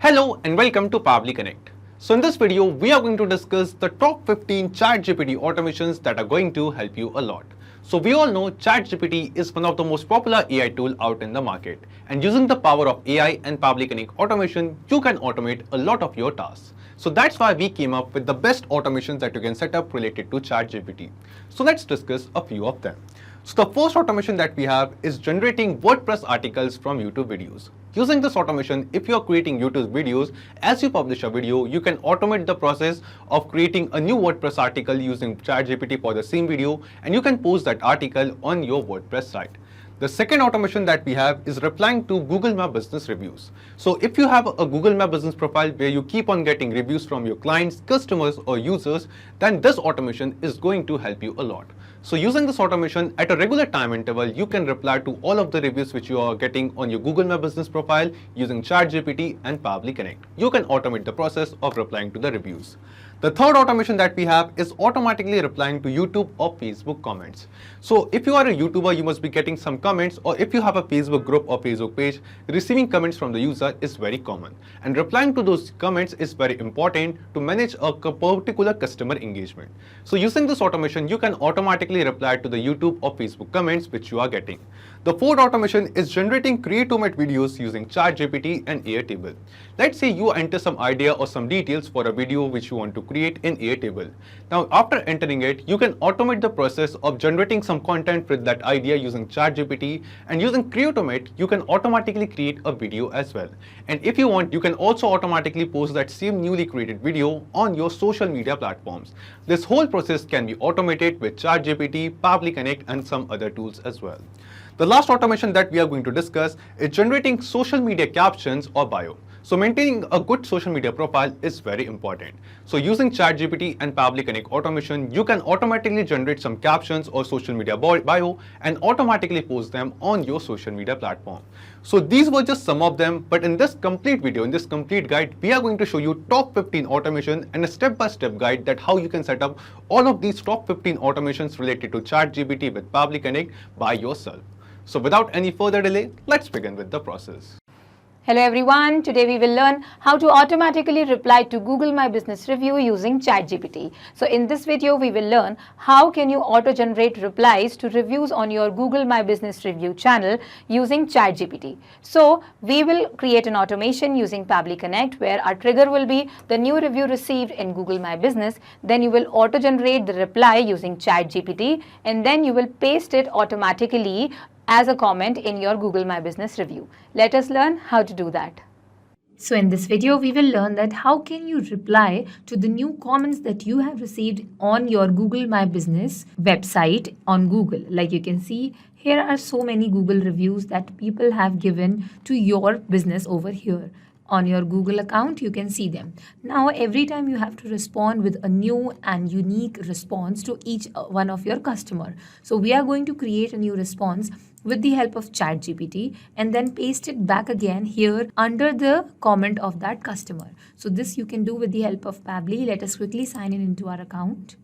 Hello and welcome to Pabbly Connect. So in this video, we are going to discuss the top 15 ChatGPT automations that are going to help you a lot. So we all know ChatGPT is one of the most popular AI tool out in the market. And using the power of AI and Pabbly Connect automation, you can automate a lot of your tasks. So that's why we came up with the best automations that you can set up related to ChatGPT. So let's discuss a few of them. So the first automation that we have is generating WordPress articles from YouTube videos. Using this automation, if you are creating YouTube videos, as you publish a video, you can automate the process of creating a new WordPress article using ChatGPT for the same video, and you can post that article on your WordPress site. The second automation that we have is replying to Google My Business reviews. So if you have a Google My Business profile where you keep on getting reviews from your clients, customers or users, then this automation is going to help you a lot. So using this automation at a regular time interval, you can reply to all of the reviews which you are getting on your Google My Business profile using ChatGPT and Pabbly Connect. You can automate the process of replying to the reviews. The third automation that we have is automatically replying to YouTube or Facebook comments. So if you are a YouTuber, you must be getting some comments, or if you have a Facebook group or Facebook page, receiving comments from the user is very common. And replying to those comments is very important to manage a particular customer engagement. So using this automation, you can automatically reply to the YouTube or Facebook comments which you are getting. The fourth automation is generating Creatomate videos using ChatGPT and Airtable. Let's say you enter some idea or some details for a video which you want to create in Airtable. Now, after entering it, you can automate the process of generating some content with that idea using ChatGPT, and using Creatomate, you can automatically create a video as well. And if you want, you can also automatically post that same newly created video on your social media platforms. This whole process can be automated with ChatGPT, Pabbly Connect, and some other tools as well. The last automation that we are going to discuss is generating social media captions or bio. So maintaining a good social media profile is very important. So using ChatGPT and Pabbly Connect automation, you can automatically generate some captions or social media bio and automatically post them on your social media platform. So these were just some of them, but in this complete video, in this complete guide, we are going to show you top 15 automation and a step-by-step guide that how you can set up all of these top 15 automations related to ChatGPT with Pabbly Connect by yourself. So without any further delay, let's begin with the process. Hello everyone, today we will learn how to automatically reply to Google My Business review using ChatGPT. So in this video, we will learn how can you auto-generate replies to reviews on your Google My Business review channel using ChatGPT. So we will create an automation using Pabbly Connect where our trigger will be the new review received in Google My Business. Then you will auto-generate the reply using ChatGPT, and then you will paste it automatically as a comment in your Google My Business review. Let us learn how to do that. So in this video, we will learn that how can you reply to the new comments that you have received on your Google My Business website on Google. Like you can see, here are so many Google reviews that people have given to your business over here. On your Google account, you can see them. Now, every time you have to respond with a new and unique response to each one of your customer. So we are going to create a new response with the help of ChatGPT and then paste it back again here under the comment of that customer. So this you can do with the help of Pabbly. Let us quickly sign in into our account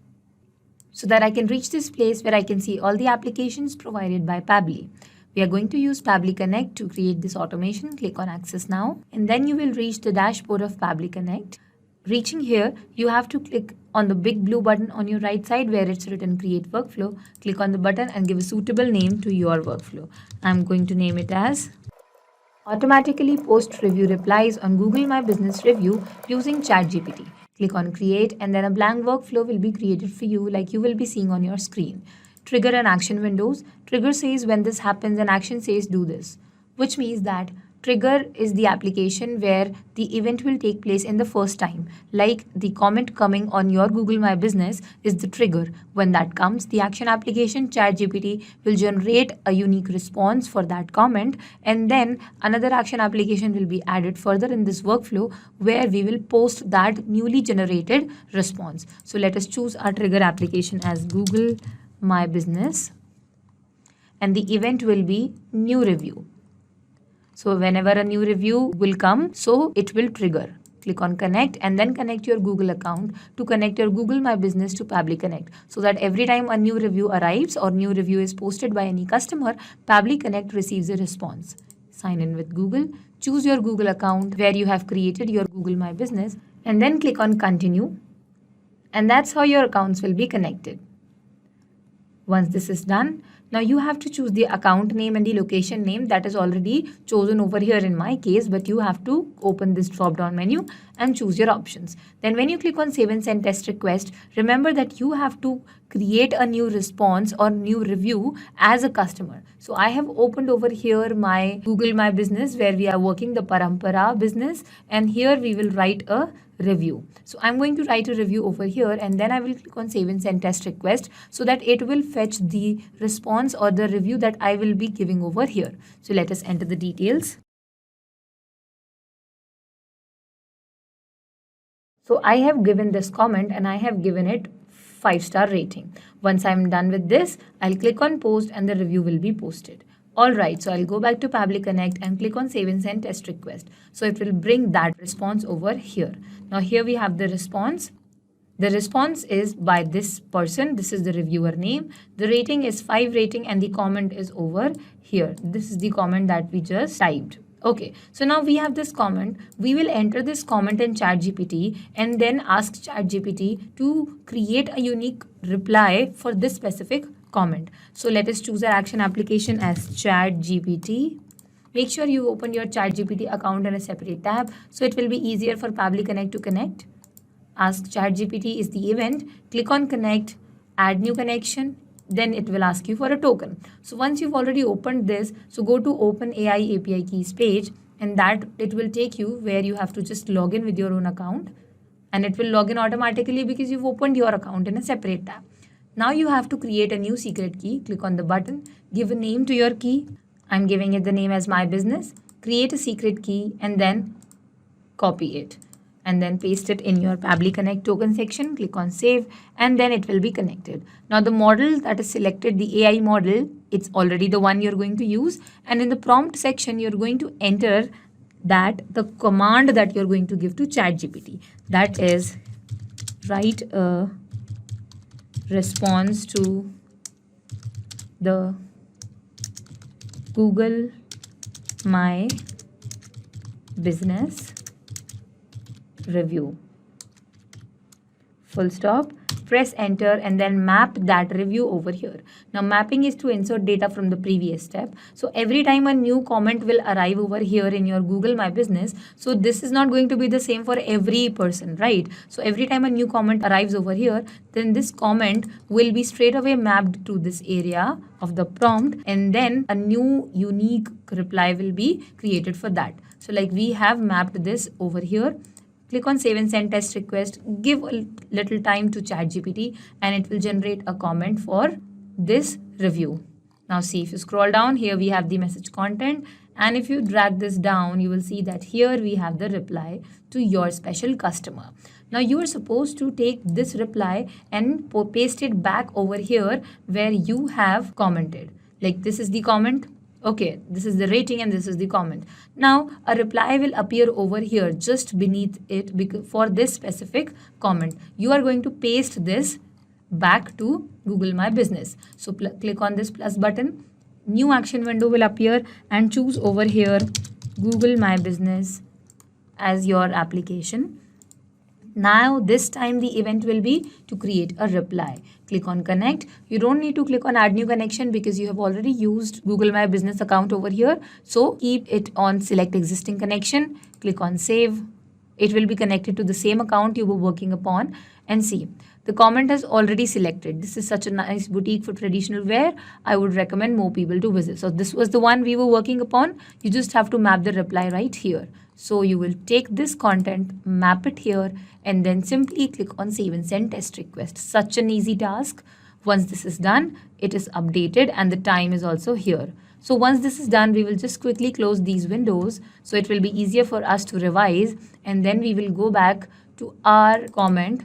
so that I can reach this place where I can see all the applications provided by Pabbly. We are going to use Pabbly Connect to create this automation. Click on Access Now, and then you will reach the dashboard of Pabbly Connect. Reaching here, you have to click on the big blue button on your right side where it's written Create Workflow. Click on the button and give a suitable name to your workflow. I'm going to name it as Automatically Post Review Replies on Google My Business Review using ChatGPT. Click on Create, and then a blank workflow will be created for you like you will be seeing on your screen. Trigger and action windows. Trigger says when this happens and action says do this, which means that trigger is the application where the event will take place in the first time. Like the comment coming on your Google My Business is the trigger. When that comes, the action application ChatGPT will generate a unique response for that comment, and then another action application will be added further in this workflow where we will post that newly generated response. So let us choose our trigger application as Google My Business, and the event will be new review. So whenever a new review will come, so it will trigger. Click on Connect and then connect your Google account to connect your Google My Business to Pabbly Connect, so that every time a new review arrives or new review is posted by any customer, Pabbly Connect receives a response. Sign in with Google, choose your Google account where you have created your Google My Business, and then click on continue. And that's how your accounts will be connected. Once this is done, now you have to choose the account name and the location name that is already chosen over here in my case, but you have to open this drop down menu and choose your options. Then when you click on save and send test request, remember that you have to create a new response or new review as a customer. So I have opened over here my Google My Business where we are working the Parampara business, and here we will write a review. So I'm going to write a review over here, and then I will click on save and send test request so that it will fetch the response or the review that I will be giving over here. So let us enter the details. So I have given this comment and I have given it 5-star rating. Once I'm done with this, I'll click on post and the review will be posted. Alright, so I'll go back to Pabbly Connect and click on save and send test request. So it will bring that response over here. Now here we have the response. The response is by this person. This is the reviewer name. The rating is 5 rating and the comment is over here. This is the comment that we just typed. Okay, so now we have this comment. We will enter this comment in ChatGPT and then ask ChatGPT to create a unique reply for this specific comment. So let us choose our action application as ChatGPT. Make sure you open your ChatGPT account in a separate tab so it will be easier for Pabbly Connect to connect. Ask ChatGPT is the event. Click on connect, add new connection. Then it will ask you for a token. So once you've already opened this, so go to OpenAI API keys page, and that it will take you where you have to just log in with your own account, and it will log in automatically because you've opened your account in a separate tab. Now you have to create a new secret key. Click on the button, give a name to your key. I'm giving it the name as my business. Create a secret key and then copy it. And then paste it in your Pabbly Connect token section. Click on save and then it will be connected. Now the model that is selected, the AI model, it's already the one you're going to use. And in the prompt section, you're going to enter that the command that you're going to give to ChatGPT. That is write a response to the Google My Business review. Full stop. Press enter and then map that review over here. Now mapping is to insert data from the previous step. So every time a new comment will arrive over here in your Google My Business, so this is not going to be the same for every person, right? So every time a new comment arrives over here, then this comment will be straight away mapped to this area of the prompt, and then a new unique reply will be created for that. So like we have mapped this over here. Click on save and send test request, give a little time to ChatGPT and it will generate a comment for this review. Now see, if you scroll down here, we have the message content, and if you drag this down, you will see that here we have the reply to your special customer. Now you are supposed to take this reply and paste it back over here where you have commented. Like this is the comment. Okay, this is the rating and this is the comment. Now a reply will appear over here just beneath it because for this specific comment. You are going to paste this back to Google My Business. So click on this plus button. New action window will appear and choose over here Google My Business as your application. Now this time the event will be to create a reply. Click on connect. You don't need to click on add new connection because you have already used Google My Business account over here. So keep it on select existing connection. Click on save. It will be connected to the same account you were working upon, and see. The comment has already selected. This is such a nice boutique for traditional wear. I would recommend more people to visit. So this was the one we were working upon. You just have to map the reply right here. So you will take this content, map it here, and then simply click on save and send test request. Such an easy task. Once this is done, it is updated and the time is also here. So once this is done, we will just quickly close these windows so it will be easier for us to revise, and then we will go back to our comment,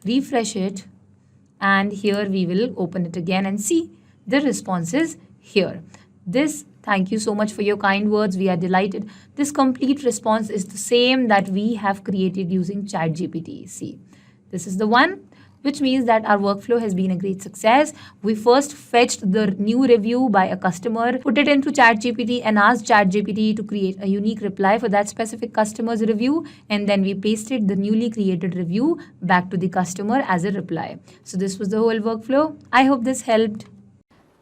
refresh it, and here we will open it again and see the responses here. Thank you so much for your kind words. We are delighted. This complete response is the same that we have created using ChatGPT. See, this is the one. which means that our workflow has been a great success. We first fetched the new review by a customer, put it into ChatGPT and asked ChatGPT to create a unique reply for that specific customer's review, and then we pasted the newly created review back to the customer as a reply. So this was the whole workflow. I hope this helped.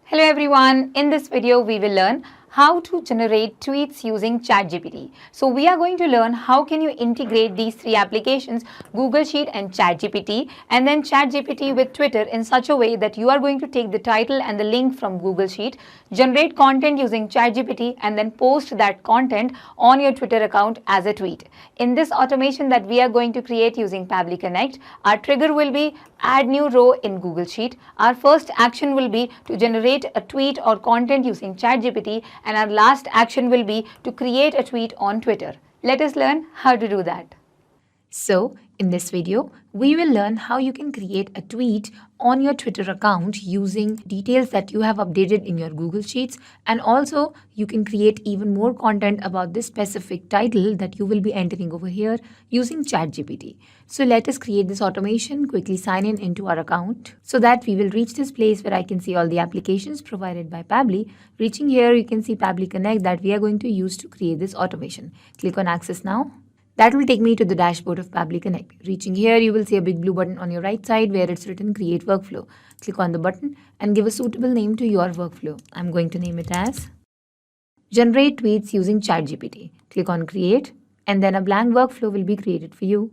Hello everyone, in this video we will learn how to generate tweets using ChatGPT. So we are going to learn how can you integrate these three applications, Google Sheet and ChatGPT, and then ChatGPT with Twitter in such a way that you are going to take the title and the link from Google Sheet, generate content using ChatGPT, and then post that content on your Twitter account as a tweet. In this automation that we are going to create using Pabbly Connect, our trigger will be add new row in Google Sheet. Our first action will be to generate a tweet or content using ChatGPT, and our last action will be to create a tweet on Twitter. Let us learn how to do that. So, in this video, we will learn how you can create a tweet on your Twitter account using details that you have updated in your Google Sheets, and also you can create even more content about this specific title that you will be entering over here using ChatGPT. So let us create this automation, quickly sign in into our account so that we will reach this place where I can see all the applications provided by Pabbly. Reaching here, you can see Pabbly Connect that we are going to use to create this automation. Click on Access Now. That will take me to the dashboard of Pabbly Connect. Reaching here, you will see a big blue button on your right side where it's written Create Workflow. Click on the button and give a suitable name to your workflow. I'm going to name it as Generate Tweets using ChatGPT. Click on Create, and then a blank workflow will be created for you,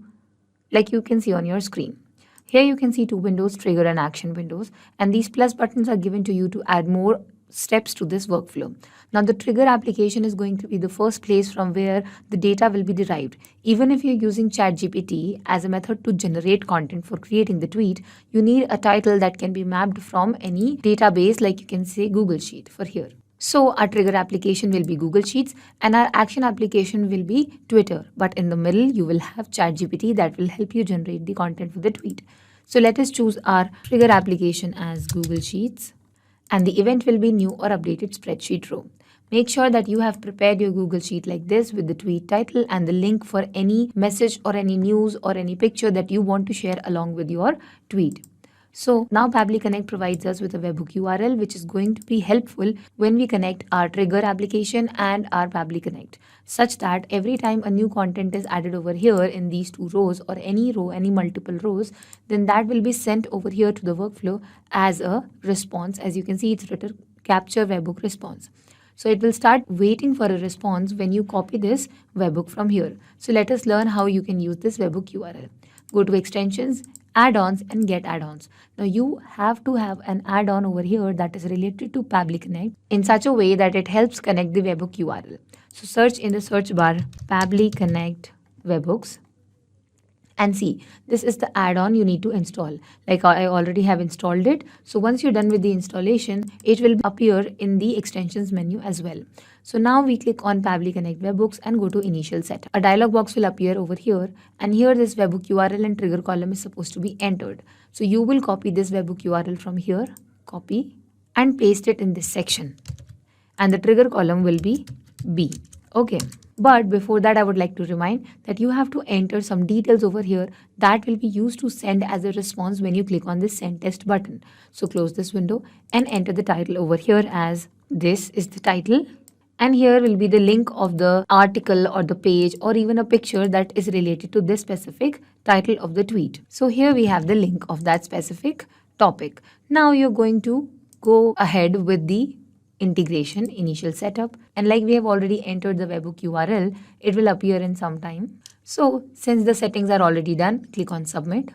like you can see on your screen. Here you can see two windows, trigger and action windows, and these plus buttons are given to you to add more steps to this workflow. Now the trigger application is going to be the first place from where the data will be derived. Even if you're using ChatGPT as a method to generate content for creating the tweet, you need a title that can be mapped from any database, like you can say Google Sheet for here. So our trigger application will be Google Sheets and our action application will be Twitter. But in the middle, you will have ChatGPT that will help you generate the content for the tweet. So let us choose our trigger application as Google Sheets, and the event will be new or updated spreadsheet row. Make sure that you have prepared your Google Sheet like this with the tweet title and the link for any message or any news or any picture that you want to share along with your tweet. So now Pabbly Connect provides us with a webhook URL which is going to be helpful when we connect our trigger application and our Pabbly Connect, such that every time a new content is added over here in these two rows or any row, any multiple rows, then that will be sent over here to the workflow as a response. As you can see, it's written capture webhook response. So it will start waiting for a response when you copy this webhook from here. So let us learn how you can use this webhook URL. Go to extensions, add-ons and get add-ons. Now you have to have an add-on over here that is related to Pabbly Connect in such a way that it helps connect the webhook URL. So search in the search bar Pabbly Connect webhooks. And see, this is the add-on you need to install. Like I already have installed it. So once you're done with the installation, it will appear in the extensions menu as well. So now we click on Pabbly Connect webhooks and go to initial setup. A dialog box will appear over here, and here this webhook URL and trigger column is supposed to be entered. So you will copy this webhook URL from here, copy and paste it in this section. And the trigger column will be B. Okay. But before that, I would like to remind that you have to enter some details over here that will be used to send as a response when you click on this send test button. So close this window and enter the title over here as this is the title. And here will be the link of the article or the page or even a picture that is related to this specific title of the tweet. So here we have the link of that specific topic. Now you're going to go ahead with the integration, initial setup, and like we have already entered the webhook URL, it will appear in some time. So since the settings are already done, click on submit.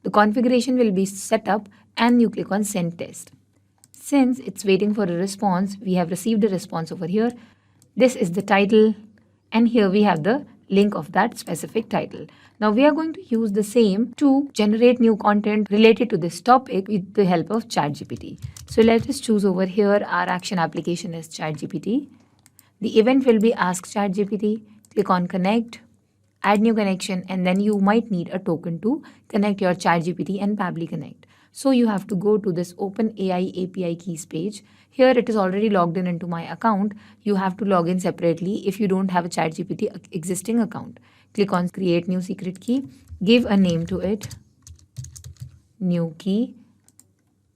The configuration will be set up and you click on send test. Since it's waiting for a response, we have received a response over here. This is the title and here we have the link of that specific title. Now we are going to use the same to generate new content related to this topic with the help of ChatGPT. So let us choose over here our action application is ChatGPT. The event will be Ask ChatGPT. Click on Connect, add new connection, and then you might need a token to connect your ChatGPT and Pabbly Connect. So you have to go to this OpenAI API keys page. Here it is already logged in into my account. You have to log in separately if you don't have a ChatGPT existing account. Click on Create New Secret Key. Give a name to it. new key,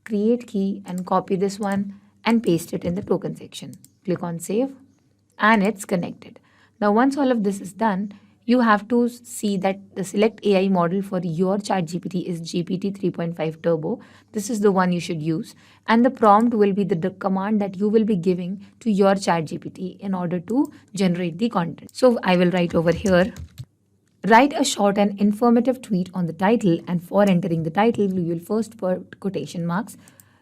create key, and copy this one and paste it in the token section. Click on save and it's connected. Now once all of this is done, you have to see that the select AI model for your ChatGPT is GPT 3.5 Turbo. This is the one you should use, and the prompt will be the command that you will be giving to your ChatGPT in order to generate the content. So I will write over here, write a short and informative tweet on the title, and for entering the title, we will first put quotation marks,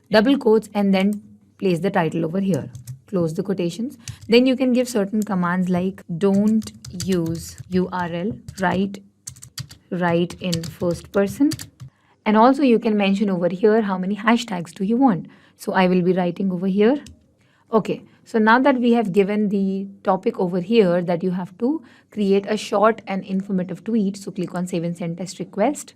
double quotes, and then place the title over here. Close the quotations. Then you can give certain commands like don't use URL, write in first person. And also you can mention over here how many hashtags do you want. So I will be writing over here. Okay, so now that we have given the topic over here that you have to create a short and informative tweet, so click on save and send test request.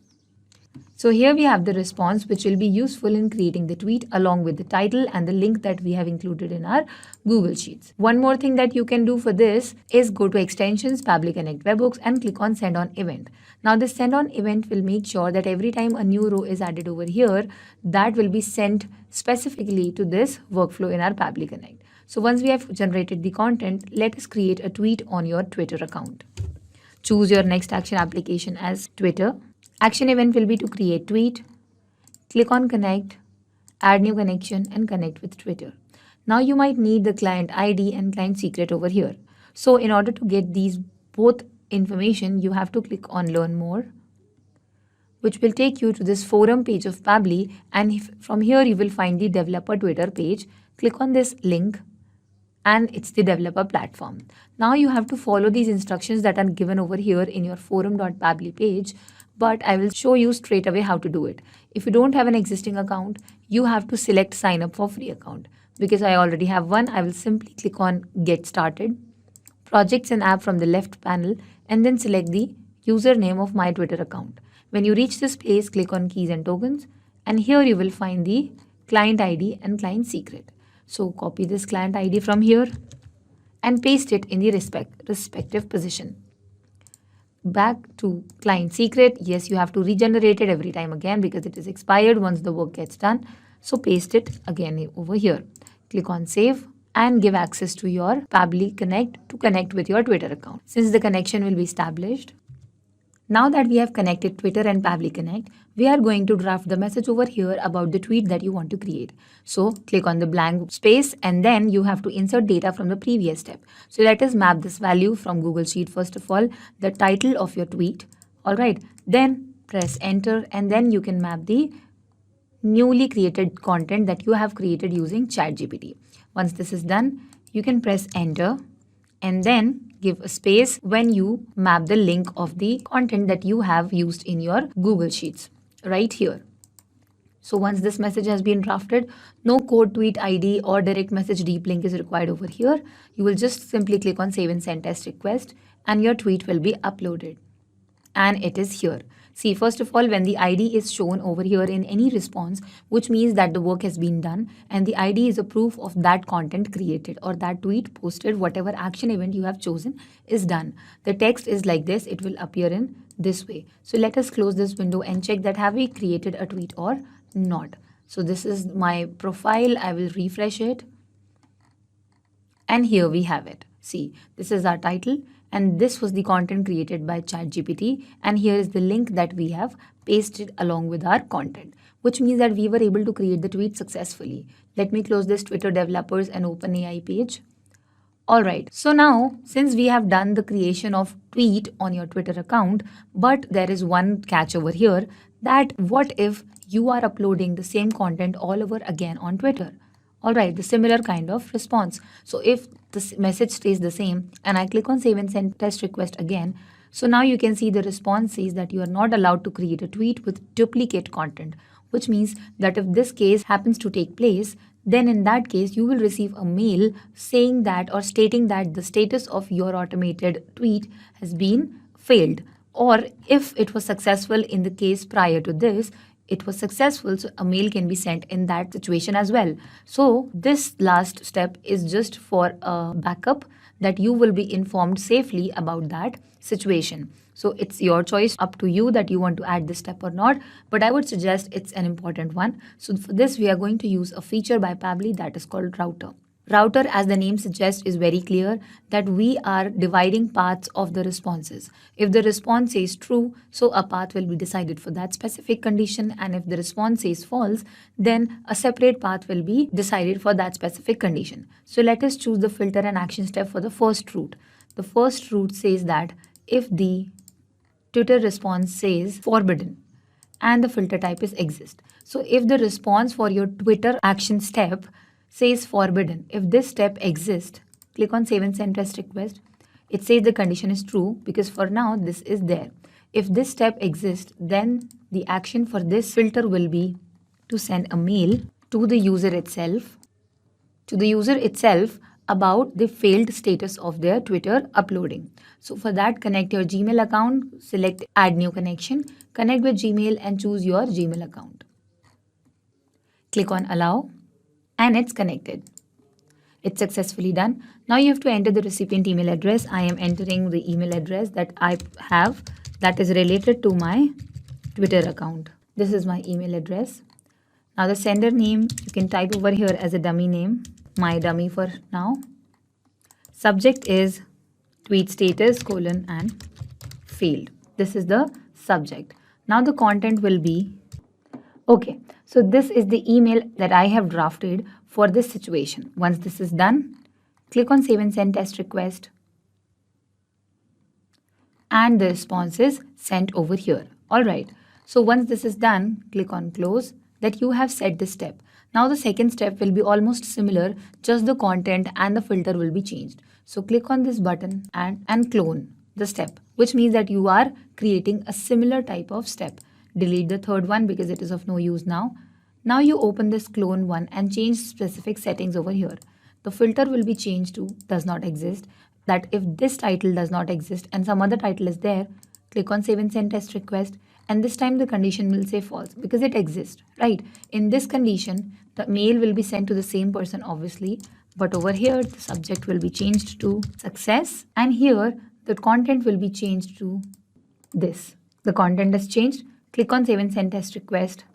So here we have the response which will be useful in creating the tweet along with the title and the link that we have included in our Google Sheets. One more thing that you can do for this is go to extensions, Pabbly Connect webhooks, and click on send on event. Now this send on event will make sure that every time a new row is added over here, that will be sent specifically to this workflow in our Pabbly Connect. So once we have generated the content, let us create a tweet on your Twitter account. Choose your next action application as Twitter. Action event will be to create tweet. Click on connect, add new connection, and connect with Twitter. Now you might need the client ID and client secret over here. So in order to get these both information, you have to click on learn more, which will take you to this forum page of Pabbly, and from here you will find the developer Twitter page. Click on this link and it's the developer platform. Now you have to follow these instructions that are given over here in your forum.pabbly page, but I will show you straight away how to do it. If you don't have an existing account, you have to select sign up for free account. Because I already have one, I will simply click on get started, projects and app from the left panel, and then select the username of my Twitter account. When you reach this place, click on keys and tokens, and here you will find the client ID and client secret. So copy this client ID from here and paste it in the respective position. Back to client secret. Yes, you have to regenerate it every time again because it is expired once the work gets done. So paste it again over here. Click on save and give access to your Pabbly Connect to connect with your Twitter account. Since the connection will be established, now that we have connected Twitter and Pabbly Connect, we are going to draft the message over here about the tweet that you want to create. So click on the blank space and then you have to insert data from the previous step. So let us map this value from Google Sheet. First of all, the title of your tweet. All right, then press enter and then you can map the newly created content that you have created using ChatGPT. Once this is done, you can press enter and then give a space when you map the link of the content that you have used in your Google Sheets right here. So once this message has been drafted, no code tweet ID or direct message deep link is required over here. You will just simply click on save and send test request and your tweet will be uploaded. And it is here. See, first of all, when the ID is shown over here in any response, which means that the work has been done and the ID is a proof of that content created or that tweet posted, whatever action event you have chosen is done. The text is like this, it will appear in this way. So let us close this window and check that have we created a tweet or not. So this is my profile, I will refresh it. And here we have it. See, this is our title. And this was the content created by ChatGPT. And here is the link that we have pasted along with our content, which means that we were able to create the tweet successfully. Let me close this Twitter developers and OpenAI page. All right. So now, since we have done the creation of tweet on your Twitter account, but there is one catch over here that what if you are uploading the same content all over again on Twitter? All right, the similar kind of response. So if the message stays the same and I click on save and send test request again, so now you can see the response says that you are not allowed to create a tweet with duplicate content, which means that if this case happens to take place, then in that case you will receive a mail saying that or stating that the status of your automated tweet has been failed. Or if it was successful in the case prior to this, it was successful, so a mail can be sent in that situation as well. So this last step is just for a backup that you will be informed safely about that situation. So it's your choice, up to you that you want to add this step or not, but I would suggest it's an important one. So for this, we are going to use a feature by Pabbly that is called router. Router, as the name suggests, is very clear that we are dividing paths of the responses. If the response says true, so a path will be decided for that specific condition, and if the response says false, then a separate path will be decided for that specific condition. So let us choose the filter and action step for the first route. The first route says that if the Twitter response says forbidden and the filter type is exist. So if the response for your Twitter action step says forbidden, if this step exists, click on save and send test request. It says the condition is true because for now this is there. If this step exists, then the action for this filter will be to send a mail to the user itself, about the failed status of their Twitter uploading. So for that, connect your Gmail account, select add new connection, connect with Gmail and choose your Gmail account. Click on allow and it's connected. It's successfully done. Now you have to enter the recipient email address. I am entering the email address that I have that is related to my Twitter account. This is my email address. Now the sender name, you can type over here as a dummy name, my dummy for now. Subject is tweet status : and failed. This is the subject. Now the content will be, okay, so this is the email that I have drafted for this situation. Once this is done, click on save and send test request. And the response is sent over here. All right. So once this is done, click on close. That you have set this step. Now the second step will be almost similar, just the content and the filter will be changed. So click on this button and clone the step, which means that you are creating a similar type of step. Delete the third one because it is of no use now. Now you open this clone one and change specific settings over here. The filter will be changed to does not exist. That if this title does not exist and some other title is there, click on save and send test request. And this time the condition will say false because it exists, right? In this condition, the mail will be sent to the same person, obviously. But over here, the subject will be changed to success. And here, the content will be changed to this. The content is changed. Click on save and send test request.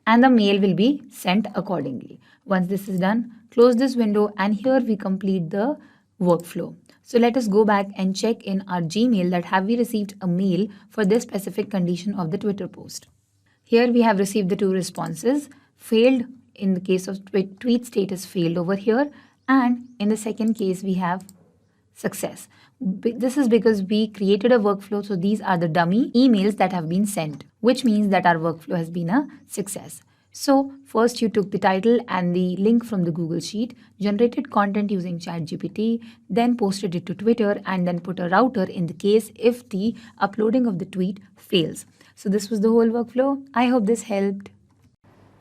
And the mail will be sent accordingly. Once this is done, close this window. And here we complete the workflow. So let us go back and check in our Gmail that have we received a mail for this specific condition of the Twitter post. Here we have received the two responses, failed in the case of tweet status failed over here, and in the second case we have success. This is because we created a workflow, so these are the dummy emails that have been sent, which means that our workflow has been a success. So first you took the title and the link from the Google Sheet, generated content using ChatGPT, then posted it to Twitter and then put a router in the case if the uploading of the tweet fails. So this was the whole workflow. I hope this helped.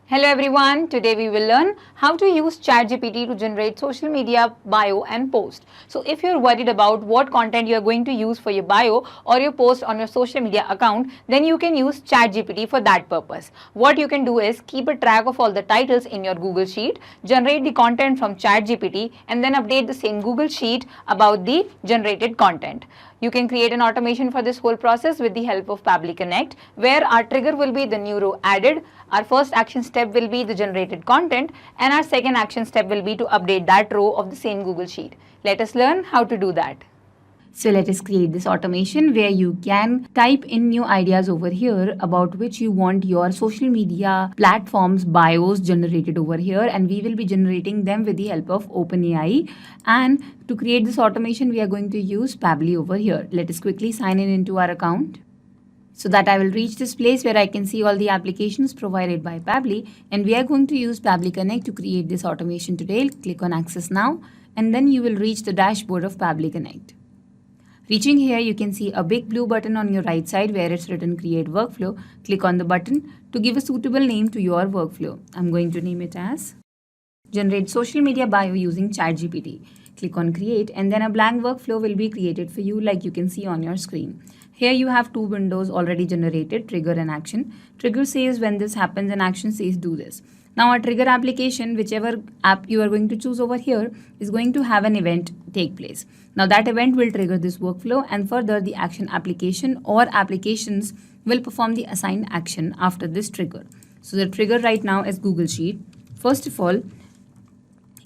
Hello everyone, today we will learn how to use ChatGPT to generate social media bio and post. So if you're worried about what content you're going to use for your bio or your post on your social media account, then you can use ChatGPT for that purpose. What you can do is keep a track of all the titles in your Google Sheet, generate the content from ChatGPT and then update the same Google Sheet about the generated content. You can create an automation for this whole process with the help of Pabbly Connect, where our trigger will be the new row added, our first action step will be the generated content, and our second action step will be to update that row of the same Google Sheet. Let us learn how to do that. So let us create this automation where you can type in new ideas over here about which you want your social media platforms bios generated over here, and we will be generating them with the help of OpenAI. And to create this automation, we are going to use Pabbly over here. Let us quickly sign in into our account so that I will reach this place where I can see all the applications provided by Pabbly, and we are going to use Pabbly Connect to create this automation today. Click on Access Now, and then you will reach the dashboard of Pabbly Connect. Reaching here, you can see a big blue button on your right side where it's written Create Workflow. Click on the button to give a suitable name to your workflow. I'm going to name it as Generate Social Media Bio using ChatGPT. Click on Create and then a blank workflow will be created for you like you can see on your screen. Here you have two windows already generated, Trigger and Action. Trigger says when this happens and Action says do this. Now a trigger application, whichever app you are going to choose over here, is going to have an event take place. Now that event will trigger this workflow, and further the action application or applications will perform the assigned action after this trigger. So the trigger right now is Google Sheet. First of all,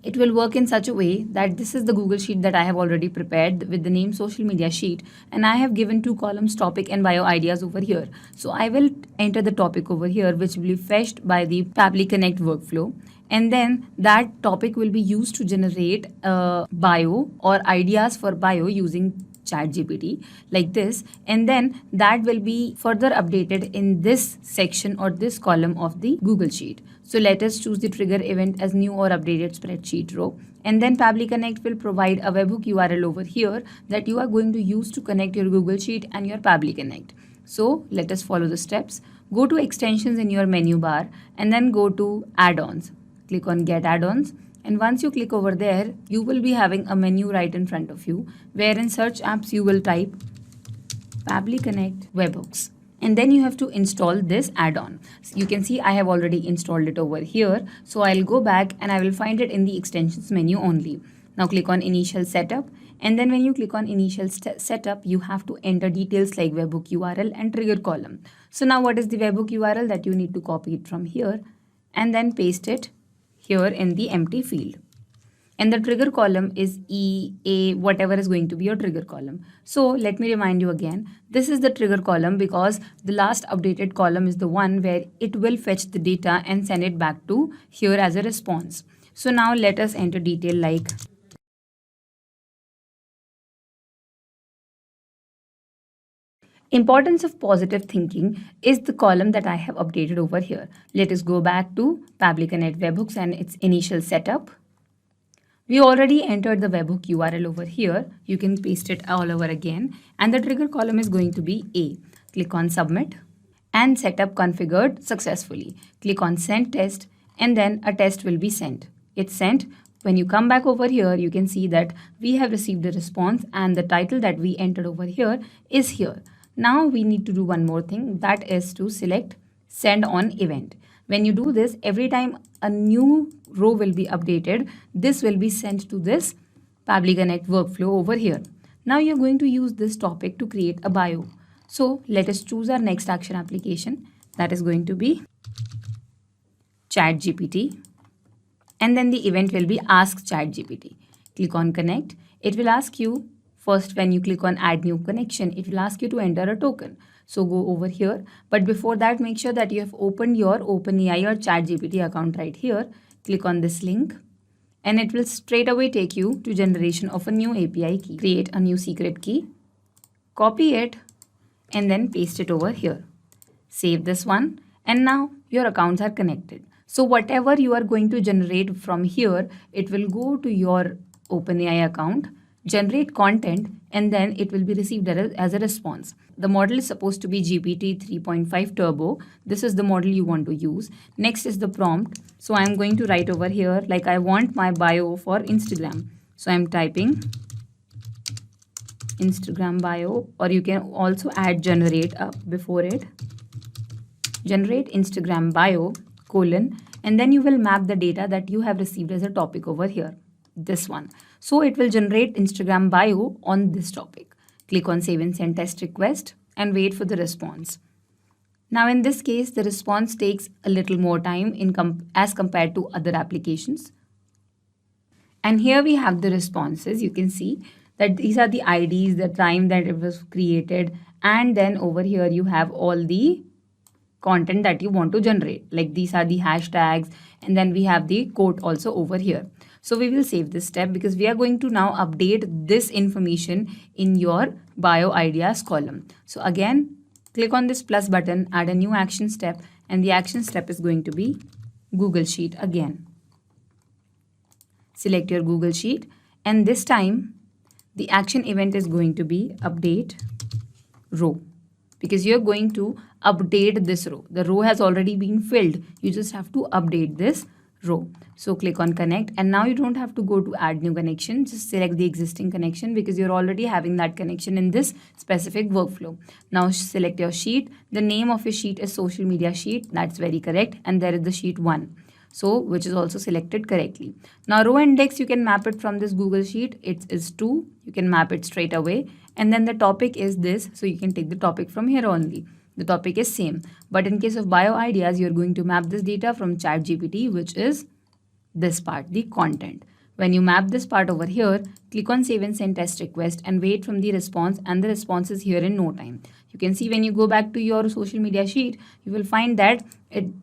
it will work in such a way that this is the Google Sheet that I have already prepared with the name social media sheet, and I have given 2 columns, topic and bio ideas over here. So I will enter the topic over here, which will be fetched by the Pabbly Connect workflow, and then that topic will be used to generate a bio or ideas for bio using ChatGPT like this, and then that will be further updated in this section or this column of the Google Sheet. So let us choose the trigger event as new or updated spreadsheet row, and then Pabbly Connect will provide a webhook URL over here that you are going to use to connect your Google Sheet and your Pabbly Connect. So let us follow the steps. Go to extensions in your menu bar and then go to add-ons. Click on get add-ons. And once you click over there, you will be having a menu right in front of you, where in search apps you will type Pabbly Connect webhooks. And then you have to install this add-on. So you can see I have already installed it over here. So I'll go back and I will find it in the extensions menu only. Now click on initial setup. And then when you click on initial setup, you have to enter details like webhook URL and trigger column. So now what is the webhook URL? That you need to copy it from here and then paste it here in the empty field. And the trigger column is E, A, whatever is going to be your trigger column. So let me remind you again, this is the trigger column because the last updated column is the one where it will fetch the data and send it back to here as a response. So now let us enter detail like importance of positive thinking is the column that I have updated over here. Let us go back to Pabbly Connect webhooks and its initial setup. We already entered the webhook URL over here. You can paste it all over again. And the trigger column is going to be A. Click on submit and setup configured successfully. Click on send test and then a test will be sent. It's sent. When you come back over here, you can see that we have received a response and the title that we entered over here is here. Now we need to do one more thing, that is to select send on event. When you do this, every time a new row will be updated, this will be sent to this Pabbly Connect workflow over here. Now you're going to use this topic to create a bio. So let us choose our next action application. That is going to be ChatGPT. And then the event will be ask ChatGPT. Click on connect. It will ask you first, when you click on add new connection, it will ask you to enter a token. So go over here. But before that, make sure that you have opened your OpenAI or ChatGPT account right here. Click on this link and it will straight away take you to generation of a new API key. Create a new secret key, copy it and then paste it over here. Save this one and now your accounts are connected. So whatever you are going to generate from here, it will go to your OpenAI account, generate content, and then it will be received as a response. The model is supposed to be GPT 3.5 Turbo. This is the model you want to use. Next is the prompt. So I'm going to write over here like I want my bio for Instagram. So I'm typing Instagram bio, or you can also add generate up before it. Generate Instagram bio colon, and then you will map the data that you have received as a topic over here. This one. So it will generate Instagram bio on this topic. Click on save and send test request and wait for the response. Now in this case, the response takes a little more time as compared to other applications. And here we have the responses. You can see that these are the IDs, the time that it was created, and then over here you have all the content that you want to generate. Like these are the hashtags, and then we have the quote also over here. So we will save this step because we are going to now update this information in your bio ideas column. So again, click on this plus button, add a new action step, and the action step is going to be Google Sheet again. Select your Google Sheet, and this time the action event is going to be update row, because you're going to update this row. The row has already been filled. You just have to update this row. So click on connect, and now you don't have to go to add new connection. Just select the existing connection because you're already having that connection in this specific workflow. Now select your sheet. The name of your sheet is social media sheet. That's very correct. And there is the sheet 1. So which is also selected correctly. Now row index, you can map it from this Google Sheet. It is 2. You can map it straight away. And then the topic is this. So you can take the topic from here only. The topic is same. But in case of bio ideas, you're going to map this data from ChatGPT, which is this part, the content. When you map this part over here, click on save and send test request and wait from the response, and the response is here in no time. You can see when you go back to your social media sheet, you will find that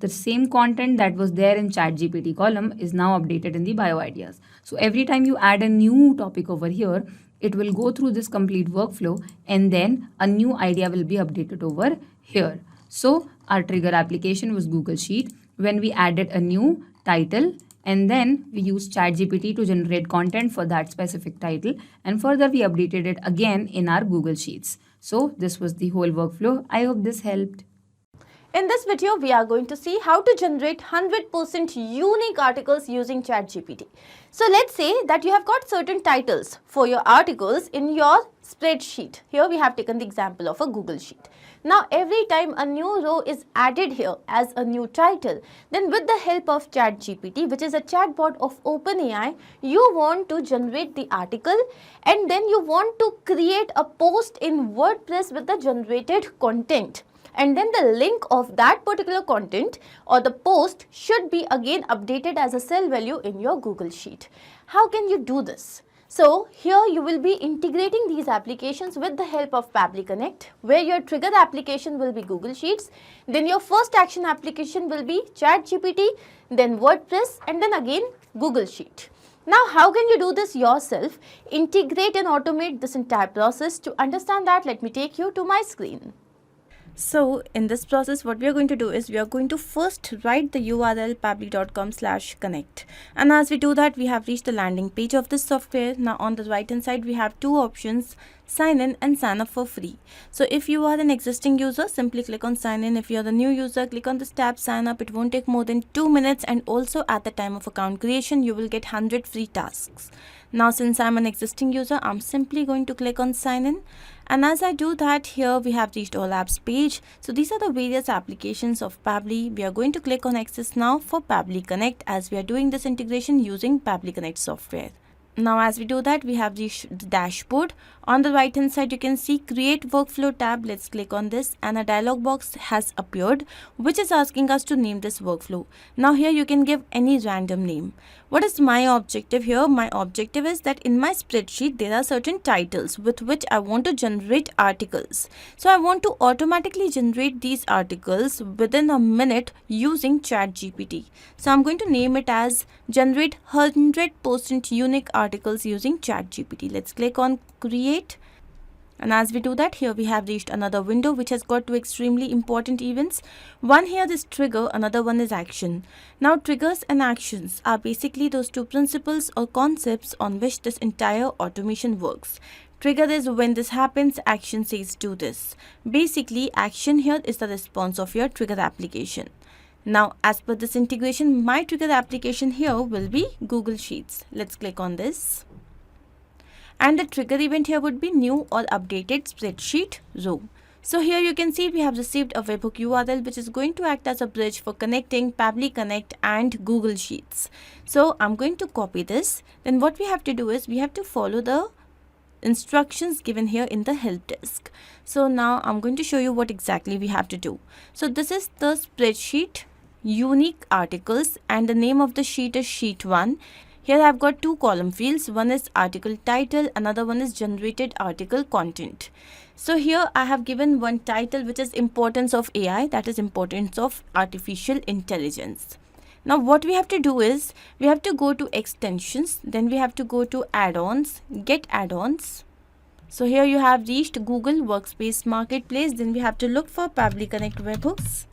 the same content that was there in ChatGPT column is now updated in the bio ideas. So every time you add a new topic over here, it will go through this complete workflow and then a new idea will be updated over here. So our trigger application was Google Sheet. When we added a new title, and then we used ChatGPT to generate content for that specific title, and further we updated it again in our Google Sheets. So this was the whole workflow. I hope this helped. In this video, we are going to see how to generate 100% unique articles using ChatGPT. So let's say that you have got certain titles for your articles in your spreadsheet. Here we have taken the example of a Google Sheet. Now every time a new row is added here as a new title, then with the help of ChatGPT, which is a chatbot of OpenAI, you want to generate the article and then you want to create a post in WordPress with the generated content. And then the link of that particular content or the post should be again updated as a cell value in your Google Sheet. How can you do this? So here you will be integrating these applications with the help of Pabbly Connect, where your trigger application will be Google Sheets, then your first action application will be ChatGPT, then WordPress, and then again Google Sheet. Now, how can you do this yourself? Integrate and automate this entire process. To understand that, let me take you to my screen. So in this process, what we are going to do is we are going to first write the URL pabbly.com/connect, and as we do that, we have reached the landing page of this software. Now on the right hand side, we have two options: sign in and sign up for free. So if you are an existing user, simply click on sign in. If you are the new user, click on this tab sign up. It won't take more than 2 minutes, and also at the time of account creation, you will get 100 free tasks. Now since I'm an existing user, I'm simply going to click on sign in. And as I do that, here we have reached all apps page. So these are the various applications of Pabbly. We are going to click on access now for Pabbly Connect, as we are doing this integration using Pabbly Connect software. Now as we do that, we have the dashboard. On the right hand side, you can see create workflow tab. Let's click on this, and a dialog box has appeared which is asking us to name this workflow. Now here you can give any random name. What is my objective here? My objective is that in my spreadsheet there are certain titles with which I want to generate articles. So I want to automatically generate these articles within a minute using ChatGPT. So I'm going to name it as generate 100% unique articles using ChatGPT. Let's click on create. And as we do that, here we have reached another window which has got two extremely important events. One here is trigger, another one is action. Now triggers and actions are basically those two principles or concepts on which this entire automation works. Trigger is when this happens, action says do this. Basically, action here is the response of your trigger application. Now as per this integration, my trigger application here will be Google Sheets. Let's click on this. And the trigger event here would be new or updated spreadsheet row. So here you can see we have received a webhook URL which is going to act as a bridge for connecting Pabbly Connect and Google Sheets. So I'm going to copy this. Then what we have to do is we have to follow the instructions given here in the help desk. So now I'm going to show you what exactly we have to do. So this is the spreadsheet unique articles, and the name of the sheet is sheet 1. Here I've got two column fields. One is article title, another one is generated article content. So here I have given one title which is importance of AI, that is importance of artificial intelligence. Now what we have to do is we have to go to extensions, then we have to go to add-ons, get add-ons. So here you have reached Google Workspace Marketplace. Then we have to look for Pabbly Connect webhooks.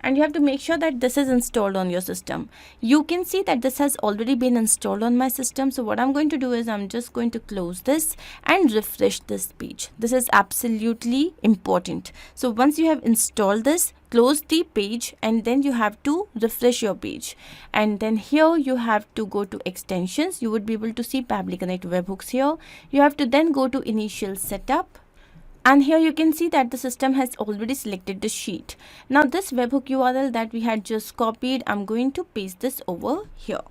And you have to make sure that this is installed on your system. You can see that this has already been installed on my system. So what I'm going to do is I'm just going to close this and refresh this page. This is absolutely important. So once you have installed this, close the page and then you have to refresh your page. And then here you have to go to extensions. You would be able to see Pabbly Connect webhooks here. You have to then go to initial setup. And here you can see that the system has already selected the sheet. Now this webhook URL that we had just copied, I'm going to paste this over here.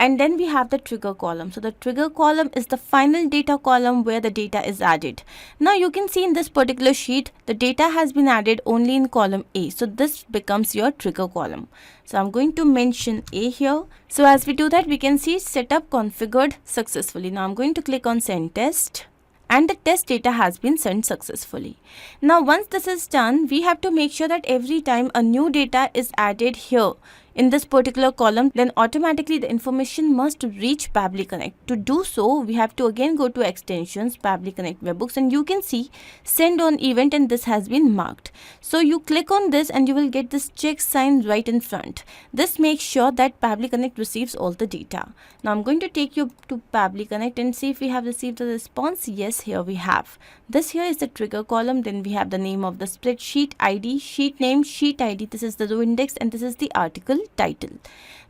And then we have the trigger column. So the trigger column is the final data column where the data is added. Now you can see in this particular sheet, the data has been added only in column A. So this becomes your trigger column. So I'm going to mention A here. So as we do that, we can see setup configured successfully. Now I'm going to click on send test. And the test data has been sent successfully. Now once this is done, we have to make sure that every time a new data is added here in this particular column, then automatically the information must reach Pabbly Connect. To do so, we have to again go to extensions, Pabbly Connect webhooks, and you can see send on event, and this has been marked. So you click on this and you will get this check sign right in front. This makes sure that Pabbly Connect receives all the data. Now I'm going to take you to Pabbly Connect and see if we have received a response. Yes, here we have. This here is the trigger column. Then we have the name of the spreadsheet ID, sheet name, sheet ID. This is the row index, and this is the article title.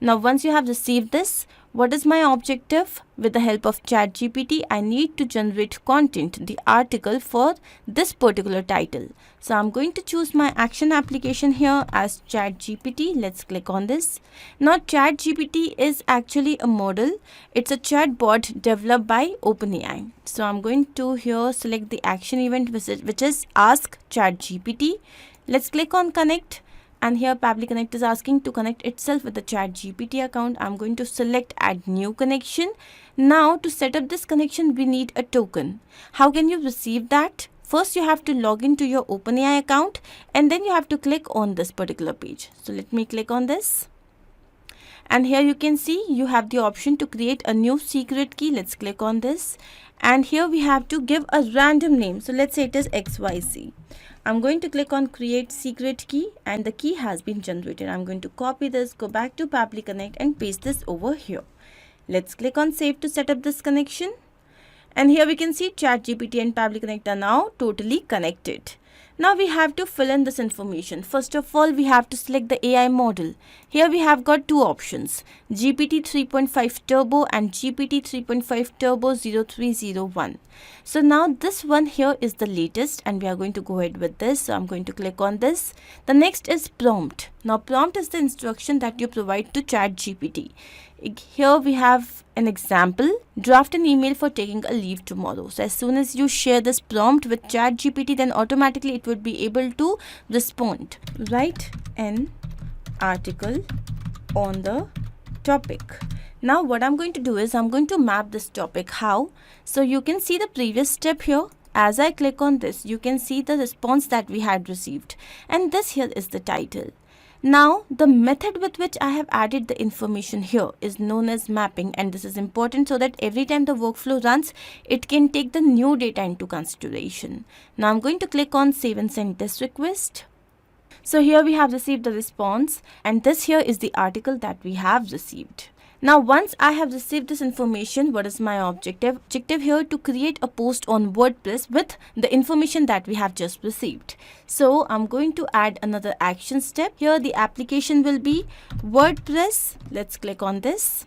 Now once you have received this, what is my objective? With the help of ChatGPT, I need to generate content, the article for this particular title. So I'm going to choose my action application here as ChatGPT. Let's click on this. Now ChatGPT is actually a model. It's a chatbot developed by OpenAI. So I'm going to here select the action event which is ask ChatGPT. Let's click on connect. And here Pabbly Connect is asking to connect itself with the ChatGPT account. I'm going to select add new connection. Now to set up this connection, we need a token. How can you receive that? First, you have to log into your OpenAI account, and then you have to click on this particular page. So let me click on this. And here you can see you have the option to create a new secret key. Let's click on this. And here we have to give a random name. So let's say it is XYZ. I'm going to click on create secret key, and the key has been generated. I'm going to copy this, go back to Pabbly Connect and paste this over here. Let's click on save to set up this connection. And here we can see ChatGPT and Pabbly Connect are now totally connected. Now we have to fill in this information. First of all, we have to select the AI model. Here we have got two options, GPT 3.5 Turbo and GPT 3.5 Turbo 0301. So now this one here is the latest, and we are going to go ahead with this. So I'm going to click on this. The next is prompt. Now prompt is the instruction that you provide to ChatGPT. Here we have an example, draft an email for taking a leave tomorrow. So as soon as you share this prompt with ChatGPT, then automatically it would be able to respond. Write an article on the topic. Now what I'm going to do is I'm going to map this topic. How? So you can see the previous step here. As I click on this, you can see the response that we had received, and this here is the title. Now, the method with which I have added the information here is known as mapping, and this is important so that every time the workflow runs, it can take the new data into consideration. Now, I'm going to click on save and send test request. So here we have received the response, and this here is the article that we have received. Now, once I have received this information, what is my objective? Objective here to create a post on WordPress with the information that we have just received. So I'm going to add another action step. Here the application will be WordPress. Let's click on this.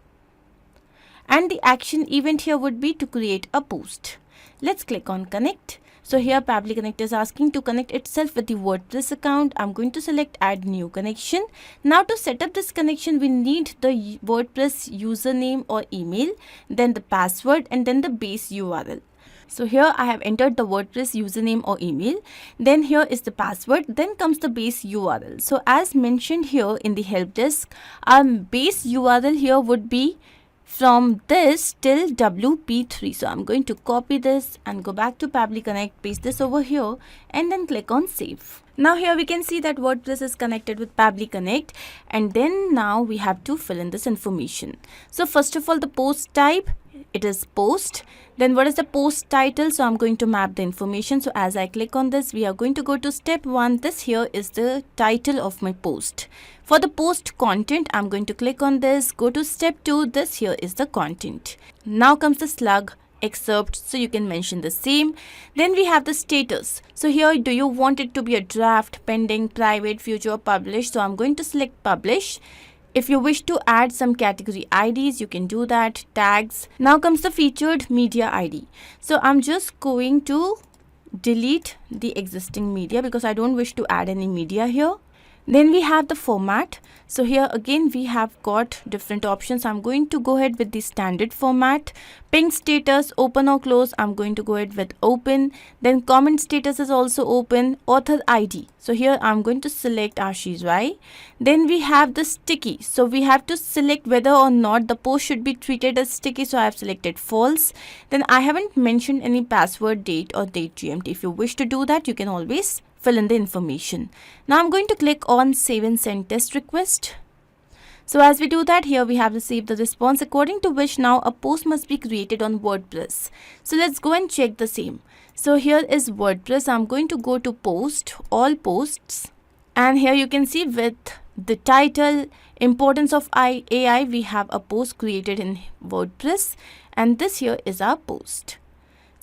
And the action event here would be to create a post. Let's click on connect. So here Pabbly Connect is asking to connect itself with the WordPress account. I'm going to select add new connection. Now to set up this connection, we need the WordPress username or email, then the password, and then the base URL. So here I have entered the WordPress username or email. Then here is the password. Then comes the base URL. So as mentioned here in the help desk, our base URL here would be from this till WP3. So I'm going to copy this and go back to Pabbly Connect, paste this over here, and then click on save. Now here we can see that WordPress is connected with Pabbly Connect, and then now we have to fill in this information. So first of all, the post type, it is post. Then what is the post title? So I'm going to map the information. So as I click on this, we are going to go to step 1. This here is the title of my post. For the post content, I'm going to click on this, go to step 2. This here is the content. Now comes the slug excerpt, so you can mention the same. Then we have the status. So here, do you want it to be a draft, pending, private, future, published? So I'm going to select publish. If you wish to add some category IDs, you can do that. Tags. Now comes the featured media ID. So I'm just going to delete the existing media because I don't wish to add any media here. Then we have the format. So here again we have got different options. I'm going to go ahead with the standard format. Ping status, open or close, I'm going to go ahead with open. Then comment status is also open. Author ID, so here I'm going to select Ashish Rai. Then we have the sticky, so we have to select whether or not the post should be treated as sticky, so I have selected false. Then I haven't mentioned any password, date or date GMT. If you wish to do that, you can always fill in the information. Now I'm going to click on save and send test request. So as we do that, here we have received the response according to which now a post must be created on WordPress. So let's go and check the same. So here is WordPress. I'm going to go to post, all posts, and here you can see with the title importance of AI, we have a post created in WordPress, and this here is our post.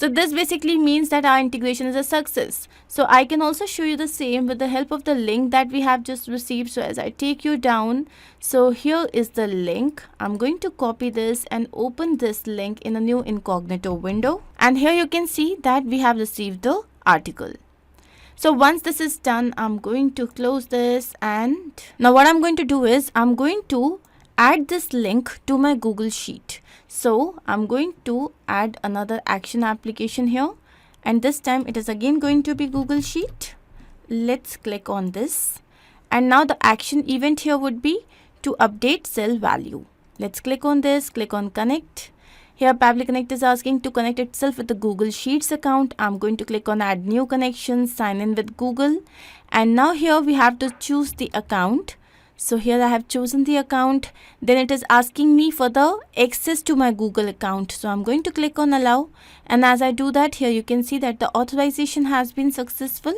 So this basically means that our integration is a success. So I can also show you the same with the help of the link that we have just received. So as I take you down, so here is the link. I'm going to copy this and open this link in a new incognito window. And here you can see that we have received the article. So once this is done, I'm going to close this, and now what I'm going to do is I'm going to add this link to my Google Sheet. So I'm going to add another action application here, and this time it is again going to be Google Sheet. Let's click on this, and now the action event here would be to update cell value. Let's click on this, click on connect. Here Pabbly Connect is asking to connect itself with the Google Sheets account. I'm going to click on add new connection, sign in with Google, and now here we have to choose the account. So here I have chosen the account. Then it is asking me for the access to my Google account. So I'm going to click on allow, and as I do that, here you can see that the authorization has been successful.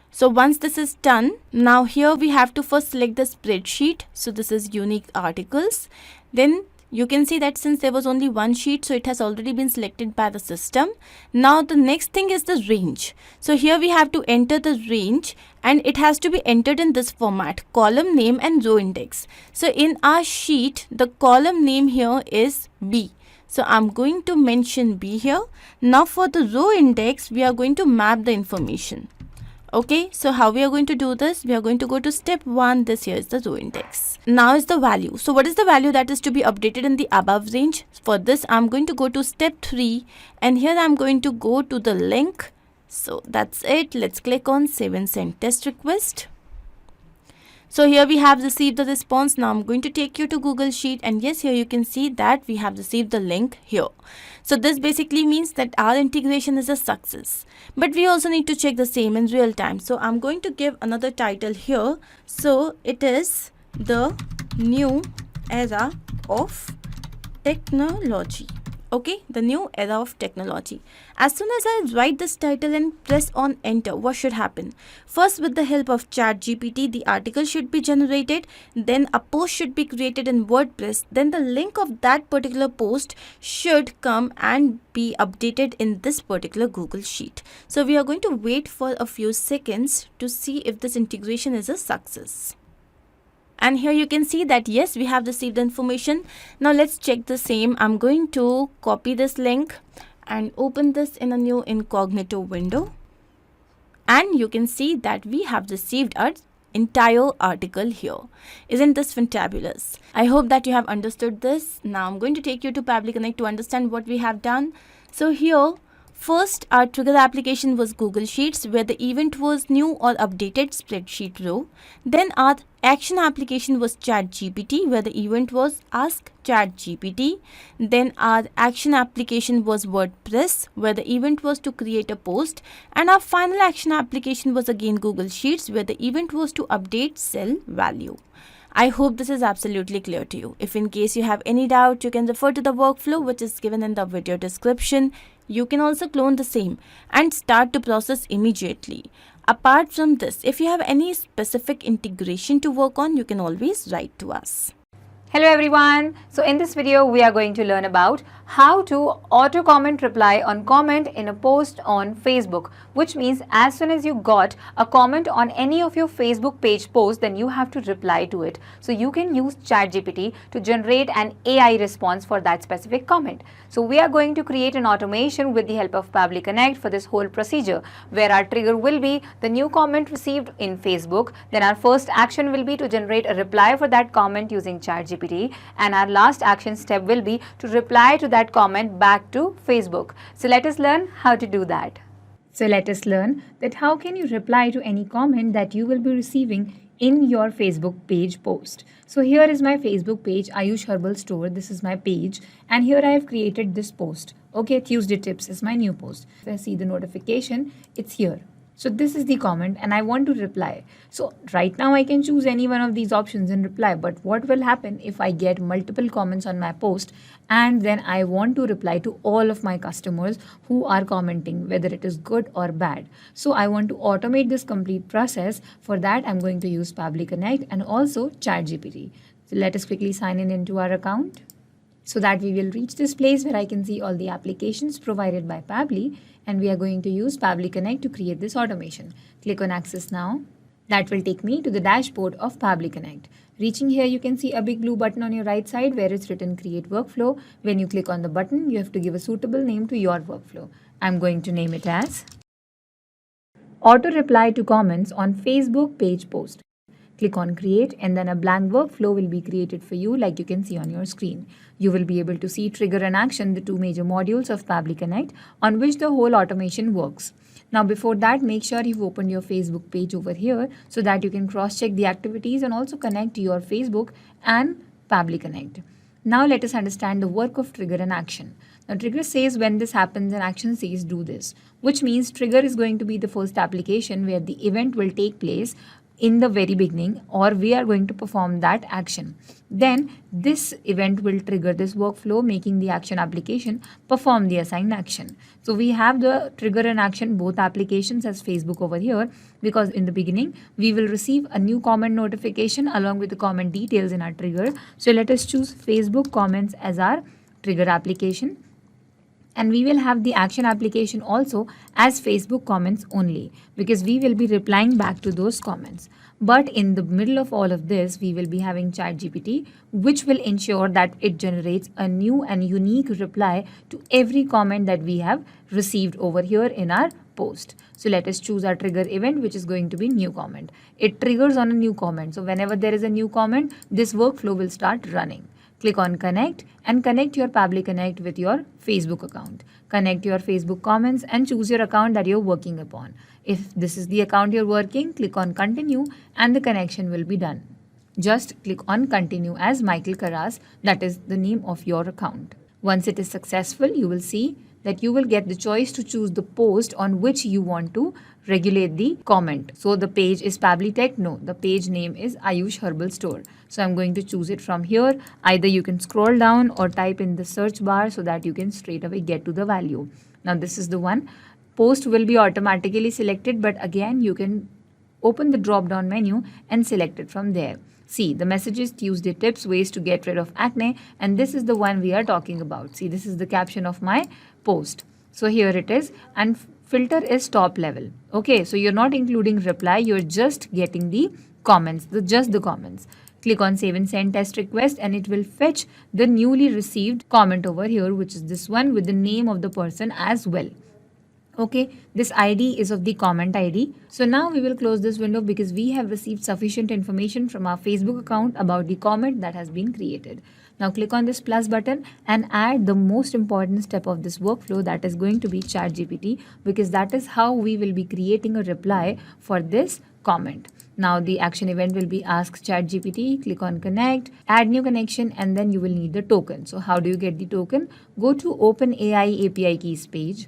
So once this is done, now here we have to first select the spreadsheet. So this is unique articles. Then you can see that since there was only one sheet, so it has already been selected by the system. Now the next thing is the range. So here we have to enter the range, and it has to be entered in this format: column name and row index. So in our sheet, the column name here is B. So I'm going to mention B here. Now for the row index, we are going to map the information. Okay, so how we are going to do this? We are going to go to step 1. This here is the row index. Now is the value. So what is the value that is to be updated in the above range? For this, I'm going to go to step 3, and here I'm going to go to the link. So that's it. Let's click on save and send test request. So here we have received the response. Now I'm going to take you to Google Sheet, and yes, here you can see that we have received the link here. So this basically means that our integration is a success. But we also need to check the same in real time. So I'm going to give another title here. So it is the new era of technology. Okay, the new era of technology. As soon as I write this title and press on enter, what should happen? First, with the help of ChatGPT, the article should be generated. Then a post should be created in WordPress. Then the link of that particular post should come and be updated in this particular Google Sheet. So we are going to wait for a few seconds to see if this integration is a success. And here you can see that yes, we have received the information. Now let's check the same. I'm going to copy this link and open this in a new incognito window. And you can see that we have received our entire article here. Isn't this fantabulous? I hope that you have understood this. Now I'm going to take you to Pabbly Connect to understand what we have done. So here, first, our trigger application was Google Sheets, where the event was new or updated spreadsheet row. Then our action application was ChatGPT, where the event was Ask ChatGPT. Then our action application was WordPress, where the event was to create a post. And our final action application was again Google Sheets, where the event was to update cell value. I hope this is absolutely clear to you. If in case you have any doubt, you can refer to the workflow which is given in the video description. You can also clone the same and start to process immediately. Apart from this, if you have any specific integration to work on, you can always write to us. Hello everyone. So in this video we are going to learn about how to auto comment reply on comment in a post on Facebook, which means as soon as you got a comment on any of your Facebook page post, then you have to reply to it. So you can use ChatGPT to generate an AI response for that specific comment. So we are going to create an automation with the help of Pabbly Connect for this whole procedure, where our trigger will be the new comment received in Facebook. Then our first action will be to generate a reply for that comment using ChatGPT, and our last action step will be to reply to that comment back to Facebook. So let us learn how to do that. So let us learn that how can you reply to any comment that you will be receiving in your Facebook page post. So here is my Facebook page, Ayush Herbal Store. This is my page, and here I have created this post. Okay, Tuesday tips is my new post. If I see the notification, it's here. So this is the comment and I want to reply. So right now I can choose any one of these options and reply, but what will happen if I get multiple comments on my post and then I want to reply to all of my customers who are commenting, whether it is good or bad. So I want to automate this complete process. For that I'm going to use Pabbly Connect and also ChatGPT. So let us quickly sign in into our account, so that we will reach this place where I can see all the applications provided by Pabbly, and we are going to use Pabbly Connect to create this automation. Click on Access Now. That will take me to the dashboard of Pabbly Connect. Reaching here, you can see a big blue button on your right side where it's written Create Workflow. When you click on the button, you have to give a suitable name to your workflow. I'm going to name it as Auto Reply to Comments on Facebook Page Post. Click on Create, and then a blank workflow will be created for you, like you can see on your screen. You will be able to see Trigger and Action, the two major modules of Pabbly Connect on which the whole automation works. Now before that, make sure you've opened your Facebook page over here so that you can cross-check the activities and also connect to your Facebook and Pabbly Connect. Now let us understand the work of Trigger and Action. Now Trigger says when this happens and Action says do this, which means Trigger is going to be the first application where the event will take place in the very beginning, or we are going to perform that action. Then this event will trigger this workflow, making the action application perform the assigned action. So we have the Trigger and Action both applications as Facebook over here, because in the beginning we will receive a new comment notification along with the comment details in our trigger. So let us choose Facebook comments as our trigger application. And we will have the action application also as Facebook comments only, because we will be replying back to those comments. But in the middle of all of this, we will be having ChatGPT, which will ensure that it generates a new and unique reply to every comment that we have received over here in our post. So let us choose our trigger event, which is going to be new comment. It triggers on a new comment. So whenever there is a new comment, this workflow will start running. Click on Connect and connect your Pabbly Connect with your Facebook account. Connect your Facebook comments and choose your account that you're working upon. If this is the account you're working, click on Continue and the connection will be done. Just click on Continue as Michael Karas, that is the name of your account. Once it is successful, you will see that you will get the choice to choose the post on which you want to regulate the comment. So the page is Pabbly Tech? No, the page name is Ayush Herbal Store. So I'm going to choose it from here. Either you can scroll down or type in the search bar so that you can straight away get to the value. Now this is the one. Post will be automatically selected, but again you can open the drop down menu and select it from there. See, the message is Tuesday tips, ways to get rid of acne, and this is the one we are talking about. See, this is the caption of my post. So here it is, and filter is top level. Okay, so you're not including reply, you're just getting the comments, just the comments. Click on Save and Send Test Request and it will fetch the newly received comment over here, which is this one with the name of the person as well. Okay, this ID is of the comment ID. So now we will close this window because we have received sufficient information from our Facebook account about the comment that has been created. Now click on this plus button and add the most important step of this workflow, that is going to be ChatGPT, because that is how we will be creating a reply for this comment. Now the action event will be Ask ChatGPT. Click on Connect, add new connection, and then you will need the token. So how do you get the token? Go to OpenAI API keys page.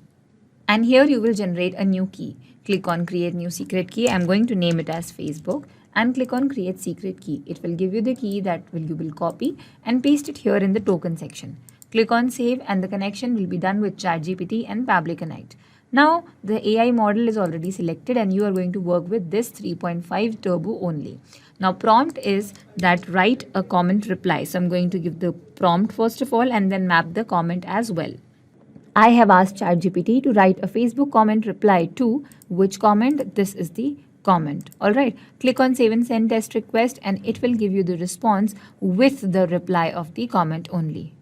And here you will generate a new key. Click on Create New Secret Key. I'm going to name it as Facebook. And click on Create Secret Key. It will give you the key that you will copy and paste it here in the token section. Click on Save and the connection will be done with ChatGPT and Pabbly Connect. Now the AI model is already selected and you are going to work with this 3.5 turbo only. Now prompt is that write a comment reply. So I'm going to give the prompt first of all and then map the comment as well. I have asked ChatGPT to write a Facebook comment reply to which comment? This is the comment. Alright, click on save and send test request and it will give you the response with the reply of the comment only.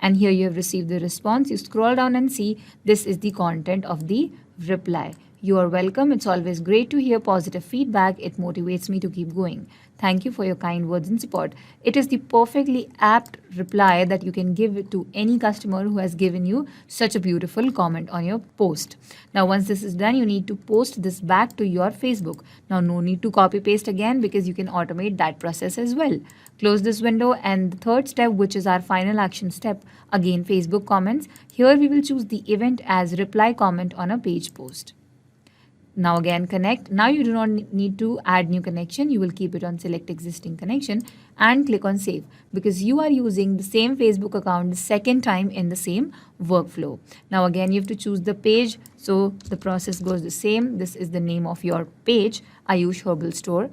And here you have received the response. You scroll down and see this is the content of the reply. You are welcome. It's always great to hear positive feedback. It motivates me to keep going. Thank you for your kind words and support. It is the perfectly apt reply that you can give to any customer who has given you such a beautiful comment on your post. Now, once this is done, you need to post this back to your Facebook. Now, no need to copy paste again because you can automate that process as well. Close this window and the third step, which is our final action step, again Facebook comments. Here we will choose the event as reply comment on a page post. Now again connect. Now you do not need to add new connection. You will keep it on select existing connection and click on save because you are using the same Facebook account the second time in the same workflow. Now again you have to choose the page. So the process goes the same. This is the name of your page, Ayush Herbal Store.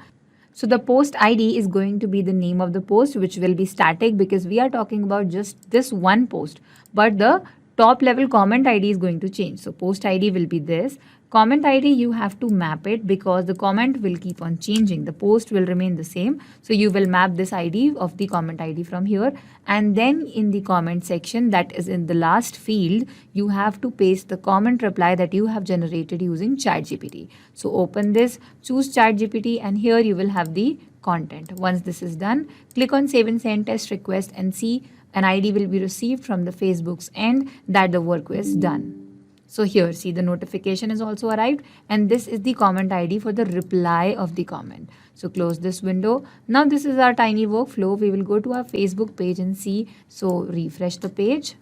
So the post ID is going to be the name of the post, which will be static because we are talking about just this one post. But the top level comment ID is going to change. So post ID will be this. Comment ID, you have to map it because the comment will keep on changing. The post will remain the same. So you will map this ID of the comment ID from here. And then in the comment section, that is in the last field, you have to paste the comment reply that you have generated using ChatGPT. So open this, choose ChatGPT, and here you will have the content. Once this is done, click on save and send test request and see an ID will be received from the Facebook's end that the work was done. So here, see the notification is also arrived and this is the comment ID for the reply of the comment. So close this window. Now this is our tiny workflow. We will go to our Facebook page and see. So refresh the page.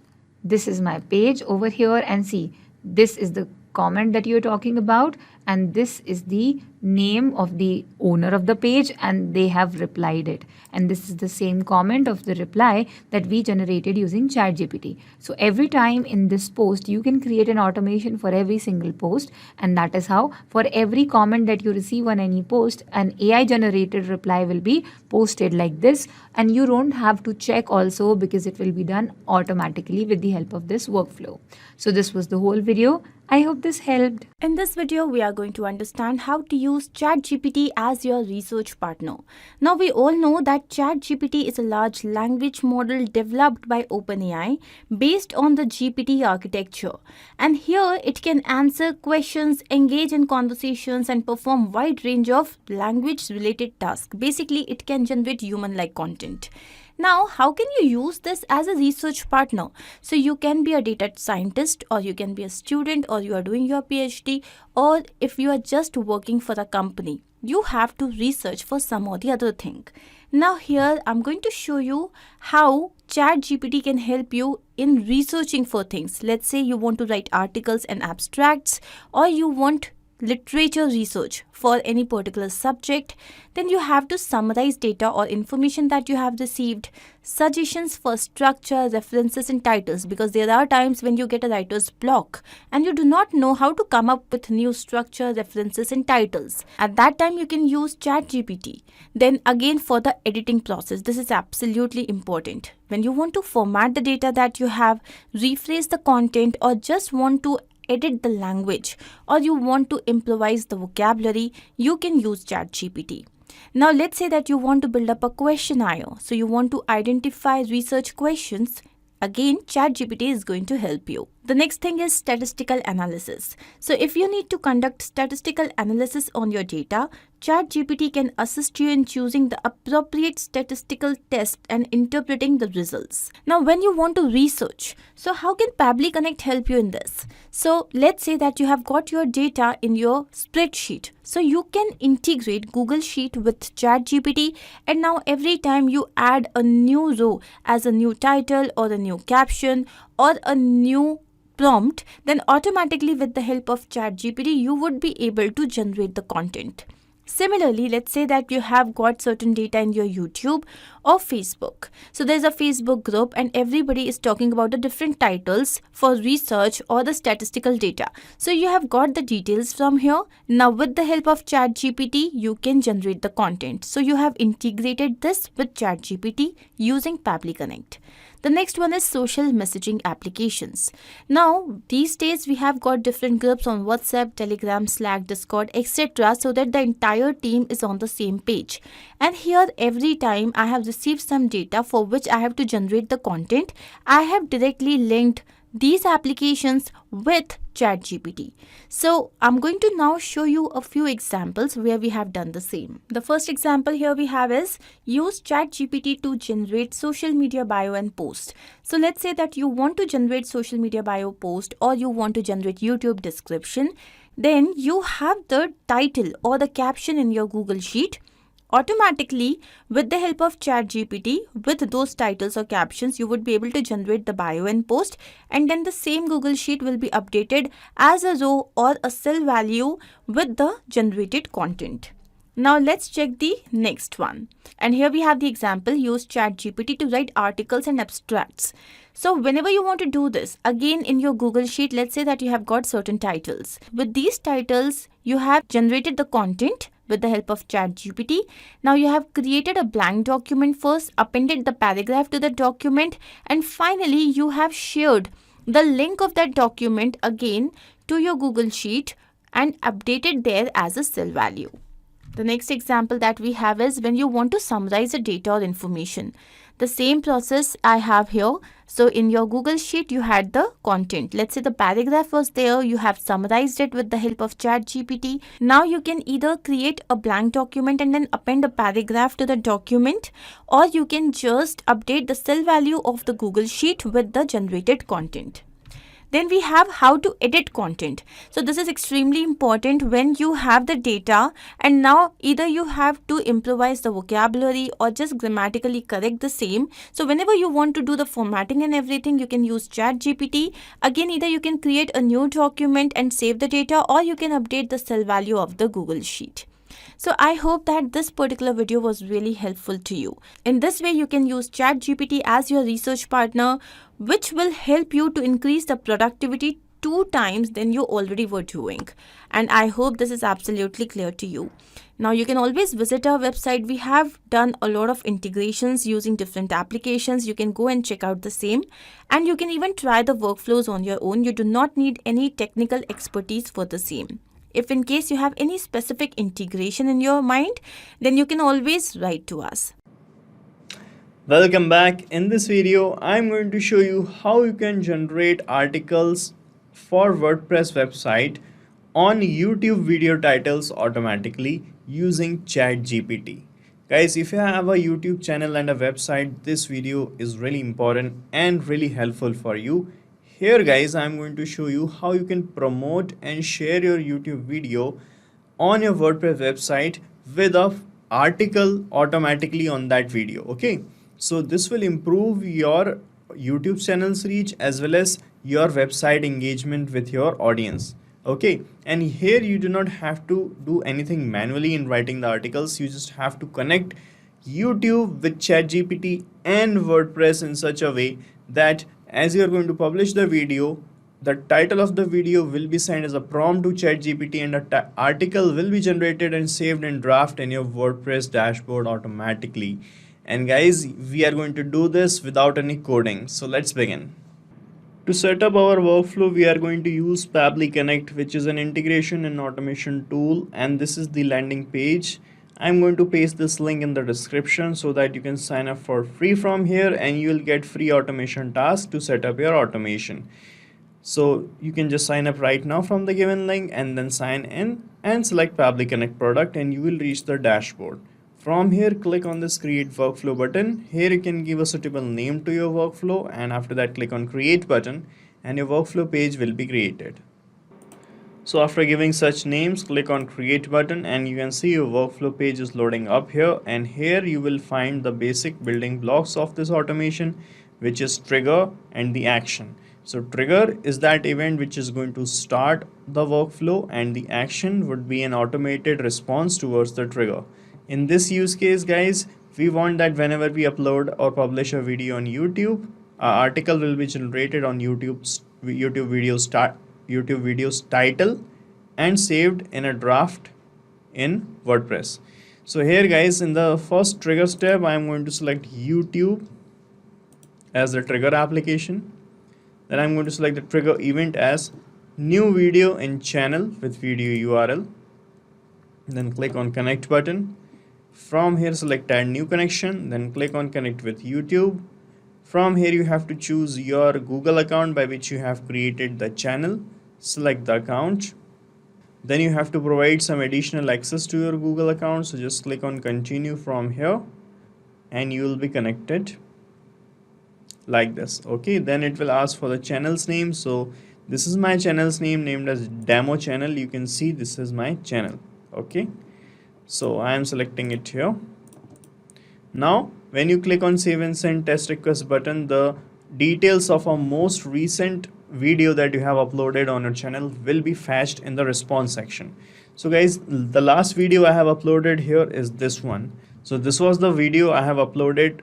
This is my page over here and see this is the comment that you're talking about and this is the name of the owner of the page and they have replied it. And this is the same comment of the reply that we generated using ChatGPT. So every time in this post, you can create an automation for every single post. And that is how for every comment that you receive on any post, an AI generated reply will be posted like this. And you don't have to check also because it will be done automatically with the help of this workflow. So this was the whole video. I hope this helped. In this video, we are going to understand how to use ChatGPT as your research partner. Now, we all know that ChatGPT is a large language model developed by OpenAI based on the GPT architecture. And here, it can answer questions, engage in conversations, and perform wide range of language-related tasks. Basically, it can generate human-like content. Now, how can you use this as a research partner? So you can be a data scientist, or you can be a student, or you are doing your PhD, or if you are just working for a company, you have to research for some or the other thing. Now here, I'm going to show you how ChatGPT can help you in researching for things. Let's say you want to write articles and abstracts, or you want literature research for any particular subject, then you have to summarize data or information that you have received, suggestions for structure, references and titles, because there are times when you get a writer's block and you do not know how to come up with new structure, references and titles. At that time you can use ChatGPT. Then again for the editing process, this is absolutely important. When you want to format the data that you have, rephrase the content, or just want to edit the language, or you want to improvise the vocabulary, you can use ChatGPT. Now let's say that you want to build up a questionnaire. So you want to identify research questions. Again, ChatGPT is going to help you. The next thing is statistical analysis. So if you need to conduct statistical analysis on your data, ChatGPT can assist you in choosing the appropriate statistical test and interpreting the results. Now, when you want to research, so how can Pabbly Connect help you in this? So let's say that you have got your data in your spreadsheet. So you can integrate Google Sheet with ChatGPT, and now every time you add a new row as a new title or a new caption or a new prompt, then automatically with the help of ChatGPT, you would be able to generate the content. Similarly, let's say that you have got certain data in your YouTube or Facebook. So there's a Facebook group and everybody is talking about the different titles for research or the statistical data. So you have got the details from here. Now with the help of ChatGPT, you can generate the content. So you have integrated this with ChatGPT using Pabbly Connect. The next one is social messaging applications. Now, these days we have got different groups on WhatsApp, Telegram, Slack, Discord, etc. so that the entire team is on the same page. And here every time I have received some data for which I have to generate the content, I have directly linked these applications with ChatGPT. So I'm going to now show you a few examples where we have done the same. The first example here we have is use ChatGPT to generate social media bio and post. So let's say that you want to generate social media bio post or you want to generate YouTube description. Then you have the title or the caption in your Google Sheet. Automatically, with the help of ChatGPT, with those titles or captions, you would be able to generate the bio and post, and then the same Google Sheet will be updated as a row or a cell value with the generated content. Now let's check the next one. And here we have the example, use ChatGPT to write articles and abstracts. So whenever you want to do this, again in your Google Sheet, let's say that you have got certain titles. With these titles, you have generated the content with the help of ChatGPT. Now you have created a blank document first, appended the paragraph to the document, and finally you have shared the link of that document again to your Google Sheet and updated there as a cell value. The next example that we have is when you want to summarize a data or information. The same process I have here. So in your Google Sheet, you had the content. Let's say the paragraph was there. You have summarized it with the help of ChatGPT. Now you can either create a blank document and then append a paragraph to the document, or you can just update the cell value of the Google Sheet with the generated content. Then we have how to edit content. So this is extremely important when you have the data and now either you have to improvise the vocabulary or just grammatically correct the same. So whenever you want to do the formatting and everything, you can use ChatGPT. Again, either you can create a new document and save the data, or you can update the cell value of the Google Sheet. So I hope that this particular video was really helpful to you. In this way, you can use ChatGPT as your research partner, which will help you to increase the productivity 2 times than you already were doing. And I hope this is absolutely clear to you. Now you can always visit our website. We have done a lot of integrations using different applications. You can go and check out the same. And you can even try the workflows on your own. You do not need any technical expertise for the same. If in case you have any specific integration in your mind, then you can always write to us. Welcome back. In this video, I'm going to show you how you can generate articles for WordPress website on YouTube video titles automatically using ChatGPT. Guys, if you have a YouTube channel and a website, this video is really important and really helpful for you. Here guys, I'm going to show you how you can promote and share your YouTube video on your WordPress website with an article automatically on that video. Okay, so this will improve your YouTube channel's reach as well as your website engagement with your audience. Okay, and here you do not have to do anything manually in writing the articles. You just have to connect YouTube with ChatGPT and WordPress in such a way that as you are going to publish the video, the title of the video will be sent as a prompt to ChatGPT and an article will be generated and saved in draft in your WordPress dashboard automatically. And guys, we are going to do this without any coding. So let's begin. To set up our workflow, we are going to use Pabbly Connect, which is an integration and automation tool. And this is the landing page. I'm going to paste this link in the description so that you can sign up for free from here and you will get free automation tasks to set up your automation. So you can just sign up right now from the given link and then sign in and select Pabbly Connect product and you will reach the dashboard. From here, click on this create workflow button. Here you can give a suitable name to your workflow and after that click on create button and your workflow page will be created. So after giving such names, click on create button and you can see your workflow page is loading up here, and here you will find the basic building blocks of this automation, which is trigger and the action. So trigger is that event which is going to start the workflow, and the action would be an automated response towards the trigger. In this use case, guys, we want that whenever we upload or publish a video on YouTube, our article will be generated on YouTube videos title and saved in a draft in WordPress. So here, guys, in the first trigger step, I am going to select YouTube as the trigger application. Then I'm going to select the trigger event as new video in channel with video URL. Then click on connect button. From here, select add new connection. Then click on connect with YouTube. From here, you have to choose your Google account by which you have created the channel. Select the account. Then you have to provide some additional access to your Google account. So just click on continue from here and you will be connected like this. Okay, then it will ask for the channel's name. So this is my channel's name, named as demo channel. You can see this is my channel. Okay, so I am selecting it here. Now when you click on save and send test request button, the details of a most recent video that you have uploaded on your channel will be fetched in the response section. So guys, the last video I have uploaded here is this one. So this was the video I have uploaded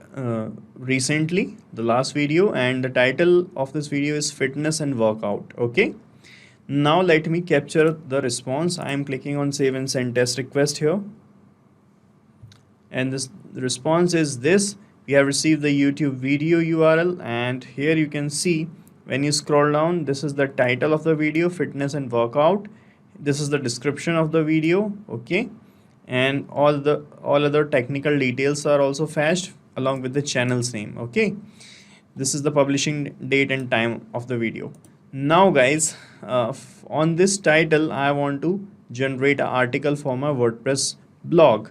recently, the last video, and the title of this video is fitness and workout. Okay, now let me capture the response. I am clicking on save and send test request here, and this response is this: we have received the YouTube video URL, and here you can see when you scroll down, this is the title of the video, fitness and workout. This is the description of the video. Okay, and all other technical details are also fetched along with the channel's name. Okay, this is the publishing date and time of the video. Now guys, on this title I want to generate an article for my WordPress blog.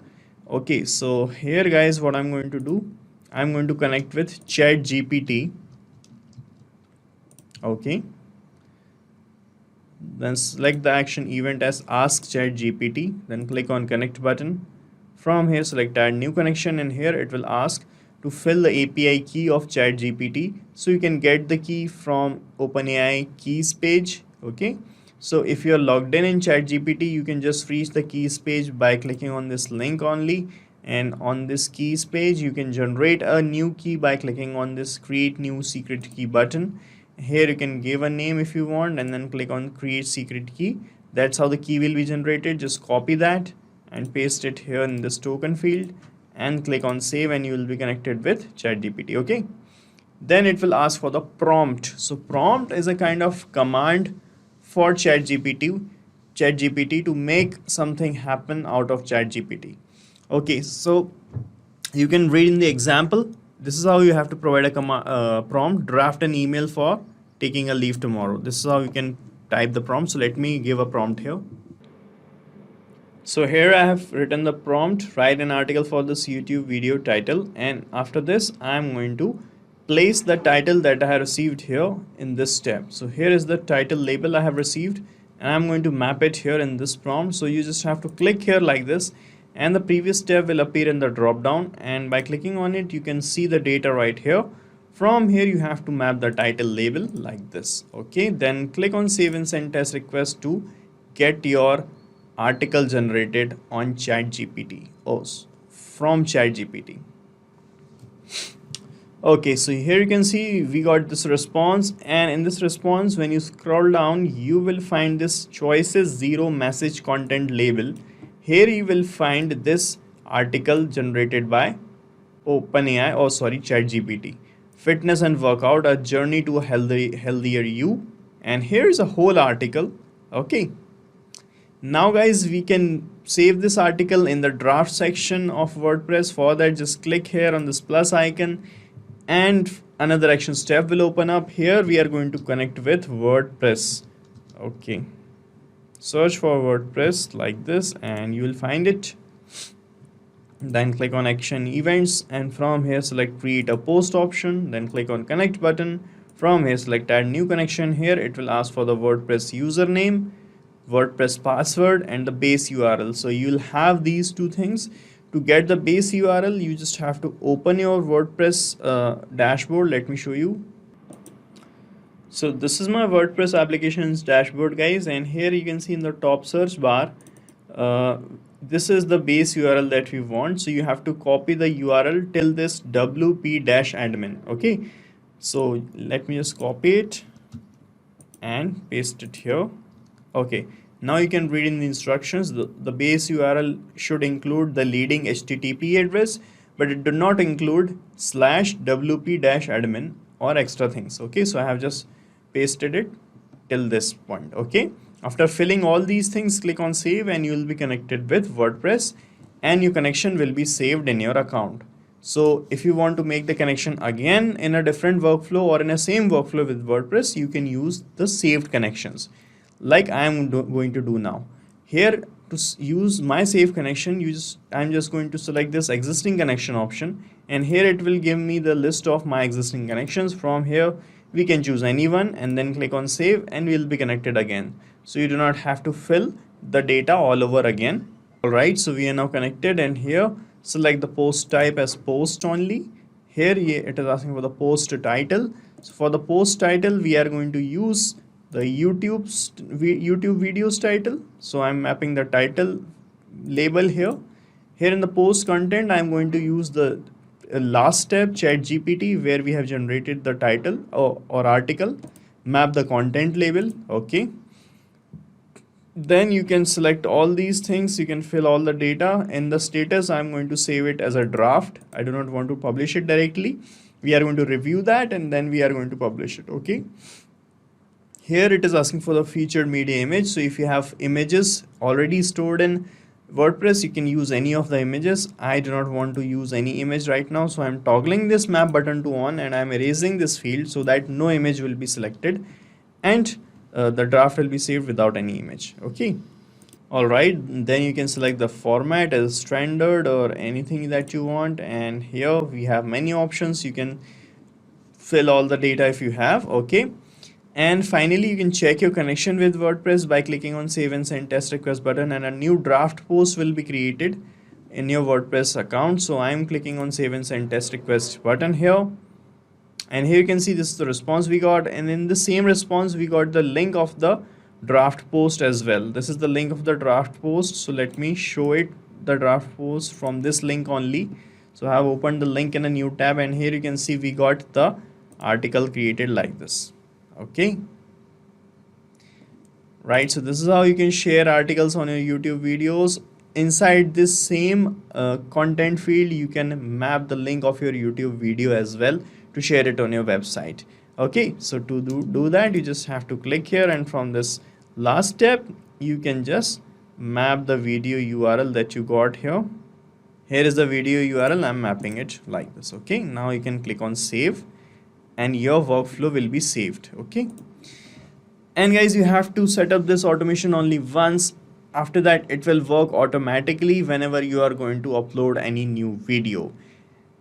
Okay, so here guys, what I'm going to do, I'm going to connect with ChatGPT. Okay, then select the action event as ask ChatGPT, then click on connect button. From here, select add new connection, and here it will ask to fill the API key of ChatGPT. So you can get the key from OpenAI keys page. Okay, so if you are logged in ChatGPT, you can just reach the keys page by clicking on this link only, and on this keys page you can generate a new key by clicking on this create new secret key button. Here you can give a name if you want, and then click on create secret key. That's how the key will be generated. Just copy that and paste it here in this token field and click on save, and you will be connected with ChatGPT. Okay, then it will ask for the prompt. So prompt is a kind of command for ChatGPT to make something happen out of ChatGPT. Okay, so you can read in the example. This is how you have to provide a prompt: draft an email for taking a leave tomorrow. This is how you can type the prompt. So let me give a prompt here. So here I have written the prompt: write an article for this YouTube video title, and after this I am going to place the title that I have received here in this step. So here is the title label I have received, and I'm going to map it here in this prompt. So you just have to click here like this, and the previous step will appear in the drop down, and by clicking on it you can see the data right here. From here you have to map the title label like this. Okay, then click on save and send test request to get your article generated on ChatGPT from ChatGPT. Okay, so here you can see we got this response, and in this response when you scroll down you will find this choices 0 message content label. Here you will find this article generated by ChatGPT. Fitness and workout, a journey to a healthier you. And here is a whole article. Okay. Now guys, we can save this article in the draft section of WordPress. For that, just click here on this plus icon and another action step will open up. Here we are going to connect with WordPress. Okay. Search for WordPress like this and you will find it. Then click on action events, and from here select create a post option, then click on connect button. From here select add new connection. Here it will ask for the WordPress username, WordPress password, and the base URL. So you'll have these two things. To get the base URL, you just have to open your WordPress dashboard. Let me show you. So this is my WordPress applications dashboard, guys, and here you can see in the top search bar, this is the base URL that we want. So you have to copy the URL till this wp-admin. Okay, so let me just copy it and paste it here. Okay, now you can read in the instructions. The base URL should include the leading HTTP address, but it do not include /wp-admin or extra things. Okay, so I have just pasted it till this point. Okay, after filling all these things, click on save and you will be connected with WordPress and your connection will be saved in your account. So if you want to make the connection again in a different workflow or in a same workflow with WordPress, you can use the saved connections like I am going to do now. Here, to use my save connection, I'm just going to select this existing connection option, and here it will give me the list of my existing connections. From here we can choose anyone and then click on save and we'll be connected again. So you do not have to fill the data all over again. Alright, so we are now connected, and here select the post type as post only. Here it is asking for the post title. So for the post title we are going to use the YouTube videos title. So I'm mapping the title label here. Here in the post content I'm going to use the last step, ChatGPT, where we have generated the title or article, map the content label. Okay, then you can select all these things, you can fill all the data. In the status I'm going to save it as a draft. I do not want to publish it directly. We are going to review that and then we are going to publish it. Okay, here it is asking for the featured media image. So if you have images already stored in WordPress, you can use any of the images. I do not want to use any image right now, so I'm toggling this map button to on and I'm erasing this field so that no image will be selected, and the draft will be saved without any image. Okay, alright, then you can select the format as standard or anything that you want, and here we have many options. You can fill all the data if you have. Okay, and finally you can check your connection with WordPress by clicking on save and send test request button, and a new draft post will be created in your WordPress account. So I'm clicking on save and send test request button here, and here you can see this is the response we got, and in the same response we got the link of the draft post as well. This is the link of the draft post. So let me show it, the draft post from this link only. So I have opened the link in a new tab, and here you can see we got the article created like this. Okay, right, so this is how you can share articles on your YouTube videos. Inside this same content field you can map the link of your YouTube video as well to share it on your website. Okay, so to do that you just have to click here, and from this last step you can just map the video URL that you got here. Here is the video URL, I'm mapping it like this. Okay, now you can click on save and your workflow will be saved. Okay, and guys, you have to set up this automation only once. After that it will work automatically whenever you are going to upload any new video,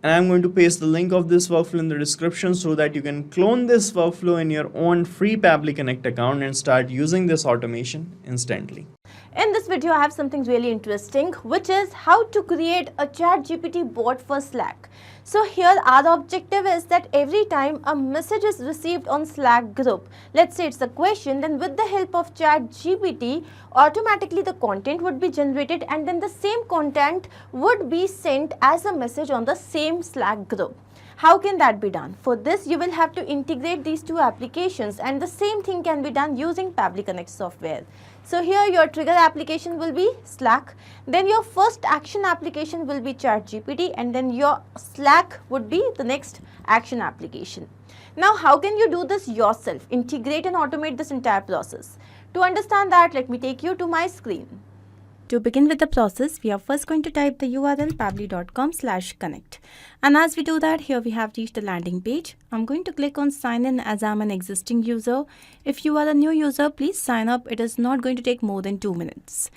and I'm going to paste the link of this workflow in the description so that you can clone this workflow in your own free Pabbly Connect account and start using this automation instantly. In this video, I have something really interesting, which is how to create a ChatGPT bot for Slack. So here our objective is that every time a message is received on Slack group, let's say it's a question, then with the help of ChatGPT, automatically the content would be generated and then the same content would be sent as a message on the same Slack group. How can that be done? For this, you will have to integrate these two applications, and the same thing can be done using Pabbly Connect software. So here your trigger application will be Slack, then your first action application will be ChatGPT, and then your Slack would be the next action application. Now how can you do this yourself? Integrate and automate this entire process. To understand that, let me take you to my screen. To begin with the process, we are first going to type the URL pabbly.com/connect. And as we do that, here we have reached the landing page. I'm going to click on sign in as I'm an existing user. If you are a new user, please sign up. It is not going to take more than 2 minutes.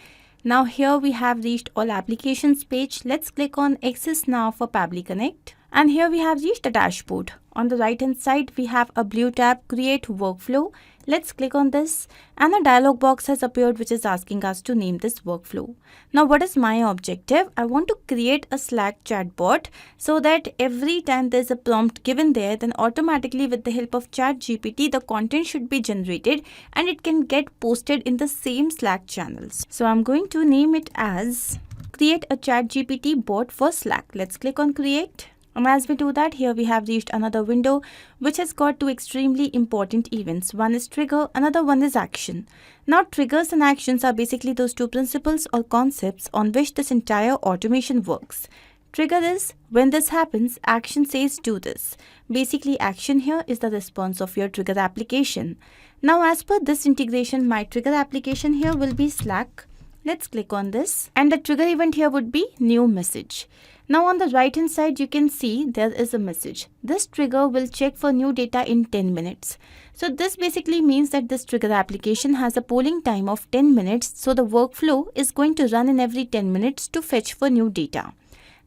Now here we have reached all applications page. Let's click on access now for Pabbly Connect. And here we have reached the dashboard. On the right hand side, we have a blue tab, create workflow. Let's click on this and a dialog box has appeared which is asking us to name this workflow. Now what is my objective? I want to create a Slack chatbot so that every time there's a prompt given there, then automatically with the help of ChatGPT the content should be generated and it can get posted in the same Slack channels. So I'm going to name it as create a ChatGPT bot for Slack. Let's click on create. And as we do that, here we have reached another window which has got two extremely important events. One is trigger, another one is action. Now triggers and actions are basically those two principles or concepts on which this entire automation works. Trigger is when this happens, action says do this. Basically action here is the response of your trigger application. Now as per this integration, my trigger application here will be Slack. Let's click on this and the trigger event here would be new message. Now on the right hand side you can see there is a message. This trigger will check for new data in 10 minutes. So this basically means that this trigger application has a polling time of 10 minutes. So the workflow is going to run in every 10 minutes to fetch for new data.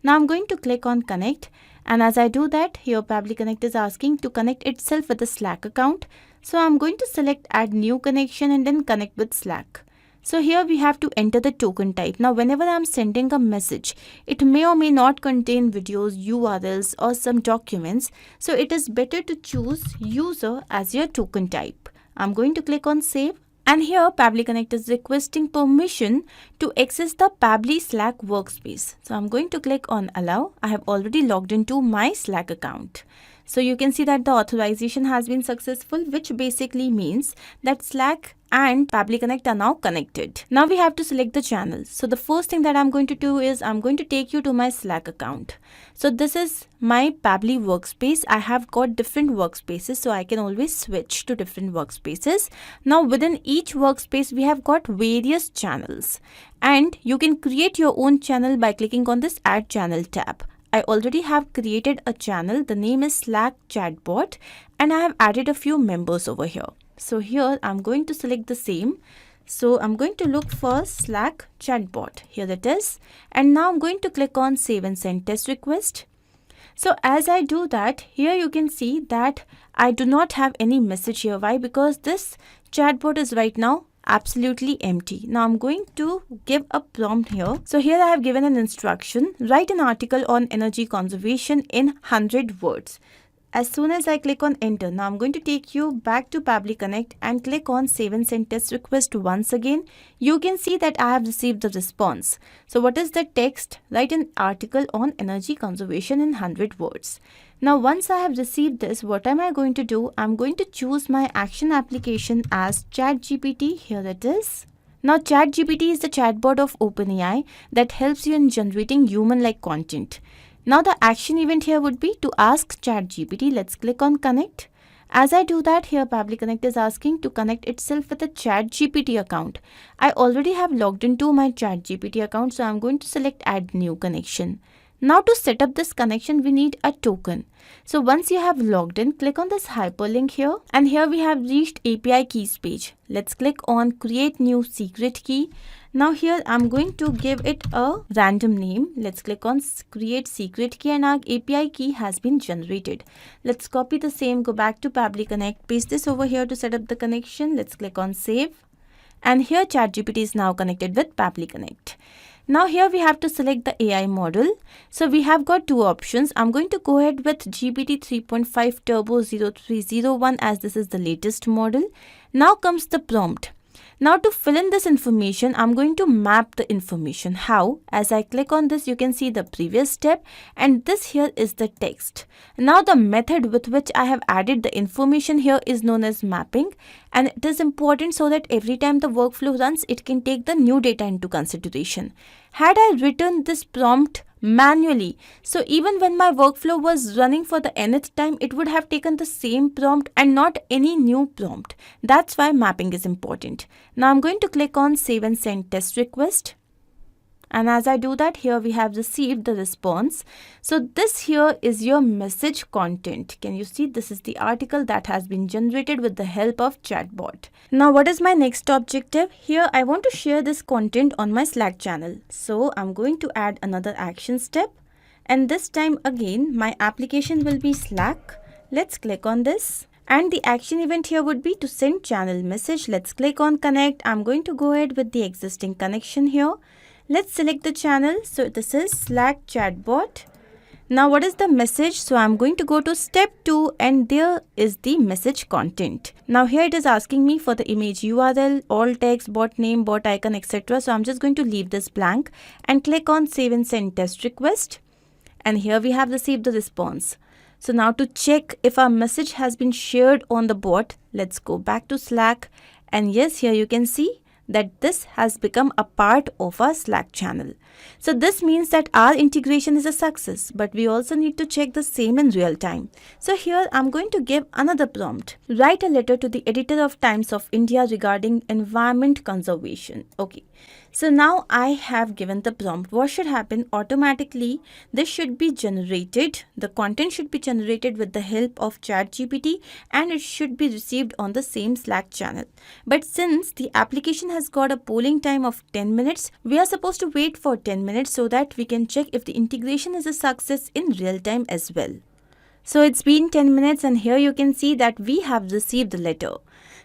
Now I'm going to click on connect and as I do that, here Pabbly Connect is asking to connect itself with the Slack account. So I'm going to select add new connection and then connect with Slack. So here we have to enter the token type. Now whenever I'm sending a message, it may or may not contain videos, URLs or some documents. So it is better to choose user as your token type. I'm going to click on save. And here Pabbly Connect is requesting permission to access the Pabbly Slack workspace. So I'm going to click on allow. I have already logged into my Slack account. So you can see that the authorization has been successful, which basically means that Slack and Pabbly Connect are now connected. Now we have to select the channel. So the first thing that I'm going to do is I'm going to take you to my Slack account. So this is my Pabbly workspace. I have got different workspaces, so I can always switch to different workspaces. Now within each workspace, we have got various channels and you can create your own channel by clicking on this add channel tab. I already have created a channel. The name is Slack Chatbot and I have added a few members over here. So here I'm going to select the same. So I'm going to look for Slack Chatbot. Here it is. And now I'm going to click on save and send test request. So as I do that, here you can see that I do not have any message here. Why? Because this chatbot is right now absolutely empty. Now I'm going to give a prompt here. So here I have given an instruction, write an article on energy conservation in 100 words. As soon as I click on enter, now I'm going to take you back to Pabbly Connect and click on save and send test request once again. You can see that I have received the response. So what is the text? Write an article on energy conservation in 100 words. Now once I have received this, what am I going to do? I'm going to choose my action application as ChatGPT. Here it is. Now ChatGPT is the chatbot of OpenAI that helps you in generating human-like content. Now the action event here would be to ask ChatGPT. Let's click on connect. As I do that, here Pabbly Connect is asking to connect itself with a ChatGPT account. I already have logged into my ChatGPT account, so I'm going to select add new connection. Now to set up this connection, we need a token. So once you have logged in, click on this hyperlink here and here we have reached API keys page. Let's click on create new secret key. Now here I'm going to give it a random name. Let's click on create secret key and our API key has been generated. Let's copy the same, go back to Pabbly Connect, paste this over here to set up the connection. Let's click on save. And here ChatGPT is now connected with Pabbly Connect. Now here we have to select the AI model. So we have got two options. I'm going to go ahead with GPT 3.5 Turbo 0301 as this is the latest model. Now comes the prompt. Now to fill in this information, I'm going to map the information. How? As I click on this, you can see the previous step and this here is the text. Now the method with which I have added the information here is known as mapping, and it is important so that every time the workflow runs, it can take the new data into consideration. Had I written this prompt manually, so even when my workflow was running for the nth time, it would have taken the same prompt and not any new prompt. That's why mapping is important. Now I'm going to click on save and send test request. And as I do that, here we have received the response. So this here is your message content. Can you see? This is the article that has been generated with the help of chatbot. Now what is my next objective? Here I want to share this content on my Slack channel. So I'm going to add another action step. And this time again, my application will be Slack. Let's click on this. And the action event here would be to send channel message. Let's click on connect. I'm going to go ahead with the existing connection here. Let's select the channel. So this is Slack chatbot. Now what is the message? So I'm going to go to step 2 and there is the message content. Now here it is asking me for the image URL, all text, bot name, bot icon, etc. So I'm just going to leave this blank and click on save and send test request. And here we have received the response. So now to check if our message has been shared on the bot, let's go back to Slack. And yes, here you can see that this has become a part of our Slack channel. So this means that our integration is a success, but we also need to check the same in real time. So here I'm going to give another prompt. Write a letter to the editor of Times of India regarding environment conservation. Okay. So now I have given the prompt. What should happen? Automatically, this should be generated. The content should be generated with the help of ChatGPT and it should be received on the same Slack channel. But since the application has got a polling time of 10 minutes, we are supposed to wait for 10 minutes so that we can check if the integration is a success in real time as well. So it's been 10 minutes and here you can see that we have received the letter.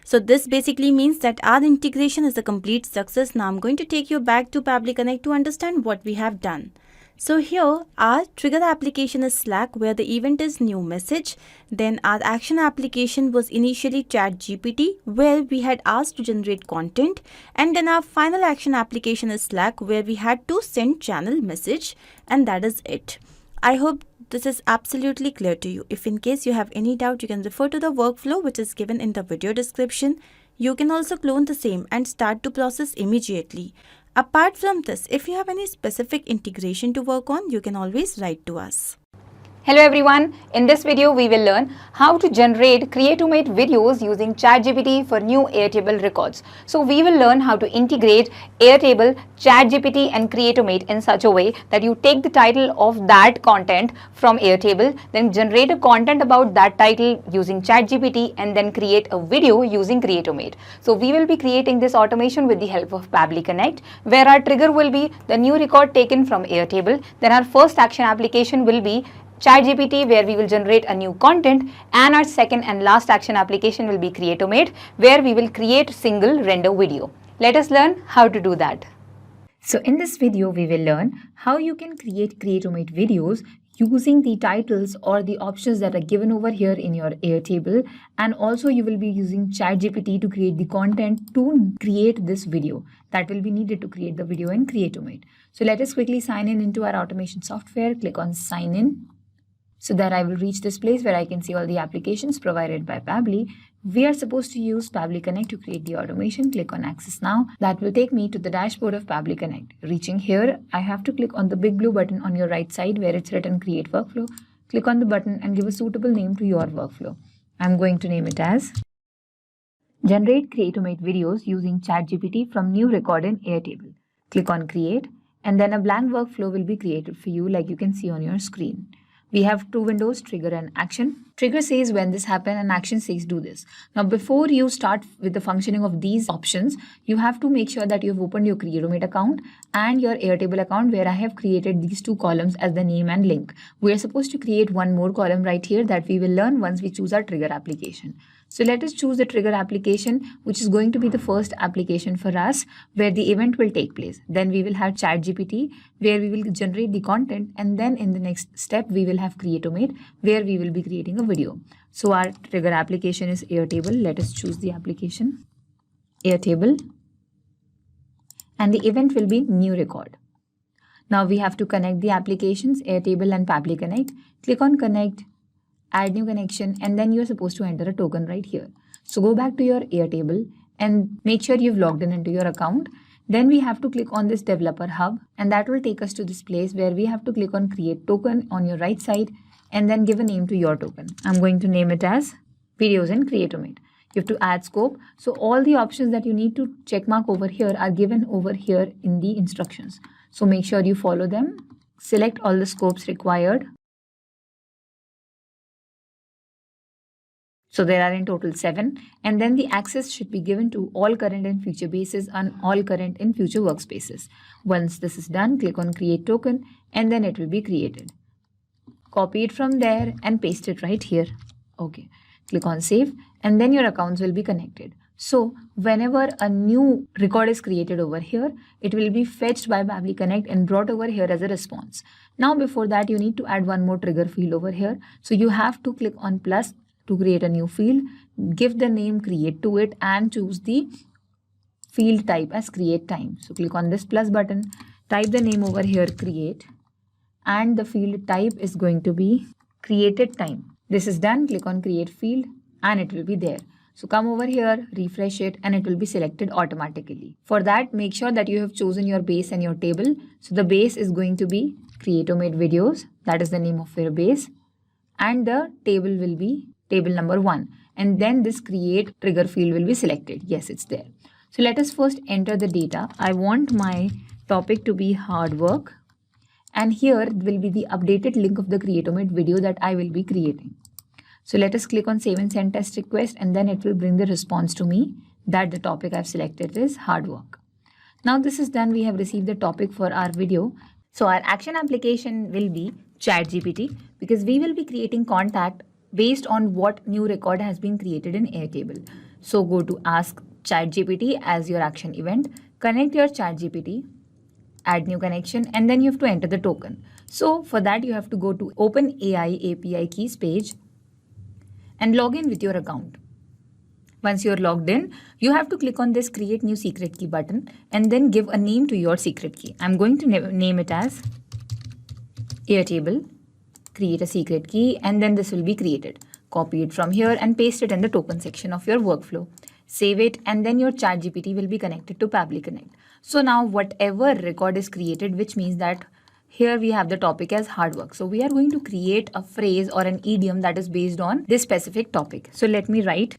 So this basically means that our integration is a complete success. Now I'm going to take you back to Pabbly Connect to understand what we have done. So here our trigger application is Slack where the event is new message. Then our action application was initially ChatGPT where we had asked to generate content. And then our final action application is Slack where we had to send channel message, and that is it. I hope this is absolutely clear to you. If in case you have any doubt, you can refer to the workflow which is given in the video description. You can also clone the same and start to process immediately. Apart from this, if you have any specific integration to work on, you can always write to us. Hello everyone, in this video we will learn how to generate Creatomate videos using ChatGPT for new Airtable records. So we will learn how to integrate Airtable, ChatGPT and Creatomate in such a way that you take the title of that content from Airtable, then generate a content about that title using ChatGPT and then create a video using Creatomate. So we will be creating this automation with the help of Pabbly Connect, where our trigger will be the new record taken from Airtable. Then our first action application will be ChatGPT where we will generate a new content, and our second and last action application will be Creatomate where we will create single render video. Let us learn how to do that. So in this video we will learn how you can create Creatomate videos using the titles or the options that are given over here in your Airtable, and also you will be using ChatGPT to create the content to create this video that will be needed to create the video in Creatomate. So let us quickly sign in into our automation software. Click on sign in. So that I will reach this place where I can see all the applications provided by Pabbly. We are supposed to use Pabbly Connect to create the automation. Click on Access Now. That will take me to the dashboard of Pabbly Connect. Reaching here, I have to click on the big blue button on your right side where it's written Create Workflow. Click on the button and give a suitable name to your workflow. I'm going to name it as Generate Creatomate Videos using ChatGPT from New Record in Airtable. Click on Create and then a blank workflow will be created for you like you can see on your screen. We have two windows, trigger and action. Trigger says when this happens and action says do this. Now before you start with the functioning of these options, you have to make sure that you have opened your Creatomate account and your Airtable account where I have created these two columns as the name and link. We are supposed to create one more column right here that we will learn once we choose our trigger application. So let us choose the trigger application, which is going to be the first application for us where the event will take place. Then we will have ChatGPT where we will generate the content, and then in the next step we will have Creatomate where we will be creating a video. So our trigger application is Airtable. Let us choose the application Airtable and the event will be new record. Now we have to connect the applications Airtable and Pabbly Connect. Click on connect, add new connection, and then you're supposed to enter a token right here. So go back to your Airtable and make sure you've logged in into your account. Then we have to click on this developer hub and that will take us to this place where we have to click on create token on your right side and then give a name to your token. I'm going to name it as videos in Creatomate. You have to add scope. So all the options that you need to check mark over here are given over here in the instructions. So make sure you follow them. Select all the scopes required. So there are in total 7, and then the access should be given to all current and future bases and all current and future workspaces. Once this is done, click on create token and then it will be created. Copy it from there and paste it right here. Okay. Click on save and then your accounts will be connected. So whenever a new record is created over here, it will be fetched by Pabbly Connect and brought over here as a response. Now before that, you need to add one more trigger field over here. So you have to click on plus to create a new field, give the name create to it and choose the field type as create time. So click on this plus button, type the name over here create and the field type is going to be created time. This is done. Click on create field and it will be there. So come over here, refresh it and it will be selected automatically. For that, make sure that you have chosen your base and your table. So the base is going to be Creatomate videos. That is the name of your base. And the table will be table number 1. And then this create trigger field will be selected. Yes, it's there. So let us first enter the data. I want my topic to be hard work. And here will be the updated link of the Creatomate video that I will be creating. So let us click on save and send test request and then it will bring the response to me that the topic I've selected is hard work. Now this is done. We have received the topic for our video. So our action application will be ChatGPT because we will be creating contact based on what new record has been created in Airtable. So go to ask ChatGPT as your action event, connect your ChatGPT, add new connection and then you have to enter the token. So for that you have to go to OpenAI API keys page and log in with your account. Once you're logged in, you have to click on this create new secret key button and then give a name to your secret key. I'm going to name it as Airtable, create a secret key and then this will be created. Copy it from here and paste it in the token section of your workflow. Save it and then your ChatGPT will be connected to Pabbly Connect. So now whatever record is created, which means that here we have the topic as hard work. So we are going to create a phrase or an idiom that is based on this specific topic. So let me write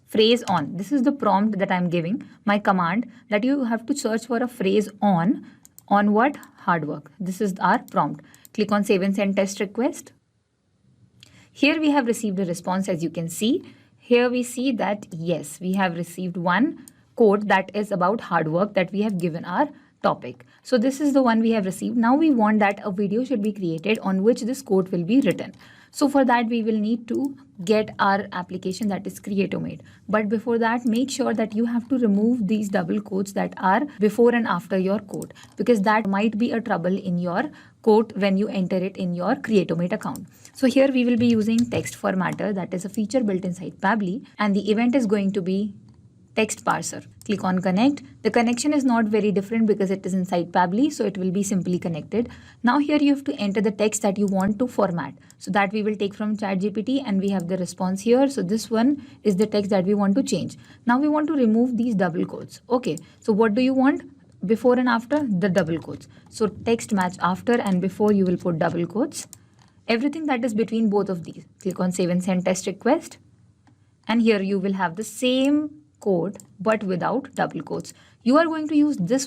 phrase on. This is the prompt that I'm giving, my command that you have to search for a phrase on what? Hard work. This is our prompt. Click on save and send test request. Here we have received a response as you can see. Here we see that yes, we have received one code that is about hard work that we have given our topic. So this is the one we have received. Now we want that a video should be created on which this code will be written. So for that we will need to get our application that is Creatomate. But before that, make sure that you have to remove these double quotes that are before and after your code because that might be a trouble in your code when you enter it in your Creatomate account. So here we will be using text formatter, that is a feature built inside Pabbly, and the event is going to be text parser. Click on connect. The connection is not very different because it is inside Pabbly, so it will be simply connected. Now here you have to enter the text that you want to format. So that we will take from ChatGPT and we have the response here. So this one is the text that we want to change. Now we want to remove these double quotes. Okay, so what do you want? Before and after, the double quotes. So text match after and before you will put double quotes. Everything that is between both of these. Click on save and send test request. And here you will have the same code but without double quotes. You are going to use this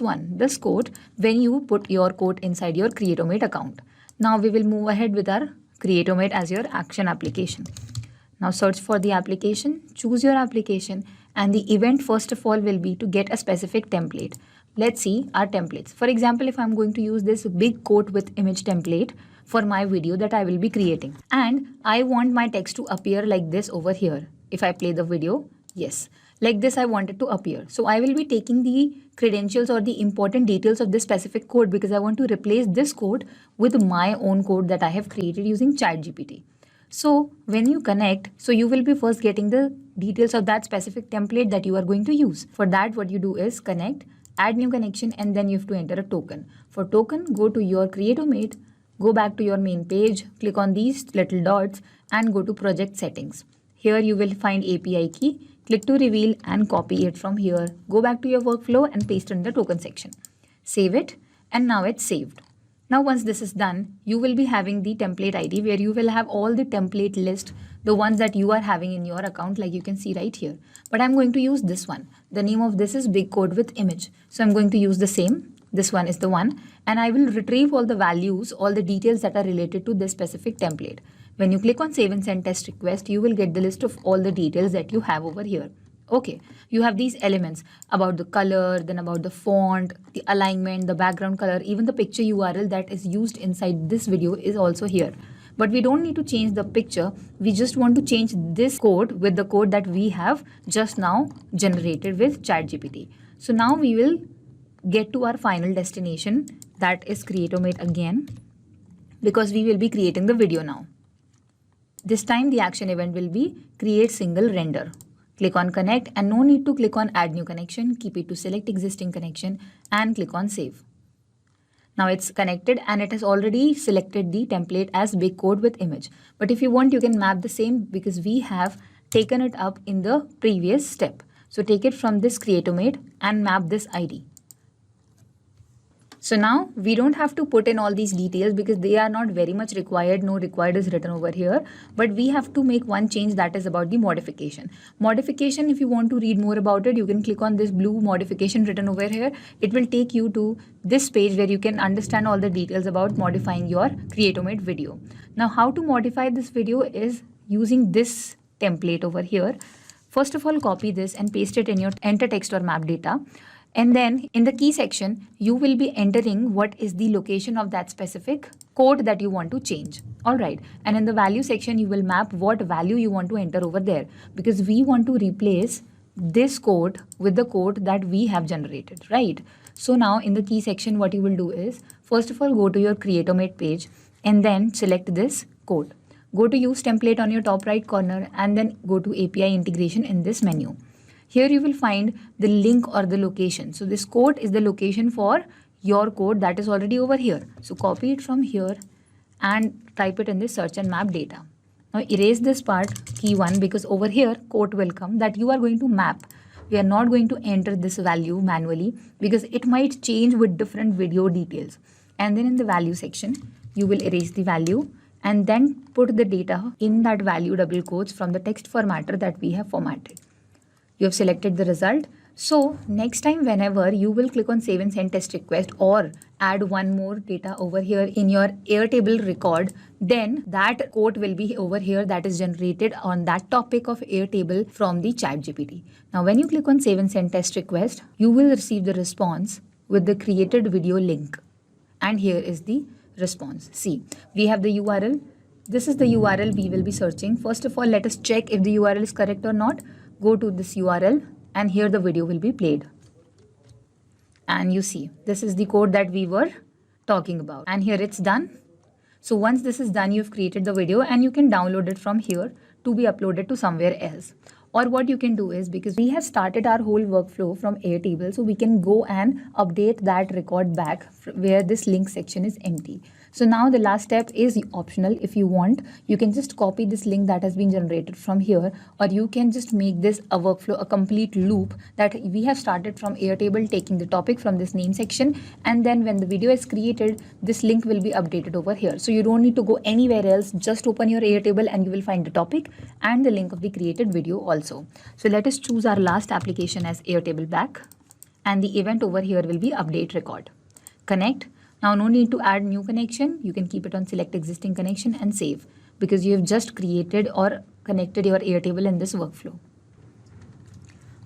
code when you put your code inside your Creatomate account. Now we will move ahead with our Creatomate as your action application. Now search for the application, choose your application, and the event first of all will be to get a specific template. Let's see our templates. For example, if I'm going to use this big quote with image template for my video that I will be creating, and I want my text to appear like this over here. If I play the video, yes, like this I want it to appear. So I will be taking the credentials or the important details of this specific code because I want to replace this code with my own code that I have created using ChatGPT. So when you connect, so you will be first getting the details of that specific template that you are going to use. For that, what you do is connect, add new connection, and then you have to enter a token. For token, go to your Creatomate, go back to your main page, click on these little dots and go to project settings. Here you will find API key, click to reveal and copy it from here. Go back to your workflow and paste it in the token section. Save it and now it's saved. Now once this is done, you will be having the template ID where you will have all the template list, the ones that you are having in your account like you can see right here. But I'm going to use this one. The name of this is big code with image. So I'm going to use the same. This one is the one and I will retrieve all the values, all the details that are related to this specific template. When you click on save and send test request, you will get the list of all the details that you have over here. Okay, you have these elements about the color, then about the font, the alignment, the background color, even the picture URL that is used inside this video is also here. But we don't need to change the picture. We just want to change this code with the code that we have just now generated with ChatGPT. So now we will get to our final destination, that is Creatomate again, because we will be creating the video now. This time the action event will be create single render. Click on connect and no need to click on add new connection. Keep it to select existing connection and click on save. Now it's connected and it has already selected the template as big code with image. But if you want, you can map the same because we have taken it up in the previous step. So take it from this Creatomate and map this ID. So now we don't have to put in all these details because they are not very much required. No required is written over here, but we have to make one change, that is about the modification. Modification, if you want to read more about it, you can click on this blue modification written over here. It will take you to this page where you can understand all the details about modifying your Creatomate video. Now how to modify this video is using this template over here. First of all, copy this and paste it in your enter text or map data. And then in the key section, you will be entering what is the location of that specific code that you want to change. All right. And in the value section, you will map what value you want to enter over there because we want to replace this code with the code that we have generated, right? So now in the key section, what you will do is, first of all, go to your Creatomate page and then select this code. Go to use template on your top right corner and then go to API integration in this menu. Here you will find the link or the location. So this code is the location for your code that is already over here. So copy it from here and type it in the search and map data. Now erase this part, key 1, because over here code will come that you are going to map. We are not going to enter this value manually because it might change with different video details. And then in the value section, you will erase the value and then put the data in that value double quotes from the text formatter that we have formatted. You have selected the result. So next time whenever you will click on save and send test request or add one more data over here in your Airtable record, then that code will be over here that is generated on that topic of Airtable from the ChatGPT. Now when you click on save and send test request, you will receive the response with the created video link. And here is the response. See, we have the URL. This is the URL we will be searching. First of all, let us check if the URL is correct or not. Go to this URL and here the video will be played. And you see, this is the code that we were talking about. And here it's done. So once this is done, you've created the video and you can download it from here to be uploaded to somewhere else. Or what you can do is, because we have started our whole workflow from Airtable, so we can go and update that record back where this link section is empty. So now the last step is optional. If you want, you can just copy this link that has been generated from here, or you can just make this a workflow, a complete loop that we have started from Airtable, taking the topic from this name section. And then when the video is created, this link will be updated over here. So you don't need to go anywhere else. Just open your Airtable and you will find the topic and the link of the created video also. So let us choose our last application as Airtable back. And the event over here will be update record. Connect. Now no need to add new connection. You can keep it on select existing connection and save because you have just created or connected your Airtable in this workflow.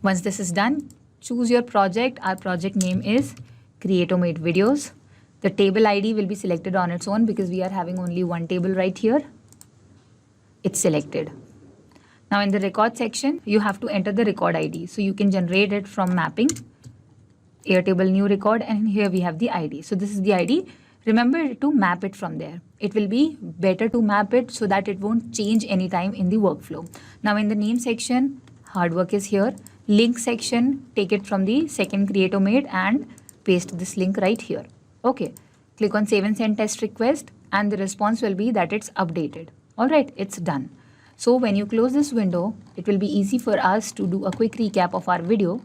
Once this is done, choose your project. Our project name is Creatomate Videos. The table ID will be selected on its own because we are having only one table right here. It's selected. Now in the record section, you have to enter the record ID. So you can generate it from mapping, Airtable new record, and here we have the ID. So this is the ID. Remember to map it from there. It will be better to map it so that it won't change anytime in the workflow. Now in the name section, hard work is here. Link section, take it from the second Creatomate and paste this link right here. Okay, click on save and send test request and the response will be that it's updated. All right, it's done. So when you close this window, it will be easy for us to do a quick recap of our video.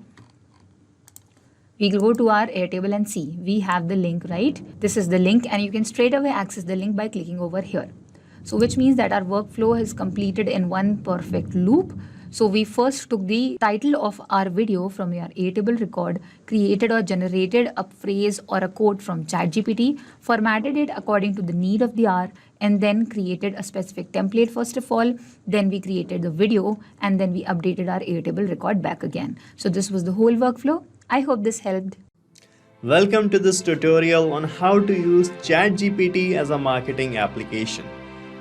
We will go to our Airtable and see we have the link, right? This is the link and you can straight away access the link by clicking over here. So which means that our workflow is completed in one perfect loop. So we first took the title of our video from your Airtable record, created or generated a phrase or a quote from ChatGPT, formatted it according to the need of the hour, and then created a specific template first of all. Then we created the video and then we updated our Airtable record back again. So this was the whole workflow. I hope this helped. Welcome to this tutorial on how to use ChatGPT as a marketing application.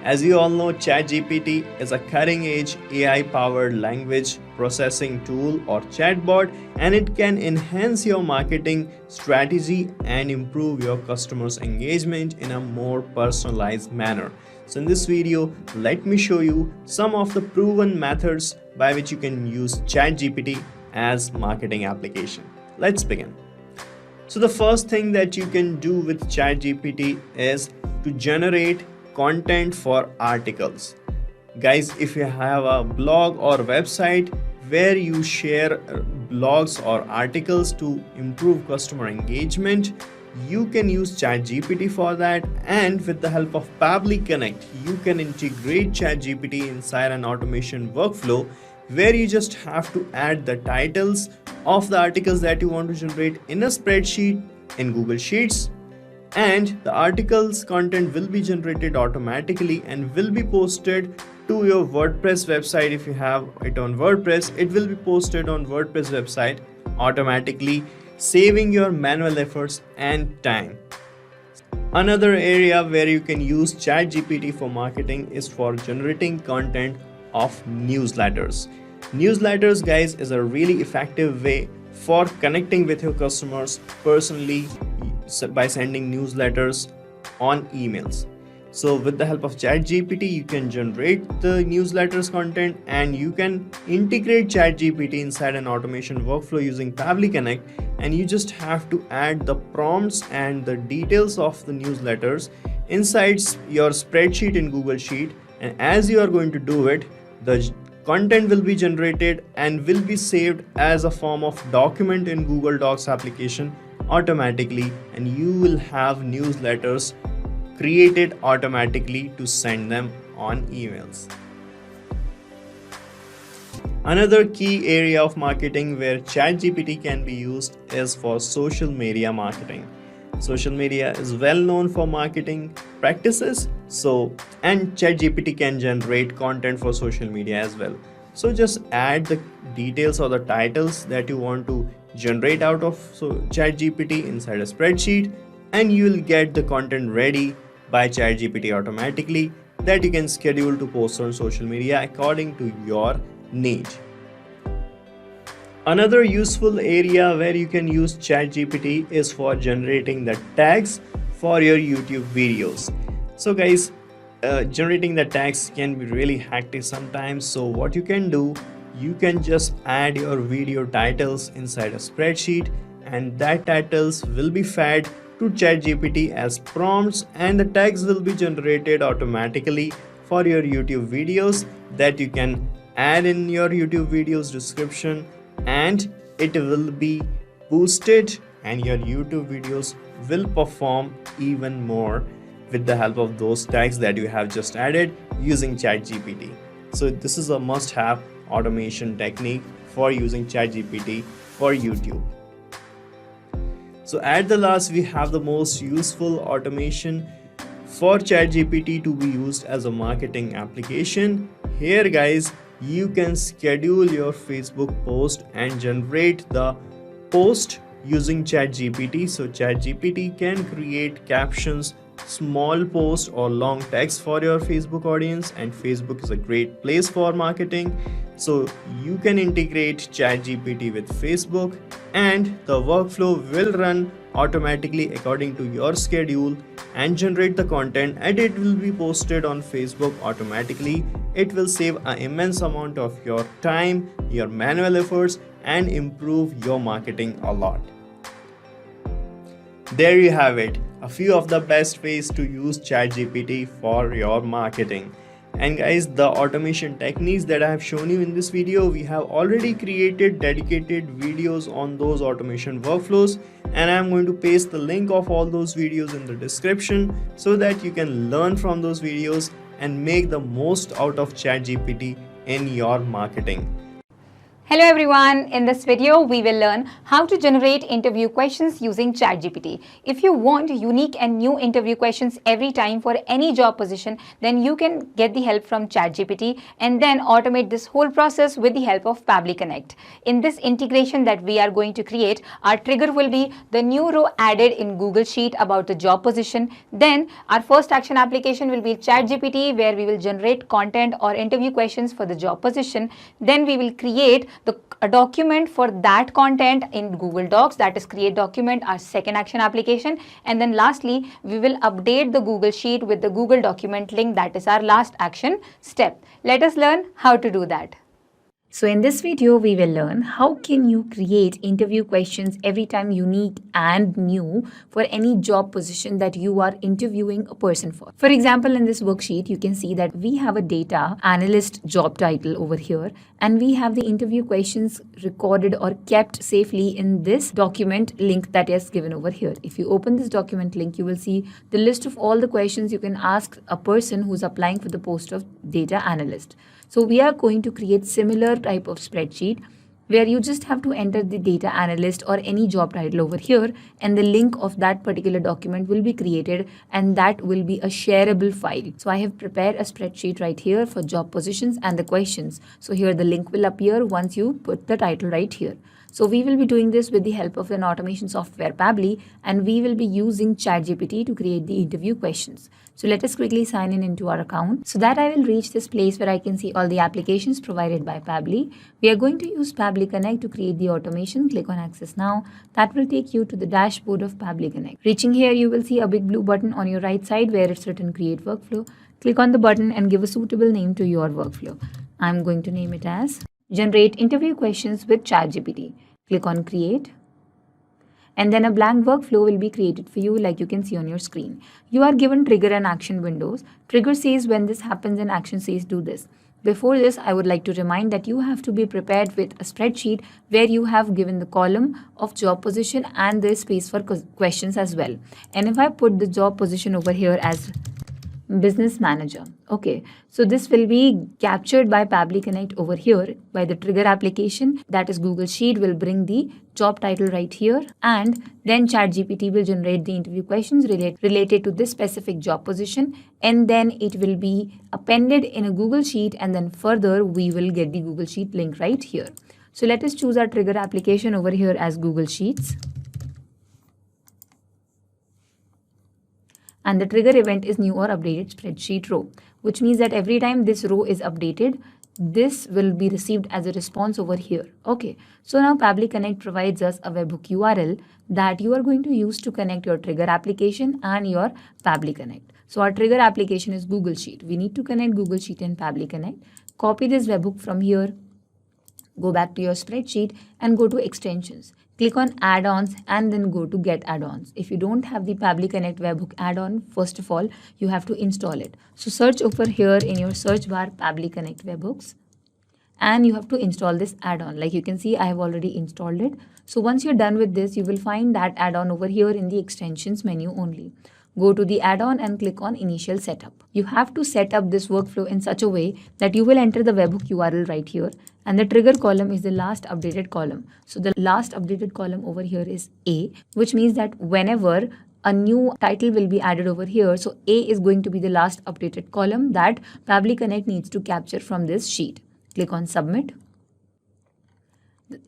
As you all know, ChatGPT is a cutting-edge AI-powered language processing tool or chatbot, and it can enhance your marketing strategy and improve your customers' engagement in a more personalized manner. So in this video, let me show you some of the proven methods by which you can use ChatGPT as marketing application. Let's begin. So the first thing that you can do with ChatGPT is to generate content for articles. Guys, if you have a blog or website where you share blogs or articles to improve customer engagement, you can use ChatGPT for that, and with the help of Pabbly Connect, you can integrate ChatGPT inside an automation workflow where you just have to add the titles of the articles that you want to generate in a spreadsheet in Google Sheets, and the article's content will be generated automatically and will be posted to your WordPress website. If you have it on WordPress, it will be posted on WordPress website automatically, saving your manual efforts and time. Another area where you can use ChatGPT for marketing is for generating content of newsletters. Newsletters, guys, is a really effective way for connecting with your customers personally by sending newsletters on emails. So with the help of ChatGPT, you can generate the newsletters content, and you can integrate ChatGPT inside an automation workflow using Pabbly Connect, and you just have to add the prompts and the details of the newsletters inside your spreadsheet in Google Sheet. And as you are going to do it, the content will be generated and will be saved as a form of document in Google Docs application automatically, and you will have newsletters created automatically to send them on emails. Another key area of marketing where ChatGPT can be used is for social media marketing. Social media is well known for marketing practices, and ChatGPT can generate content for social media as well. So just add the details or the titles that you want to generate out of ChatGPT inside a spreadsheet, and you will get the content ready by ChatGPT automatically that you can schedule to post on social media according to your need. Another useful area where you can use ChatGPT is for generating the tags for your YouTube videos. So guys, generating the tags can be really hectic sometimes. So what you can do, you can just add your video titles inside a spreadsheet, and that titles will be fed to ChatGPT as prompts, and the tags will be generated automatically for your YouTube videos that you can add in your YouTube videos description, and it will be boosted, and your YouTube videos will perform even more with the help of those tags that you have just added using ChatGPT. So this is a must-have automation technique for using ChatGPT for YouTube. So at the last, we have the most useful automation for ChatGPT to be used as a marketing application. Here guys, you can schedule your Facebook post and generate the post using ChatGPT. So ChatGPT can create captions, small posts or long text for your Facebook audience, and Facebook is a great place for marketing. So you can integrate ChatGPT with Facebook, and the workflow will run automatically according to your schedule and generate the content, and it will be posted on Facebook automatically. It will save an immense amount of your time, your manual efforts, and improve your marketing a lot. There you have it, a few of the best ways to use ChatGPT for your marketing. And guys, the automation techniques that I have shown you in this video, we have already created dedicated videos on those automation workflows, and I am going to paste the link of all those videos in the description so that you can learn from those videos and make the most out of ChatGPT in your marketing. Hello everyone, in this video we will learn how to generate interview questions using ChatGPT. If you want unique and new interview questions every time for any job position, then you can get the help from ChatGPT and then automate this whole process with the help of Pabbly Connect. In this integration that we are going to create, our trigger will be the new row added in Google Sheet about the job position. Then our first action application will be ChatGPT, where we will generate content or interview questions for the job position. Then we will create a document for that content in Google Docs, that is create document, our second action application. And then lastly, we will update the Google Sheet with the Google document link, that is our last action step. Let us learn how to do that. So in this video, we will learn how can you create interview questions every time unique and new for any job position that you are interviewing a person for. For example, in this worksheet, you can see that we have a data analyst job title over here, and we have the interview questions recorded or kept safely in this document link that is given over here. If you open this document link, you will see the list of all the questions you can ask a person who's applying for the post of data analyst. So we are going to create similar type of spreadsheet where you just have to enter the data analyst or any job title over here, and the link of that particular document will be created, and that will be a shareable file. So I have prepared a spreadsheet right here for job positions and the questions. So here the link will appear once you put the title right here. So we will be doing this with the help of an automation software Pabbly, and we will be using ChatGPT to create the interview questions. So let us quickly sign in into our account. So that I will reach this place where I can see all the applications provided by Pabbly. We are going to use Pabbly Connect to create the automation. Click on Access Now. That will take you to the dashboard of Pabbly Connect. Reaching here, you will see a big blue button on your right side where it's written Create Workflow. Click on the button and give a suitable name to your workflow. I'm going to name it as Generate Interview Questions with ChatGPT. Click on Create, and then a blank workflow will be created for you, like you can see on your screen. You are given trigger and action windows. Trigger says when this happens and action says do this. Before this, I would like to remind that you have to be prepared with a spreadsheet where you have given the column of job position and the space for questions as well. And if I put the job position over here as business manager, okay, so this will be captured by Pabbly Connect over here by the trigger application, that is Google Sheet will bring the job title right here, and then ChatGPT will generate the interview questions related to this specific job position, and then it will be appended in a Google Sheet, and then further we will get the Google Sheet link right here. So let us choose our trigger application over here as Google Sheets. And the trigger event is new or updated spreadsheet row, which means that every time this row is updated, this will be received as a response over here. Okay, so now Pabbly Connect provides us a webhook URL that you are going to use to connect your trigger application and your Pabbly Connect. So our trigger application is Google Sheet. We need to connect Google Sheet and Pabbly Connect. Copy this webhook from here, go back to your spreadsheet and go to extensions. Click on add-ons and then go to get add-ons. If you don't have the Pabbly Connect webhook add-on, first of all, you have to install it. So search over here in your search bar Pabbly Connect webhooks, and you have to install this add-on. Like you can see, I have already installed it. So once you're done with this, you will find that add-on over here in the extensions menu only. Go to the add-on and click on Initial Setup. You have to set up this workflow in such a way that you will enter the webhook URL right here, and the trigger column is the last updated column. So the last updated column over here is A, which means that whenever a new title will be added over here, so A is going to be the last updated column that Pabbly Connect needs to capture from this sheet. Click on Submit.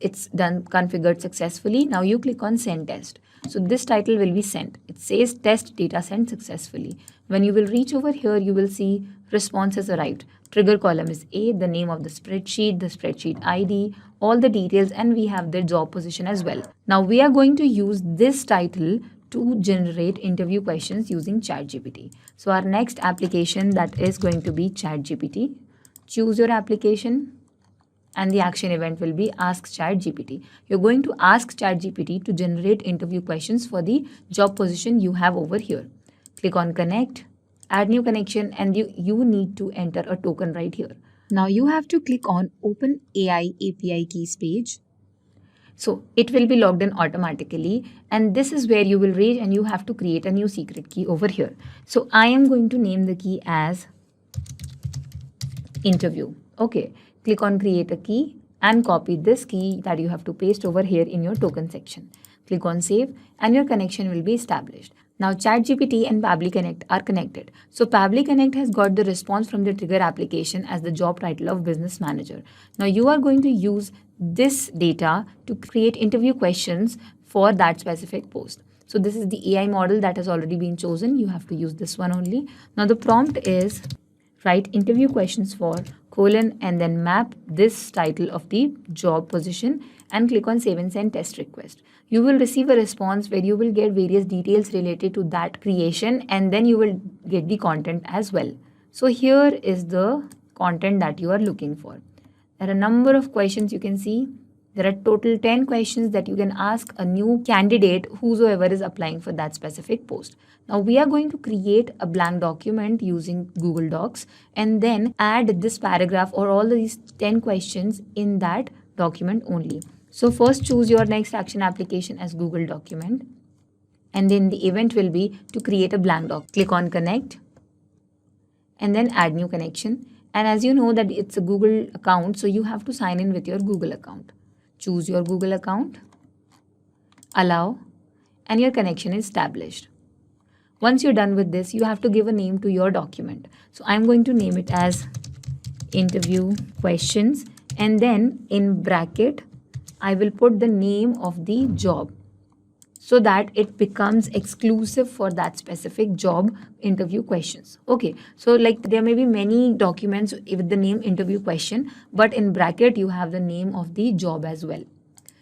It's done, configured successfully. Now you click on Send Test. So this title will be sent. It says test data sent successfully. When you will reach over here, you will see response has arrived. Trigger column is A, the name of the spreadsheet ID, all the details, and we have the job position as well. Now we are going to use this title to generate interview questions using ChatGPT. So our next application, that is going to be ChatGPT. Choose your application, and the action event will be Ask ChatGPT. You're going to ask ChatGPT to generate interview questions for the job position you have over here. Click on Connect, add new connection, and you need to enter a token right here. Now you have to click on Open AI API Keys page. So it will be logged in automatically, and this is where you will reach and you have to create a new secret key over here. So I am going to name the key as interview. Okay. Click on Create a Key and copy this key that you have to paste over here in your token section. Click on save and your connection will be established. Now ChatGPT and Pabbly Connect are connected. So Pabbly Connect has got the response from the trigger application as the job title of business manager. Now you are going to use this data to create interview questions for that specific post. So this is the AI model that has already been chosen. You have to use this one only. Now the prompt is write interview questions for colon and then map this title of the job position and click on save and send test request. You will receive a response where you will get various details related to that creation and then you will get the content as well. So here is the content that you are looking for. There are a number of questions you can see. There are total 10 questions that you can ask a new candidate whosoever is applying for that specific post. Now we are going to create a blank document using Google Docs and then add this paragraph or all these 10 questions in that document only. So first choose your next action application as Google document and then the event will be to create a blank doc. Click on connect and then add new connection. And as you know that it's a Google account, so you have to sign in with your Google account. Choose your Google account, allow, and your connection is established. Once you're done with this, you have to give a name to your document. So I'm going to name it as interview questions and then in bracket, I will put the name of the job so that it becomes exclusive for that specific job interview questions. Okay, so like there may be many documents with the name interview question, but in bracket you have the name of the job as well.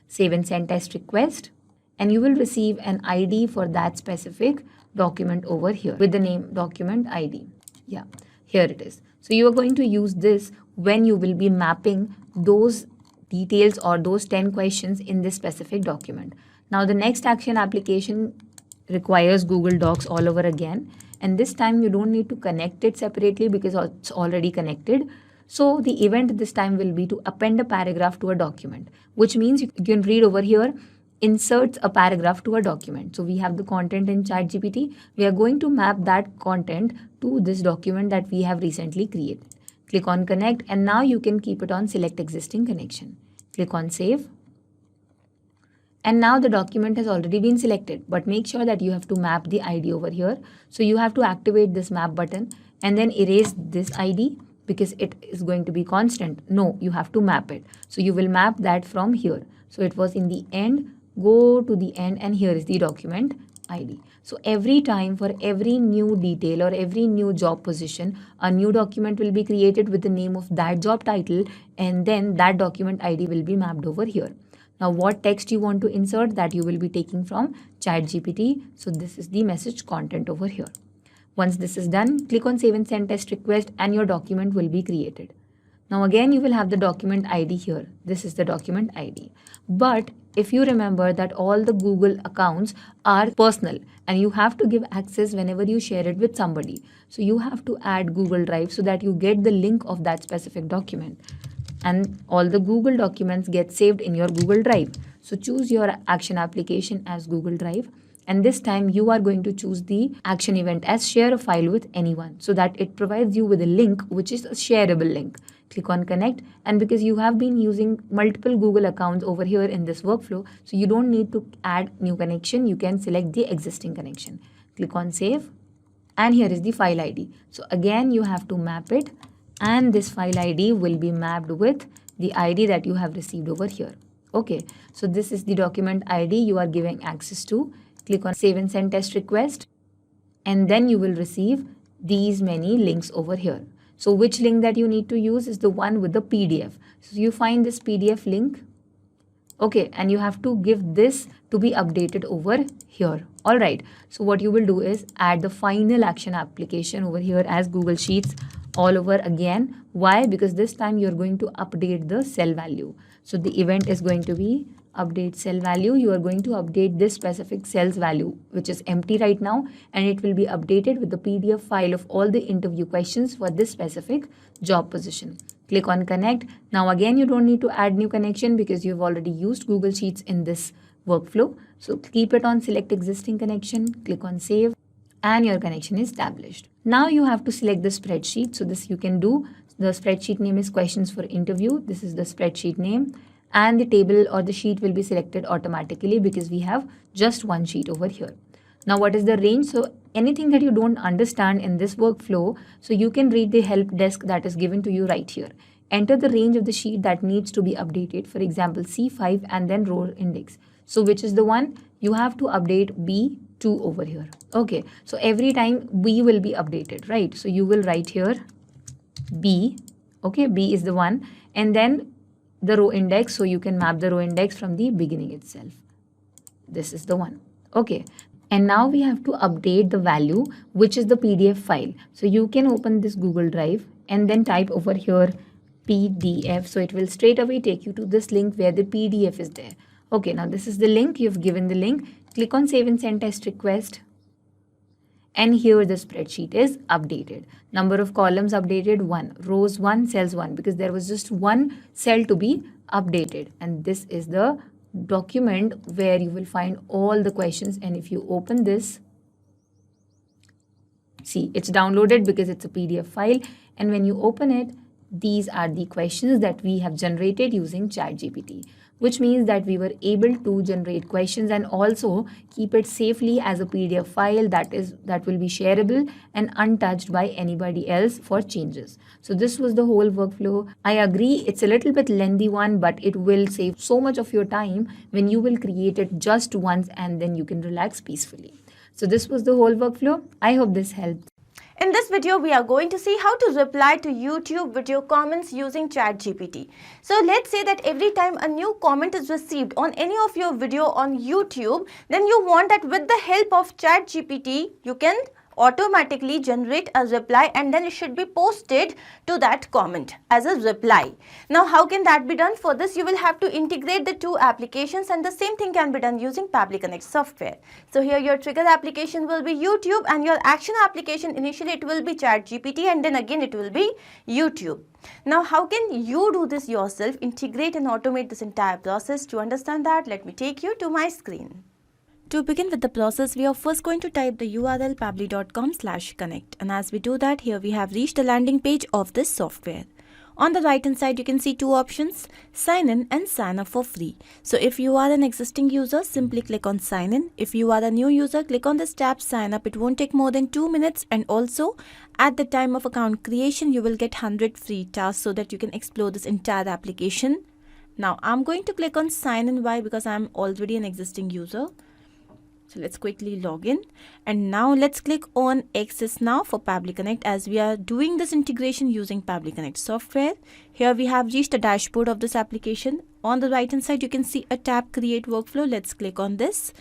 Save and send test request and you will receive an ID for that specific document over here with the name document ID. Yeah, here it is. So you are going to use this when you will be mapping those details or those 10 questions in this specific document. Now the next action application requires Google Docs all over again, and this time you don't need to connect it separately because it's already connected. So the event this time will be to append a paragraph to a document, which means you can read over here, inserts a paragraph to a document. So we have the content in ChatGPT. We are going to map that content to this document that we have recently created. Click on connect and now you can keep it on select existing connection. Click on save. And now the document has already been selected, but make sure that you have to map the ID over here. So you have to activate this map button and then erase this ID because it is going to be constant. No, you have to map it. So you will map that from here. So it was in the end, go to the end and here is the document ID. So every time for every new detail or every new job position, a new document will be created with the name of that job title and then that document ID will be mapped over here. Now what text you want to insert, that you will be taking from ChatGPT. So this is the message content over here. Once this is done, click on save and send test request and your document will be created. Now again you will have the document ID here. This is the document ID. But if you remember that all the Google accounts are personal and you have to give access whenever you share it with somebody. So you have to add Google Drive so that you get the link of that specific document. And all the Google documents get saved in your Google Drive. So choose your action application as Google Drive. And this time you are going to choose the action event as share a file with anyone so that it provides you with a link which is a shareable link. Click on connect, and because you have been using multiple Google accounts over here in this workflow, so you don't need to add new connection, you can select the existing connection. Click on save and here is the file ID. So again you have to map it and this file ID will be mapped with the ID that you have received over here. Okay, so this is the document ID you are giving access to. Click on save and send test request and then you will receive these many links over here. So which link that you need to use is the one with the PDF. So you find this PDF link. Okay, and you have to give this to be updated over here. All right, so what you will do is add the final action application over here as Google Sheets all over again. Why? Because this time you're going to update the cell value. So the event is going to be update cell value. You are going to update this specific cell's value, which is empty right now, and it will be updated with the PDF file of all the interview questions for this specific job position. Click on connect. Now again, you don't need to add new connection because you've already used Google Sheets in this workflow. So keep it on select existing connection, click on save, and your connection is established. Now you have to select the spreadsheet. So this you can do The spreadsheet name is questions for interview. This is the spreadsheet name. And the table or the sheet will be selected automatically because we have just one sheet over here. Now, what is the range? So anything that you don't understand in this workflow, so you can read the help desk that is given to you right here. Enter the range of the sheet that needs to be updated. For example, C5 and then row index. So which is the one? You have to update B2 over here. Okay. So every time B will be updated, right? So you will write here B. Okay. B is the one. And then the row index. So you can map the row index from the beginning itself. This is the one. Okay. And now we have to update the value, which is the PDF file. So you can open this Google Drive and then type over here PDF. So it will straight away take you to this link where the PDF is there. Okay, now this is the link. You've given the link. Click on Save and Send Test Request. And here the spreadsheet is updated. Number of columns updated 1, rows 1, cells 1, because there was just one cell to be updated. And this is the document where you will find all the questions. And if you open this, see, it's downloaded because it's a PDF file. And when you open it, these are the questions that we have generated using ChatGPT, which means that we were able to generate questions and also keep it safely as a PDF file that will be shareable and untouched by anybody else for changes. So this was the whole workflow. I agree it's a little bit lengthy one, but it will save so much of your time when you will create it just once and then you can relax peacefully. So this was the whole workflow. I hope this helped. In this video, we are going to see how to reply to YouTube video comments using ChatGPT. So let's say that every time a new comment is received on any of your video on YouTube, then you want that with the help of ChatGPT, you can automatically generate a reply and then it should be posted to that comment as a reply. Now, how can that be done? For this, you will have to integrate the two applications, and the same thing can be done using Pabbly Connect software. So here your trigger application will be YouTube and your action application initially it will be ChatGPT and then again it will be YouTube. Now, how can you do this yourself, integrate and automate this entire process? To understand that, let me take you to my screen. To begin with the process, we are first going to type the URL pabbly.com/connect, and as we do that, here we have reached the landing page of this software. On the right hand side, you can see two options, sign in and sign up for free. So if you are an existing user, simply click on sign in. If you are a new user, click on this tab sign up. It won't take more than 2 minutes, and also at the time of account creation, you will get 100 free tasks so that you can explore this entire application. Now I'm going to click on sign in. Why? Because I'm already an existing user. So let's quickly log in, and now let's click on Access Now for Pabbly Connect as we are doing this integration using Pabbly Connect software. Here we have reached the dashboard of this application. On the right hand side, you can see a tab Create Workflow. Let's click on this,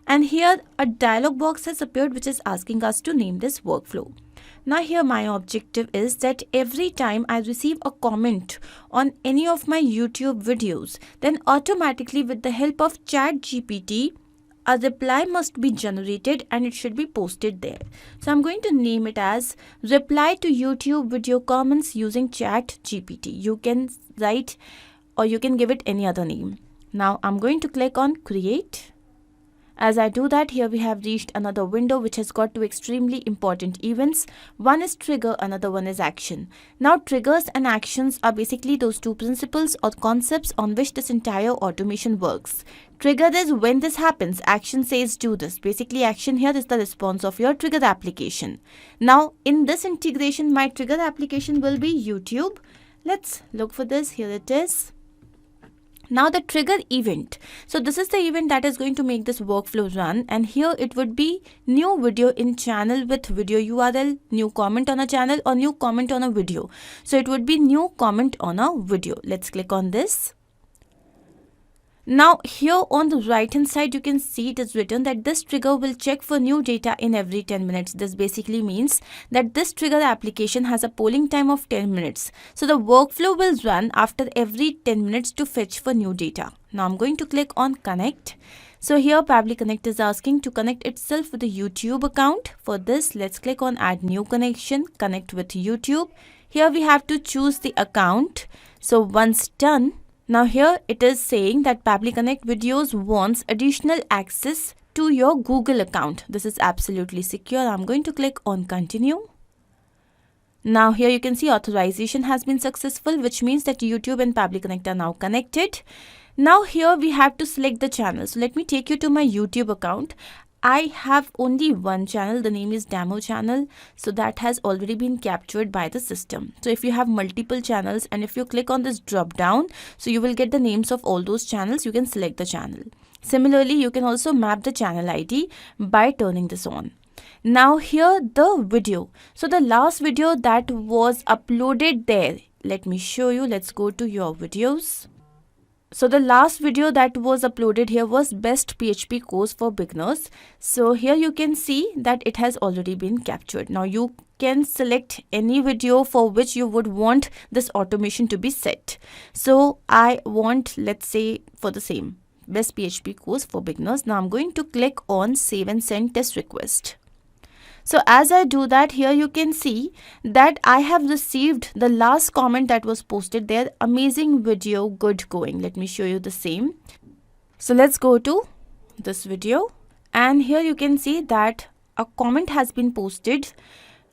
and here a dialog box has appeared which is asking us to name this workflow. Now here my objective is that every time I receive a comment on any of my YouTube videos, then automatically with the help of ChatGPT, a reply must be generated and it should be posted there. So I'm going to name it as reply to YouTube video comments using ChatGPT. You can write or you can give it any other name. Now I'm going to click on create. As I do that, here we have reached another window which has got two extremely important events. One is trigger, another one is action. Now triggers and actions are basically those two principles or concepts on which this entire automation works. Trigger is when this happens, action says do this. Basically action here is the response of your trigger application. Now in this integration, my trigger application will be YouTube. Let's look for this. Here it is. Now the trigger event. So this is the event that is going to make this workflow run, and here it would be new video in channel with video URL, new comment on a channel or new comment on a video. So it would be new comment on a video. Let's click on this. Now here on the right hand side, you can see it is written that this trigger will check for new data in every 10 minutes. This basically means that this trigger application has a polling time of 10 minutes. So the workflow will run after every 10 minutes to fetch for new data. Now I'm going to click on connect. So here Pabbly Connect is asking to connect itself with the YouTube account. For this, let's click on add new connection, connect with YouTube. Here we have to choose the account. So once done, now here it is saying that Pabbly Connect Videos wants additional access to your Google account. This is absolutely secure. I'm going to click on continue. Now here you can see authorization has been successful, which means that YouTube and Pabbly Connect are now connected. Now here we have to select the channel. So let me take you to my YouTube account. I have only one channel, the name is demo channel, so that has already been captured by the system. So if you have multiple channels and if you click on this drop down, so you will get the names of all those channels, you can select the channel. Similarly, you can also map the channel ID by turning this on. Now here the video. So the last video that was uploaded there, let me show you. Let's go to your videos. So the last video that was uploaded here was best PHP course for beginners. So here you can see that it has already been captured. Now you can select any video for which you would want this automation to be set. So I want, let's say, for the same best PHP course for beginners. Now I'm going to click on save and send test request. So as I do that, here you can see that I have received the last comment that was posted there. Amazing video, good going. Let me show you the same. So let's go to this video. And here you can see that a comment has been posted.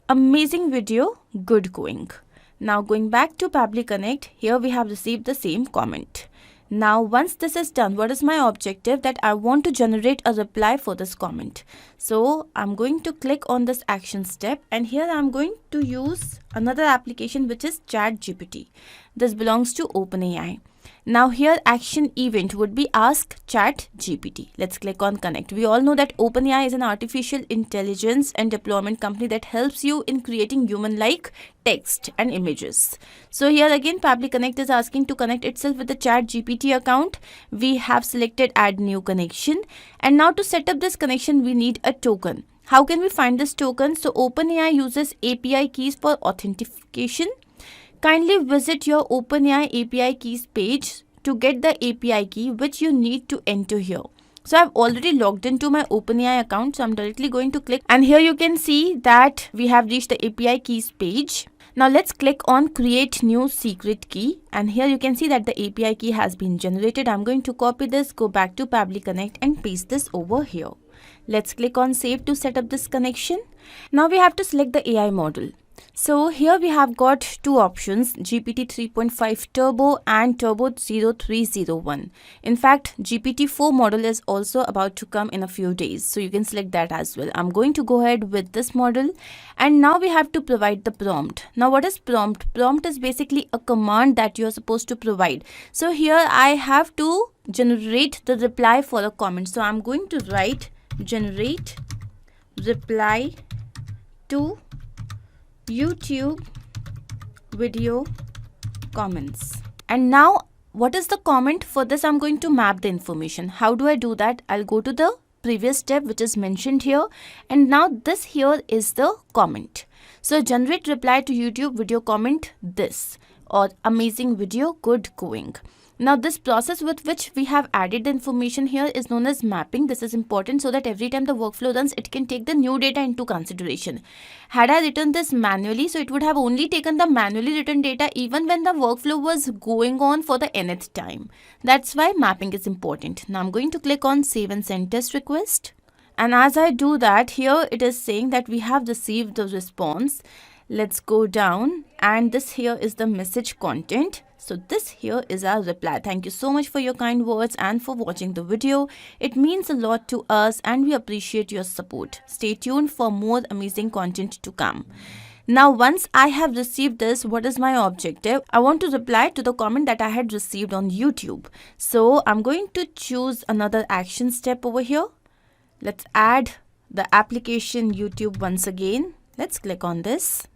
Amazing video, good going. Now going back to Pabbly Connect, here we have received the same comment. Now once this is done, what is my objective? That I want to generate a reply for this comment. So I'm going to click on this action step, and here I'm going to use another application which is ChatGPT. This belongs to OpenAI. Now here action event would be ask ChatGPT. Let's click on connect. We all know that OpenAI is an artificial intelligence and deployment company that helps you in creating human-like text and images. So here again Pabbly Connect is asking to connect itself with the ChatGPT account. We have selected add new connection, and now to set up this connection we need a token. How can we find this token? So OpenAI uses API keys for authentication. Kindly visit your OpenAI API keys page to get the API key which you need to enter here. So I've already logged into my OpenAI account, so I'm directly going to click, and here you can see that we have reached the API keys page. Now let's click on create new secret key, and here you can see that the API key has been generated. I'm going to copy this, go back to Pabbly Connect and paste this over here. Let's click on save to set up this connection. Now we have to select the AI model. So here we have got two options, GPT 3.5 Turbo and Turbo 0301. In fact, GPT-4 model is also about to come in a few days, so you can select that as well. I'm going to go ahead with this model, and now we have to provide the prompt. Now what is prompt? Prompt is basically a command that you are supposed to provide. So here I have to generate the reply for a comment. So I'm going to write generate reply to YouTube video comments. And now what is the comment? For this I'm going to map the information. How do I do that? I'll go to the previous step which is mentioned here, and now this here is the comment. So generate reply to YouTube video comment this, or amazing video, good going. Now this process with which we have added the information here is known as mapping. This is important so that every time the workflow runs, it can take the new data into consideration. Had I written this manually, so it would have only taken the manually written data even when the workflow was going on for the nth time. That's why mapping is important. Now I'm going to click on save and send test request. And as I do that, here it is saying that we have received the response. Let's go down, and this here is the message content. So this here is our reply. Thank you so much for your kind words and for watching the video. It means a lot to us and we appreciate your support. Stay tuned for more amazing content to come. Now once I have received this, what is my objective? I want to reply to the comment that I had received on YouTube. So I'm going to choose another action step over here. Let's add the application YouTube once again. Let's click on this.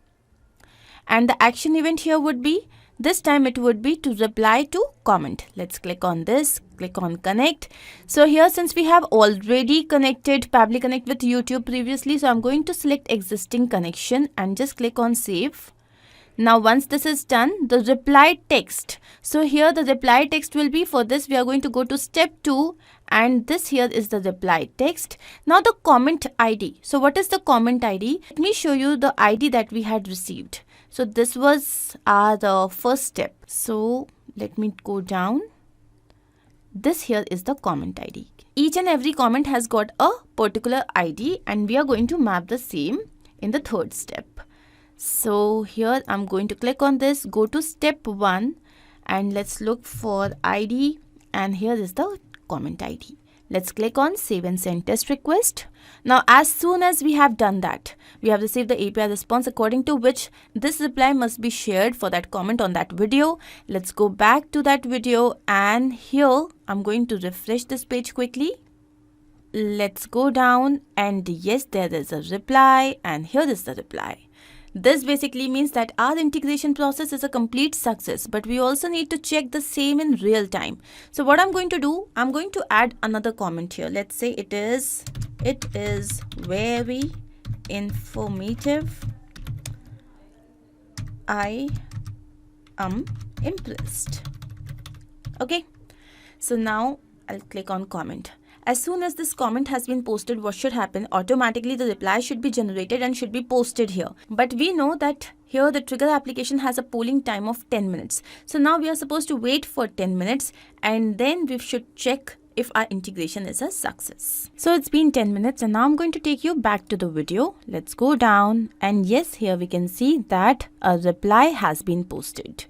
And the action event here would be, this time it would be to reply to comment. Let's click on this, click on connect. So here, since we have already connected Pabbly Connect with YouTube previously, so I'm going to select existing connection and just click on save. Now once this is done, the reply text. So here the reply text will be, for this we are going to go to step 2, and this here is the reply text. Now the comment ID. So what is the comment ID? Let me show you the ID that we had received. So this was the first step. So let me go down. This here is the comment ID. Each and every comment has got a particular ID, and we are going to map the same in the third step. So here I'm going to click on this, go to step 1 and let's look for ID, and here is the comment ID. Let's click on save and send test request. Now as soon as we have done that, we have received the API response according to which this reply must be shared for that comment on that video. Let's go back to that video, and here I'm going to refresh this page quickly. Let's go down, and yes, there is a reply, and here is the reply. This basically means that our integration process is a complete success, but we also need to check the same in real time. So what I'm going to do, I'm going to add another comment here. Let's say it is very informative. I am impressed. Okay, so now I'll click on comment. As soon as this comment has been posted, what should happen? Automatically the reply should be generated and should be posted here. But we know that here the trigger application has a polling time of 10 minutes. So now we are supposed to wait for 10 minutes and then we should check if our integration is a success. So it's been 10 minutes and now I'm going to take you back to the video. Let's go down, and yes, here we can see that a reply has been posted.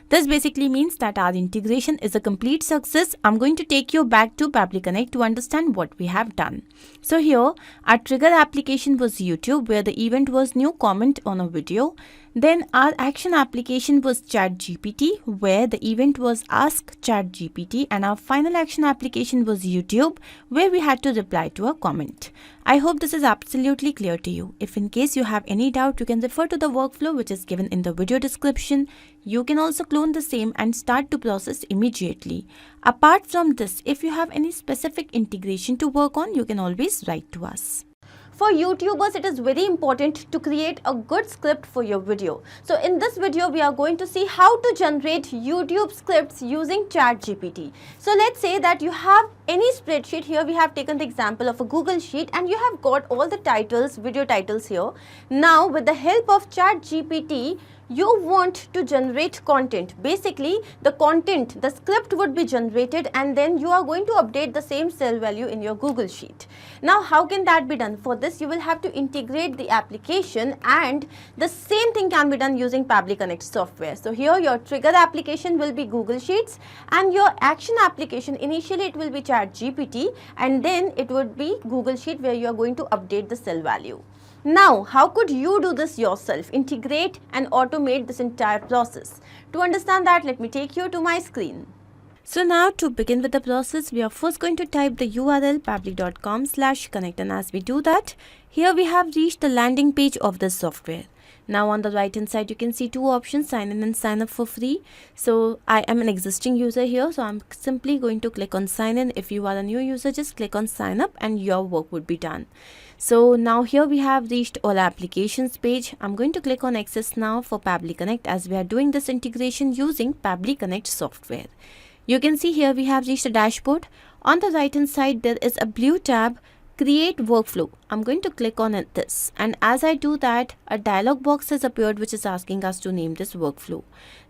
This basically means that our integration is a complete success. I'm going to take you back to Pabbly Connect to understand what we have done. So here our trigger application was YouTube, where the event was new comment on a video. Then our action application was ChatGPT, where the event was Ask ChatGPT, and our final action application was YouTube, where we had to reply to a comment. I hope this is absolutely clear to you. If in case you have any doubt, you can refer to the workflow which is given in the video description. You can also clone the same and start to process immediately. Apart from this, if you have any specific integration to work on, you can always write to us. For YouTubers, it is very important to create a good script for your video. So in this video, we are going to see how to generate YouTube scripts using ChatGPT. So let's say that you have any spreadsheet. Here we have taken the example of a Google Sheet and you have got all the titles, video titles here. Now with the help of ChatGPT, you want to generate content. Basically, the content, the script would be generated and then you are going to update the same cell value in your Google Sheet. Now, how can that be done? For this, you will have to integrate the application, and the same thing can be done using Pabbly Connect software. So here your trigger application will be Google Sheets and your action application, initially it will be ChatGPT and then it would be Google Sheet where you are going to update the cell value. Now, how could you do this yourself? Integrate and automate this entire process. To understand that, let me take you to my screen. So now to begin with the process, we are first going to type the URL pabbly.com/connect, and as we do that, here we have reached the landing page of this software. Now on the right hand side, you can see two options, sign in and sign up for free. So I am an existing user here, so I'm simply going to click on sign in. If you are a new user, just click on sign up and your work would be done. So now here we have reached all applications page. I'm going to click on access now for Pabbly Connect, as we are doing this integration using Pabbly Connect software. You can see here we have reached a dashboard. On the right hand side, there is a blue tab, create workflow. I'm going to click on this, and as I do that, a dialog box has appeared which is asking us to name this workflow.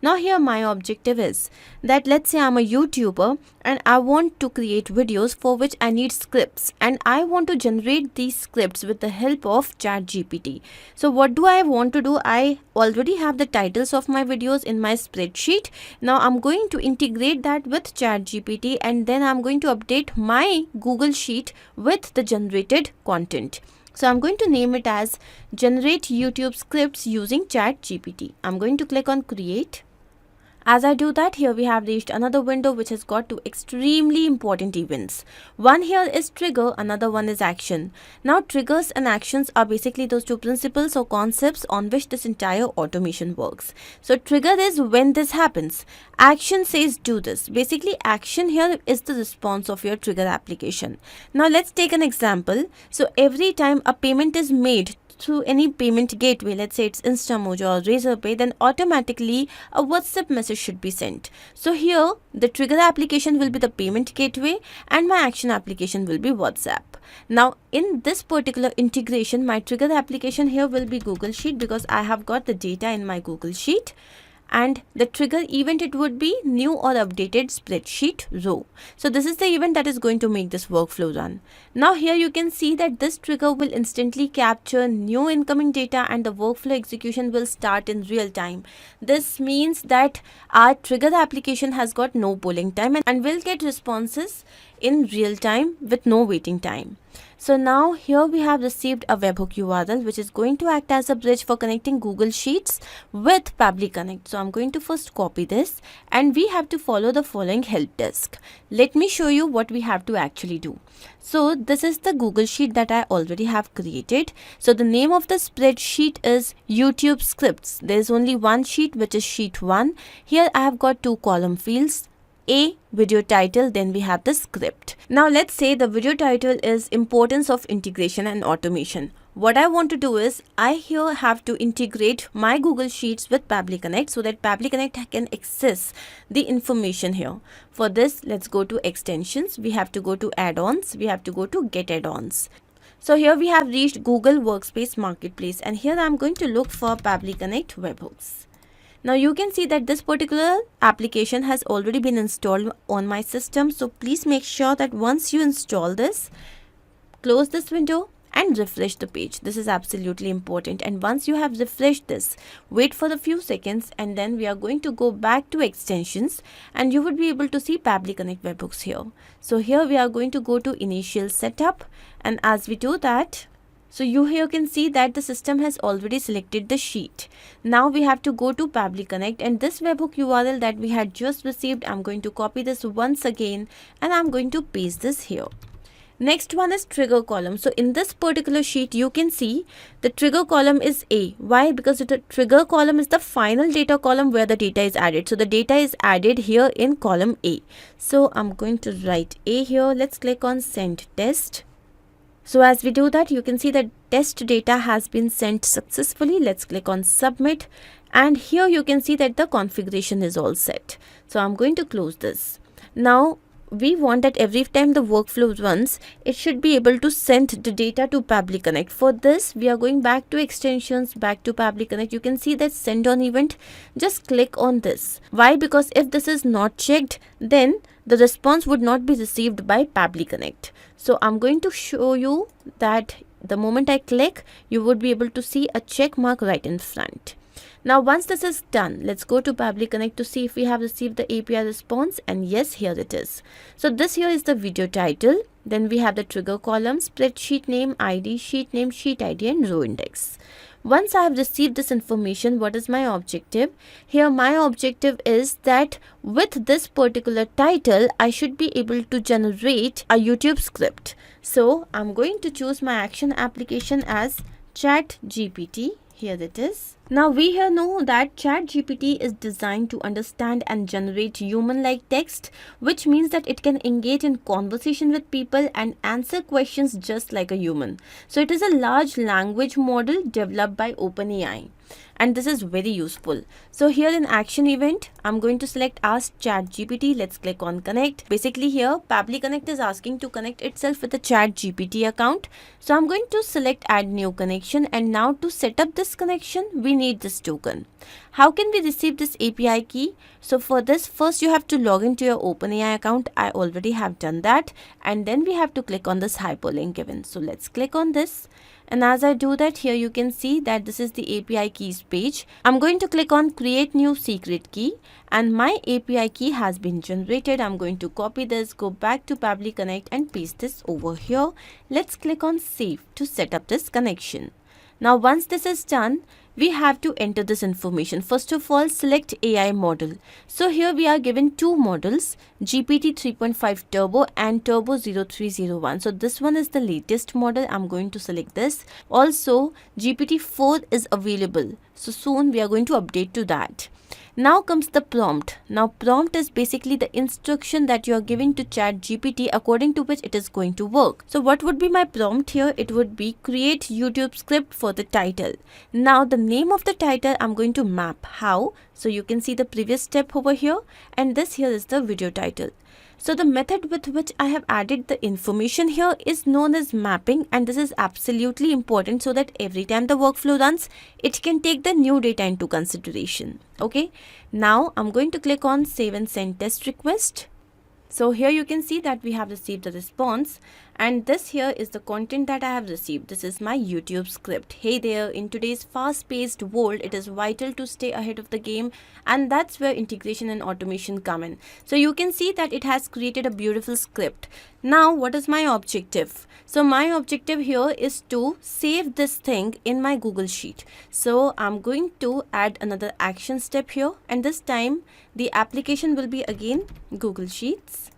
Now here my objective is that, let's say I'm a YouTuber and I want to create videos for which I need scripts, and I want to generate these scripts with the help of ChatGPT. So what do I want to do? I already have the titles of my videos in my spreadsheet. Now I'm going to integrate that with ChatGPT, and then I'm going to update my Google Sheet with the generated content. So I'm going to name it as generate YouTube scripts using ChatGPT. I'm going to click on create. As I do that, here we have reached another window which has got two extremely important events. One here is trigger, another one is action. Now triggers and actions are basically those two principles or concepts on which this entire automation works. So trigger is when this happens. Action says do this. Basically action here is the response of your trigger application. Now let's take an example. So every time a payment is made through any payment gateway, let's say it's InstaMojo or Razorpay, then automatically a WhatsApp message should be sent. So here the trigger application will be the payment gateway and my action application will be WhatsApp. Now in this particular integration, my trigger application here will be Google Sheet because I have got the data in my Google Sheet. and the trigger event, it would be new or updated spreadsheet row. So this is the event that is going to make this workflow run. Now here you can see that this trigger will instantly capture new incoming data and the workflow execution will start in real time. This means that our trigger application has got no polling time and will get responses in real time with no waiting time. So now here we have received a webhook URL which is going to act as a bridge for connecting Google Sheets with Pabbly Connect. So I'm going to first copy this and we have to follow the following help desk. Let me show you what we have to actually do. So this is the Google Sheet that I already have created. So the name of the spreadsheet is YouTube scripts. There is only one sheet which is sheet 1. Here I have got 2 column fields. A video title, then we have the script. Now let's say the video title is importance of integration and automation. What I want to do is I here have to integrate my Google Sheets with Pabbly Connect so that Pabbly Connect can access the information here. For this, let's go to extensions. We have to go to add-ons. We have to go to get add-ons. So here we have reached Google Workspace Marketplace and here I'm going to look for Pabbly Connect webhooks. Now you can see that this particular application has already been installed on my system. So please make sure that once you install this, close this window and refresh the page. This is absolutely important. And once you have refreshed this, wait for a few seconds and then we are going to go back to extensions and you would be able to see Pabbly Connect webhooks here. So here we are going to go to initial setup, and as we do that, so you here can see that the system has already selected the sheet. Now we have to go to Pabbly Connect and this webhook URL that we had just received, I'm going to copy this once again and I'm going to paste this here. Next one is trigger column. So in this particular sheet, you can see the trigger column is A. Why? Because the trigger column is the final data column where the data is added. So the data is added here in column A. So I'm going to write A here. Let's click on send test. So as we do that, you can see that test data has been sent successfully. Let's click on submit. And here you can see that the configuration is all set. So I'm going to close this. Now we want that every time the workflow runs, it should be able to send the data to Pabbly Connect. For this, we are going back to extensions, back to Pabbly Connect. You can see that send on event. Just click on this. Why? Because if this is not checked, then the response would not be received by Pabbly Connect. So I'm going to show you that the moment I click, you would be able to see a check mark right in front. Now once this is done, let's go to Pabbly Connect to see if we have received the API response, and yes, here it is. So this here is the video title. Then we have the trigger column, spreadsheet name, ID, sheet name, sheet ID and row index. Once I have received this information, what is my objective? Here my objective is that with this particular title, I should be able to generate a YouTube script. So I'm going to choose my action application as ChatGPT. Here it is. Now we here know that ChatGPT is designed to understand and generate human-like text, which means that it can engage in conversation with people and answer questions just like a human. So it is a large language model developed by OpenAI. And this is very useful. So here in action event, I'm going to select ask ChatGPT. Let's click on connect. Basically here, Pabbly Connect is asking to connect itself with the ChatGPT account. So I'm going to select add new connection, and now to set up this connection, we need this token. How can we receive this API key? So for this, first you have to log into your OpenAI account. I already have done that. And then we have to click on this hyperlink given. So let's click on this. And as I do that, here you can see that this is the API keys page. I'm going to click on create new secret key, and my API key has been generated. I'm going to copy this, go back to Pabbly Connect and paste this over here. Let's click on save to set up this connection. Now once this is done, we have to enter this information. First of all, select AI model. So here we are given two models, GPT 3.5 Turbo and Turbo 0301. So this one is the latest model. I'm going to select this. Also, GPT 4 is available. So soon we are going to update to that. Now comes the prompt. Now prompt is basically the instruction that you are giving to ChatGPT according to which it is going to work. So what would be my prompt here? It would be create YouTube script for the title. Now the name of the title I'm going to map. How? So you can see the previous step over here, and this here is the video title. So the method with which I have added the information here is known as mapping, and this is absolutely important so that every time the workflow runs, it can take the new data into consideration. Okay, now I'm going to click on save and send test request. So here you can see that we have received the response, and this here is the content that I have received. This is my YouTube script. Hey there, in today's fast-paced world, it is vital to stay ahead of the game, and that's where integration and automation come in. So you can see that it has created a beautiful script. Now what is my objective? So my objective here is to save this thing in my Google Sheet. So I'm going to add another action step here, and this time the application will be again Google Sheets.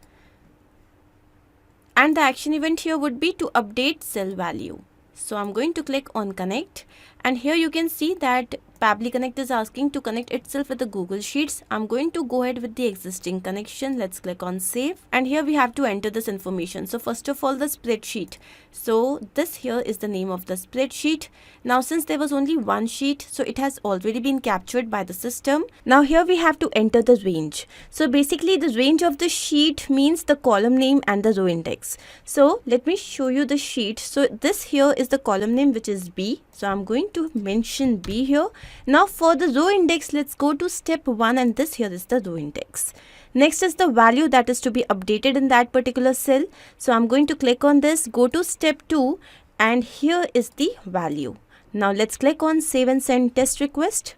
And the action event here would be to update cell value. So I'm going to click on connect, and here you can see that Pabbly Connect is asking to connect itself with the Google Sheets. I'm going to go ahead with the existing connection. Let's click on save, and here we have to enter this information. So first of all, the spreadsheet. So this here is the name of the spreadsheet. Now since there was only one sheet, so it has already been captured by the system. Now here we have to enter the range. So basically the range of the sheet means the column name and the row index. So let me show you the sheet. So this here is the column name, which is B. So I'm going to mention B here. Now for the row index, let's go to step 1, and this here is the row index. Next is the value that is to be updated in that particular cell. So I'm going to click on this, go to step 2, and here is the value. Now let's click on save and send test request.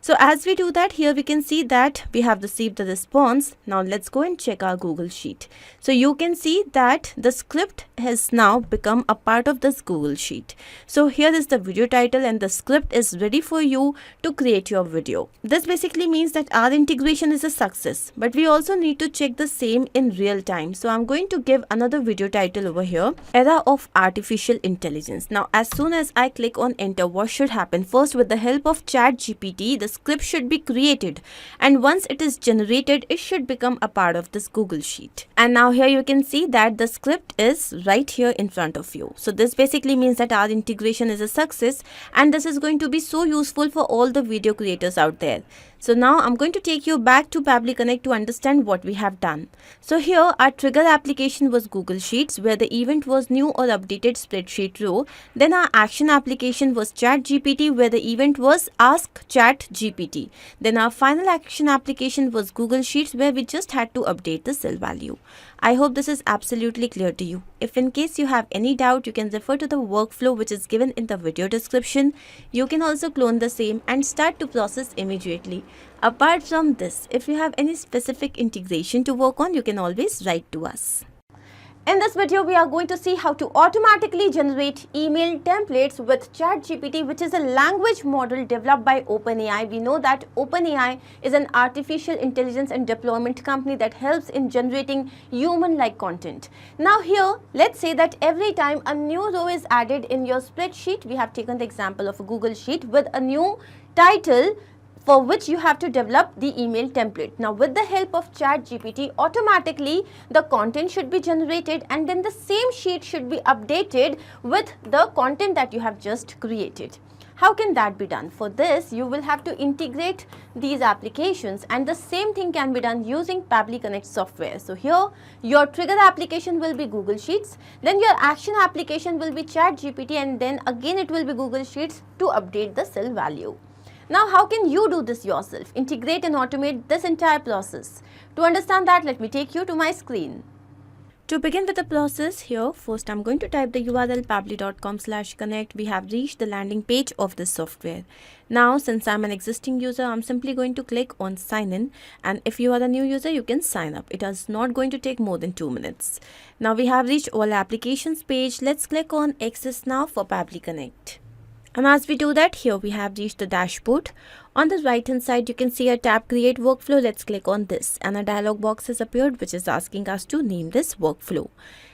So as we do that, here we can see that we have received the response. Now let's go and check our Google Sheet. So you can see that the script has now become a part of this Google Sheet. So here is the video title, and the script is ready for you to create your video. This basically means that our integration is a success, but we also need to check the same in real time. So I'm going to give another video title over here, Era of Artificial Intelligence. Now as soon as I click on enter, what should happen? First, with the help of ChatGPT, the script should be created, and once it is generated, it should become a part of this Google Sheet. And now here you can see that the script is right here in front of you. So this basically means that our integration is a success, and this is going to be so useful for all the video creators out there. So now I'm going to take you back to Pabbly Connect to understand what we have done. So here our trigger application was Google Sheets, where the event was new or updated spreadsheet row. Then our action application was ChatGPT, where the event was Ask ChatGPT. Then our final action application was Google Sheets, where we just had to update the cell value. I hope this is absolutely clear to you. If in case you have any doubt, you can refer to the workflow which is given in the video description. You can also clone the same and start to process immediately. Apart from this, if you have any specific integration to work on, you can always write to us. In this video, we are going to see how to automatically generate email templates with ChatGPT, which is a language model developed by OpenAI. We know that OpenAI is an artificial intelligence and deployment company that helps in generating human-like content. Now here, let's say that every time a new row is added in your spreadsheet, we have taken the example of a Google Sheet with a new title, for which you have to develop the email template. Now with the help of ChatGPT, automatically the content should be generated, and then the same sheet should be updated with the content that you have just created. How can that be done? For this, you will have to integrate these applications, and the same thing can be done using Pabbly Connect software. So here, your trigger application will be Google Sheets, then your action application will be ChatGPT, and then again it will be Google Sheets to update the cell value. Now, how can you do this yourself? Integrate and automate this entire process. To understand that, let me take you to my screen. To begin with the process here, first I'm going to type the URL pabbly.com/connect. We have reached the landing page of this software. Now, since I'm an existing user, I'm simply going to click on sign in, and if you are a new user, you can sign up. It is not going to take more than 2 minutes. Now we have reached all applications page. Let's click on access now for Pabbly Connect. And as we do that, here we have reached the dashboard. On the right hand side, you can see a tab create workflow. Let's click on this, and a dialog box has appeared which is asking us to name this workflow.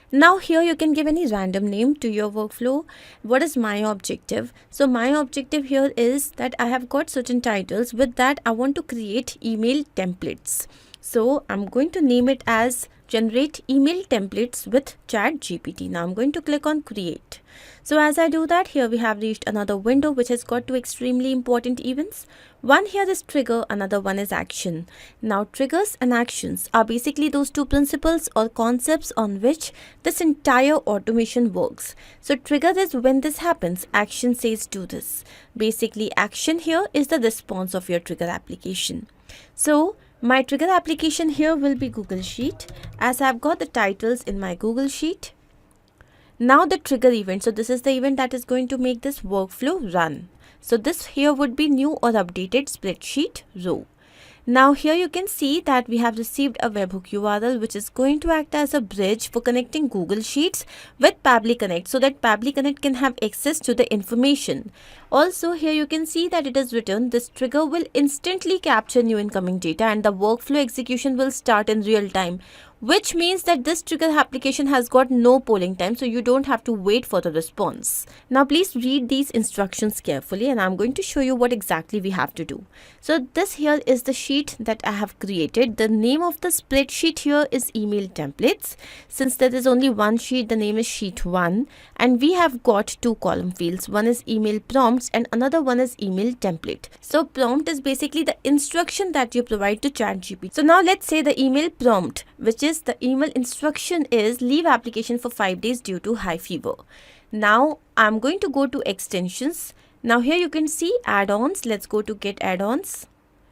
Now here you can give any random name to your workflow. What is my objective? So my objective here is that I have got certain titles. With that, I want to create email templates. So I'm going to name it as generate email templates with ChatGPT. Now I'm going to click on create. So as I do that, here we have reached another window which has got two extremely important events. One here is trigger, another one is action. Now triggers and actions are basically those two principles or concepts on which this entire automation works. So trigger is when this happens, action says do this. Basically action here is the response of your trigger application. So my trigger application here will be Google Sheet, as I've got the titles in my Google Sheet. Now the trigger event, so this is the event that is going to make this workflow run. So this here would be new or updated spreadsheet row. Now here you can see that we have received a webhook URL which is going to act as a bridge for connecting Google Sheets with Pabbly Connect, so that Pabbly Connect can have access to the information. Also here you can see that it is written, this trigger will instantly capture new incoming data and the workflow execution will start in real time, which means that this trigger application has got no polling time, so you don't have to wait for the response. Now please read these instructions carefully and I'm going to show you what exactly we have to do. So this here is the sheet that I have created. The name of the spreadsheet here is email templates. Since there is only one sheet, the name is sheet 1 and we have got two column fields. One is email prompts and another one is email template. So prompt is basically the instruction that you provide to ChatGPT. So now let's say the email prompt, which is the email instruction, is leave application for 5 days due to high fever. Now I'm going to go to extensions. Now here you can see add-ons. Let's go to get add-ons.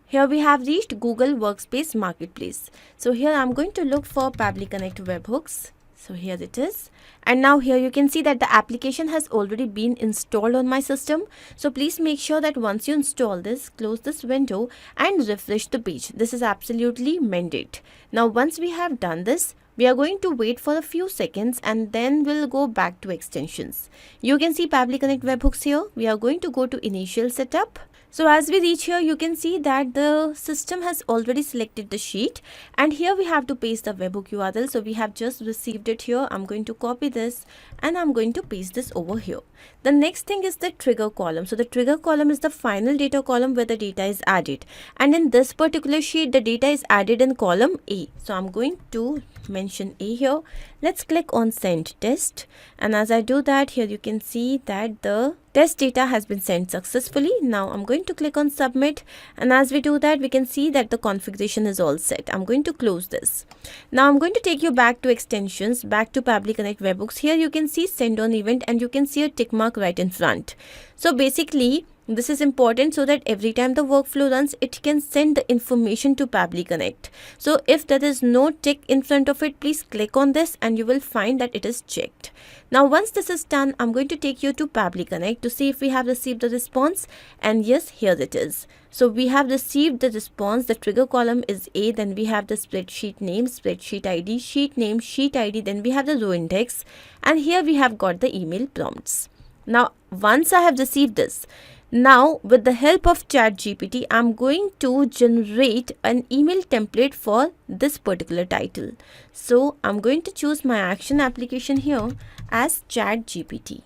Here we have reached Google Workspace Marketplace. So here I'm going to look for Pabbly Connect webhooks. So here it is. And now here you can see that the application has already been installed on my system. So please make sure that once you install this, close this window and refresh the page. This is absolutely mandate. Now once we have done this, we are going to wait for a few seconds and then we'll go back to extensions. You can see Pabbly Connect webhooks here. We are going to go to initial setup. So as we reach here, you can see that the system has already selected the sheet and here we have to paste the webhook URL. So we have just received it here. I'm going to copy this and I'm going to paste this over here. The next thing is the trigger column. So the trigger column is the final data column where the data is added. And in this particular sheet, the data is added in column A. So I'm going to mention A here. Let's click on send test. And as I do that, here you can see that the test data has been sent successfully. Now I'm going to click on submit. And as we do that, we can see that the configuration is all set. I'm going to close this. Now I'm going to take you back to extensions, back to Pabbly Connect webhooks. Here you can see send on event and you can see a tick mark right in front. So basically, this is important so that every time the workflow runs, it can send the information to Pabbly Connect. So if there is no tick in front of it, please click on this and you will find that it is checked. Now once this is done, I'm going to take you to Pabbly Connect to see if we have received the response. And yes, here it is. So we have received the response. The trigger column is A, then we have the spreadsheet name, spreadsheet ID, sheet name, sheet ID, then we have the row index, and here we have got the email prompts. Now once I have received this, now with the help of ChatGPT, I'm going to generate an email template for this particular title. So I'm going to choose my action application here as ChatGPT.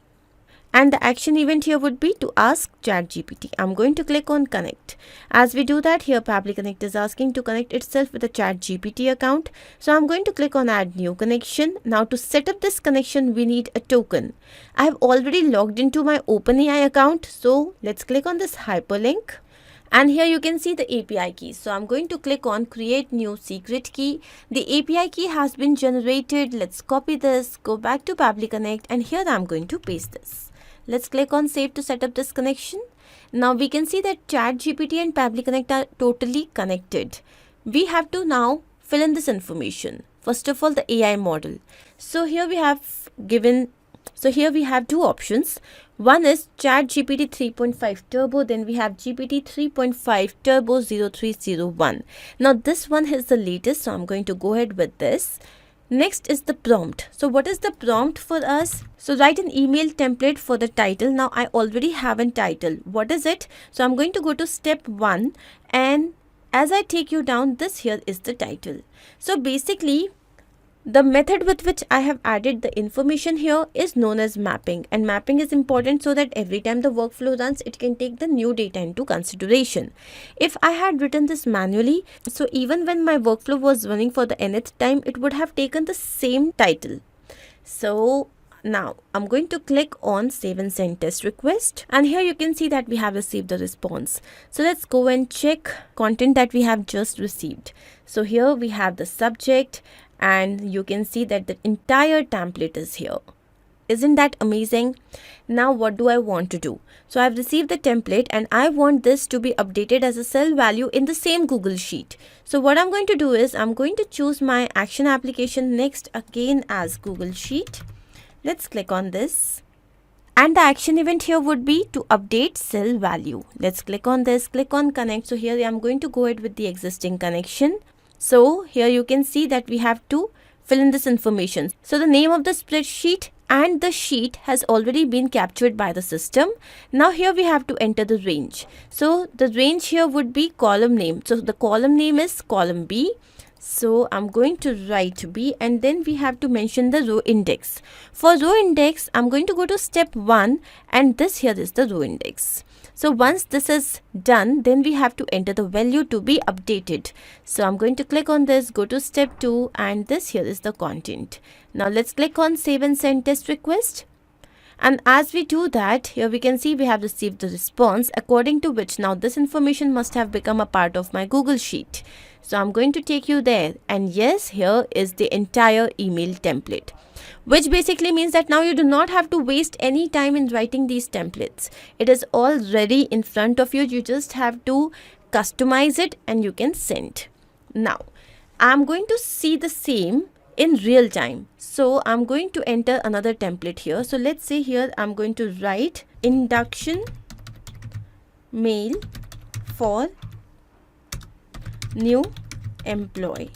And the action event here would be to ask ChatGPT. I'm going to click on connect. As we do that, here Pabbly Connect is asking to connect itself with a ChatGPT account. So I'm going to click on add new connection. Now to set up this connection, we need a token. I have already logged into my OpenAI account. So let's click on this hyperlink. And here you can see the API key. So I'm going to click on create new secret key. The API key has been generated. Let's copy this, go back to Pabbly Connect, and here I'm going to paste this. Let's click on save to set up this connection. Now we can see that ChatGPT and Pabbly Connect are totally connected. We have to now fill in this information. First of all, the AI model. So here we have two options. One is ChatGPT 3.5 Turbo, then we have GPT 3.5 Turbo 0301. Now this one is the latest, so I'm going to go ahead with this. Next is the prompt. So what is the prompt for us? So write an email template for the title. Now I already have a title. What is it? So I'm going to go to step 1, and as I take you down, this here is the title. So basically, The method with which I have added the information here is known as mapping, and mapping is important so that every time the workflow runs, it can take the new data into consideration. If I had written this manually, so even when my workflow was running for the nth time, it would have taken the same title. So now I'm going to click on save and send test request, and here you can see that we have received the response. So let's go and check content that we have just received. So here we have the subject, and you can see that the entire template is here. Isn't that amazing? Now what do I want to do? So I've received the template and I want this to be updated as a cell value in the same Google Sheet. So what I'm going to do is I'm going to choose my action application next again as Google Sheet. Let's click on this. And the action event here would be to update cell value. Let's click on this, click on connect. So here I'm going to go ahead with the existing connection. So here you can see that we have to fill in this information. So the name of the spreadsheet and the sheet has already been captured by the system. Now here we have to enter the range. So the range here would be column name. So the column name is column B. So I'm going to write B, and then we have to mention the row index. For row index, I'm going to go to step 1, and this here is the row index. So once this is done, then we have to enter the value to be updated. So I'm going to click on this, go to step 2, and this here is the content. Now let's click on save and send test request. And as we do that, here we can see we have received the response, according to which now this information must have become a part of my Google Sheet. So I'm going to take you there, and yes, here is the entire email template, which basically means that now you do not have to waste any time in writing these templates. It is already in front of you. You just have to customize it and you can send. Now I'm going to see the same in real time. So I'm going to enter another template here. So let's say here I'm going to write induction mail for new employee.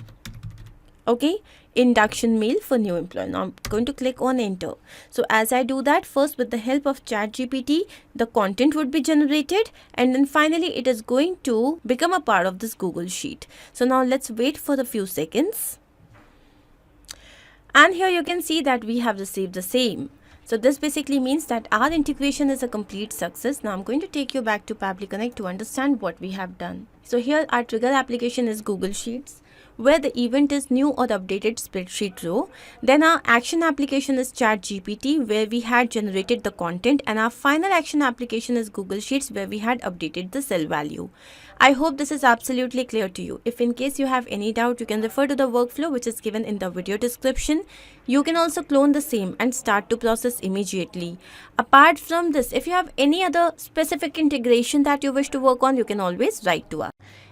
Okay, induction mail for new employee. Now I'm going to click on enter. So as I do that, first with the help of ChatGPT, the content would be generated, and then finally it is going to become a part of this Google Sheet. So now let's wait for a few seconds. And here you can see that we have received the same. So this basically means that our integration is a complete success. Now I'm going to take you back to Pabbly Connect to understand what we have done. So here our trigger application is Google Sheets, where the event is new or updated spreadsheet row. Then our action application is ChatGPT, where we had generated the content, and our final action application is Google Sheets, where we had updated the cell value. I hope this is absolutely clear to you. If in case you have any doubt, you can refer to the workflow which is given in the video description. You can also clone the same and start to process immediately. Apart from this, if you have any other specific integration that you wish to work on, you can always write to us.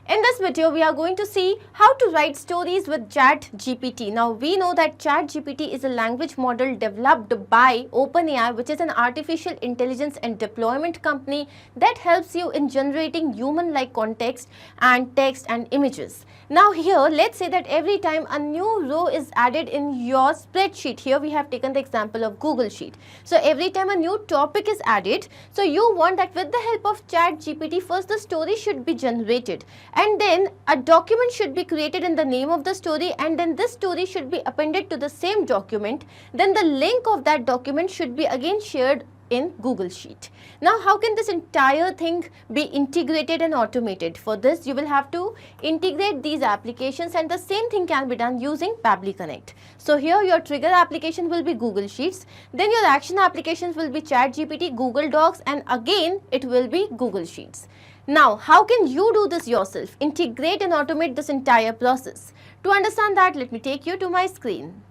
In this video, we are going to see how to write stories with ChatGPT. Now, we know that ChatGPT is a language model developed by OpenAI, which is an artificial intelligence and deployment company that helps you in generating human-like context and text and images. Now here, let's say that every time a new row is added in your spreadsheet, here we have taken the example of Google Sheet. So every time a new topic is added, so you want that with the help of ChatGPT, first the story should be generated, and then a document should be created in the name of the story, and then this story should be appended to the same document. Then the link of that document should be again shared in Google Sheet. Now how can this entire thing be integrated and automated? For this you will have to integrate these applications, and the same thing can be done using Pabbly Connect. So here your trigger application will be Google Sheets, then your action applications will be ChatGPT, Google Docs, and again it will be Google Sheets. Now how can you do this yourself? Integrate and automate this entire process. To understand that, let me take you to my screen.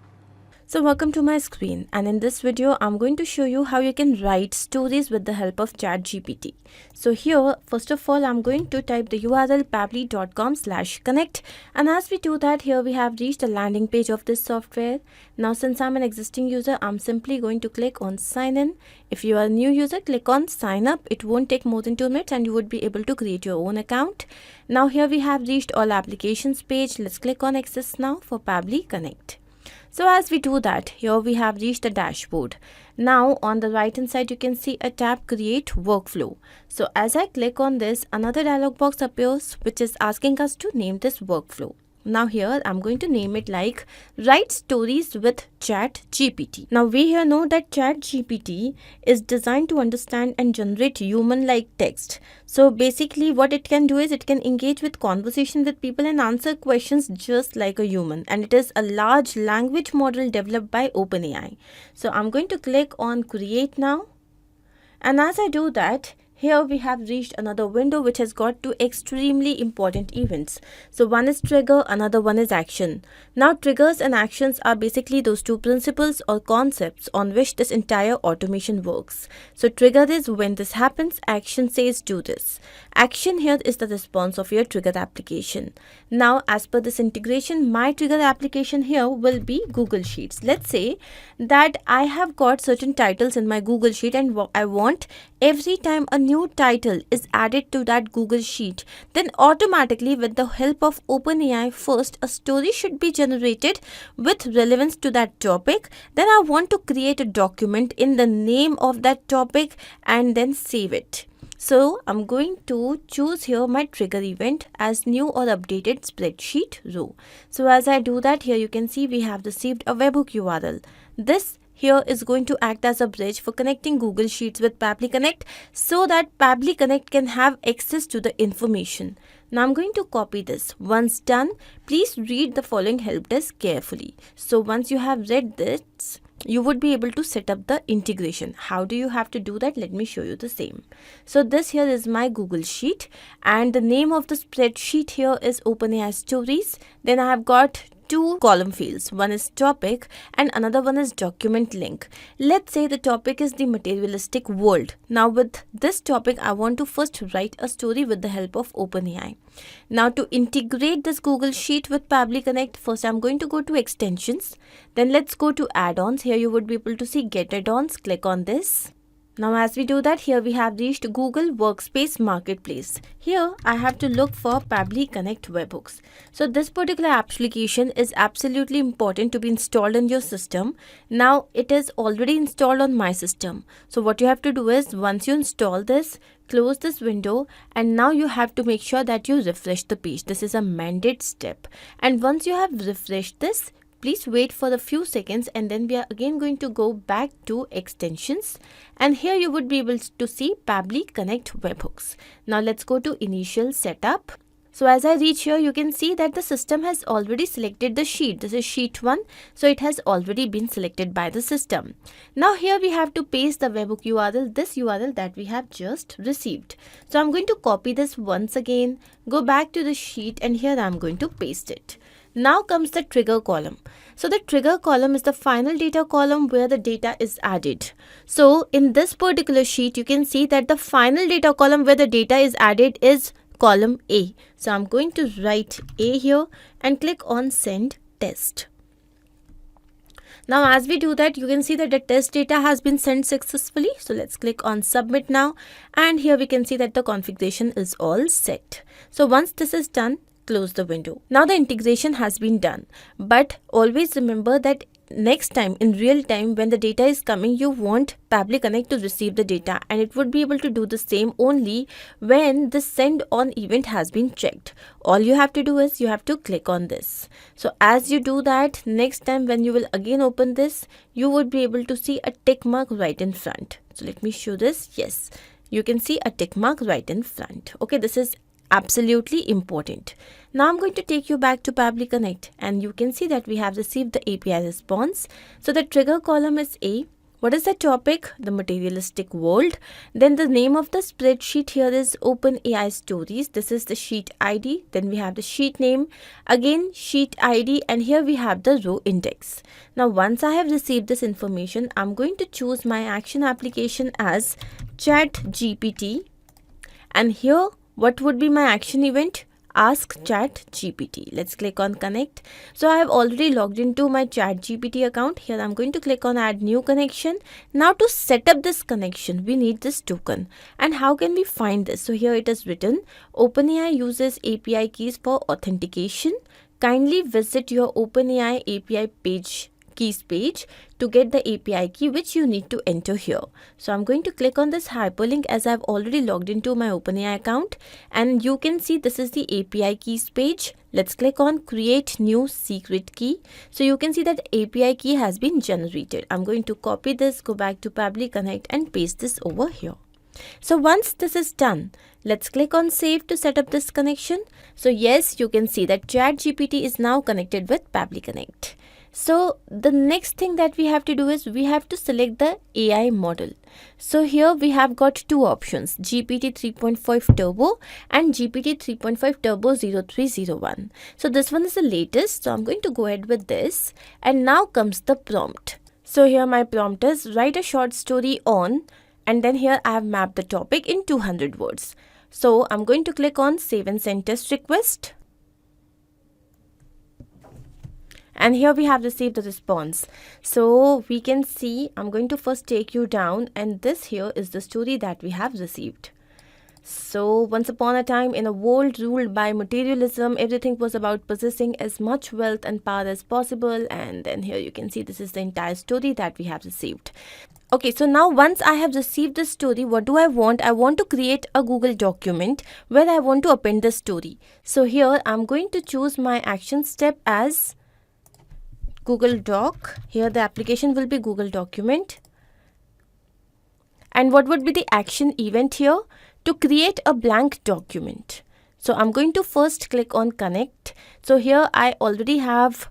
So welcome to my screen, and in this video I'm going to show you how you can write stories with the help of ChatGPT. So here first of all I'm going to type the URL pabbly.com/connect, and as we do that, here we have reached the landing page of this software. Now since I'm an existing user, I'm simply going to click on sign in. If you are a new user, click on sign up. It won't take more than 2 minutes and you would be able to create your own account. Now here we have reached all applications page. Let's click on access now for Pabbly Connect. So as we do that, here we have reached the dashboard. Now on the right hand side you can see a tab create workflow. So as I click on this, another dialog box appears which is asking us to name this workflow. Now here I'm going to name it like Write Stories with ChatGPT. Now we here know that ChatGPT is designed to understand and generate human-like text. So basically what it can do is it can engage with conversation with people and answer questions just like a human. And it is a large language model developed by OpenAI. So I'm going to click on Create now. And as I do that, here we have reached another window which has got two extremely important events. So one is trigger, another one is action. Now triggers and actions are basically those two principles or concepts on which this entire automation works. So trigger is when this happens, action says do this. Action here is the response of your trigger application. Now as per this integration, my trigger application here will be Google Sheets. Let's say that I have got certain titles in my Google Sheet and I want every time a new title is added to that Google Sheet, then automatically with the help of OpenAI, first a story should be generated with relevance to that topic. Then I want to create a document in the name of that topic and then save it. So I'm going to choose here my trigger event as new or updated spreadsheet row. So as I do that, here you can see we have received a webhook URL. This here is going to act as a bridge for connecting Google Sheets with Pabbly Connect so that Pabbly Connect can have access to the information. Now I'm going to copy this. Once done, please read the following help desk carefully. So once you have read this, you would be able to set up the integration. How do you have to do that? Let me show you the same. So this here is my Google Sheet and the name of the spreadsheet here is OpenAI Stories. Then I have got two column fields. One is topic and another one is document link. Let's say the topic is the materialistic world. Now with this topic, I want to first write a story with the help of OpenAI. Now to integrate this Google Sheet with Pabbly Connect, first I'm going to go to extensions. Then let's go to add-ons. Here you would be able to see get add-ons. Click on this. Now as we do that, here we have reached Google Workspace Marketplace. Here I have to look for Pabbly Connect webhooks. So this particular application is absolutely important to be installed in your system. Now it is already installed on my system. So what you have to do is once you install this, close this window and now you have to make sure that you refresh the page. This is a mandate step. And once you have refreshed this, please wait for a few seconds and then we are again going to go back to extensions and here you would be able to see Pabbly Connect webhooks. Now let's go to initial setup. So as I reach here, you can see that the system has already selected the sheet. This is sheet 1. So it has already been selected by the system. Now here we have to paste the webhook URL, this URL that we have just received. So I'm going to copy this once again, go back to the sheet and here I'm going to paste it. Now comes the trigger column. So the trigger column is the final data column where the data is added. So in this particular sheet, you can see that the final data column where the data is added is column A. So I'm going to write A here and click on send test. Now as we do that, you can see that the test data has been sent successfully. So let's click on submit now and here we can see that the configuration is all set. So once this is done, close the window. Now the integration has been done, but always remember that next time in real time when the data is coming, you want Pabbly Connect to receive the data and it would be able to do the same only when the send on event has been checked. All you have to do is you have to click on this. So as you do that, next time when you will again open this, you would be able to see a tick mark right in front. So let me show this. Yes, you can see a tick mark right in front. Okay, this is absolutely important. Now I'm going to take you back to Pabbly Connect and you can see that we have received the API response. So the trigger column is A. What is the topic? The materialistic world. Then the name of the spreadsheet here is OpenAI Stories. This is the sheet ID. Then we have the sheet name. Again sheet ID and here we have the row index. Now once I have received this information, I'm going to choose my action application as ChatGPT and here what would be my action event? Ask ChatGPT. Let's click on connect. So I have already logged into my ChatGPT account. Here I'm going to click on add new connection. Now to set up this connection, we need this token. And how can we find this? So here it is written, OpenAI uses API keys for authentication. Kindly visit your OpenAI API page keys page to get the API key which you need to enter here. So I'm going to click on this hyperlink as I've already logged into my OpenAI account, and you can see this is the API keys page. Let's click on create new secret key. So you can see that API key has been generated. I'm going to copy this, go back to Pabbly Connect and paste this over here. So once this is done, let's click on save to set up this connection. So yes, you can see that ChatGPT is now connected with Pabbly Connect. So the next thing that we have to do is we have to select the AI model. So here we have got two options, GPT 3.5 Turbo and GPT 3.5 Turbo 0301. So this one is the latest. So I'm going to go ahead with this. And now comes the prompt. So here my prompt is write a short story on, and then here I have mapped the topic in 200 words. So I'm going to click on save and send test request. And here we have received the response. So we can see, I'm going to first take you down, and this here is the story that we have received. So once upon a time in a world ruled by materialism, everything was about possessing as much wealth and power as possible. And then here you can see this is the entire story that we have received. Okay, so now once I have received the story, what do I want? I want to create a Google document where I want to append the story. So here I'm going to choose my action step as Google Doc. Here the application will be Google Document. And what would be the action event here? To create a blank document. So I'm going to first click on connect. So here I already have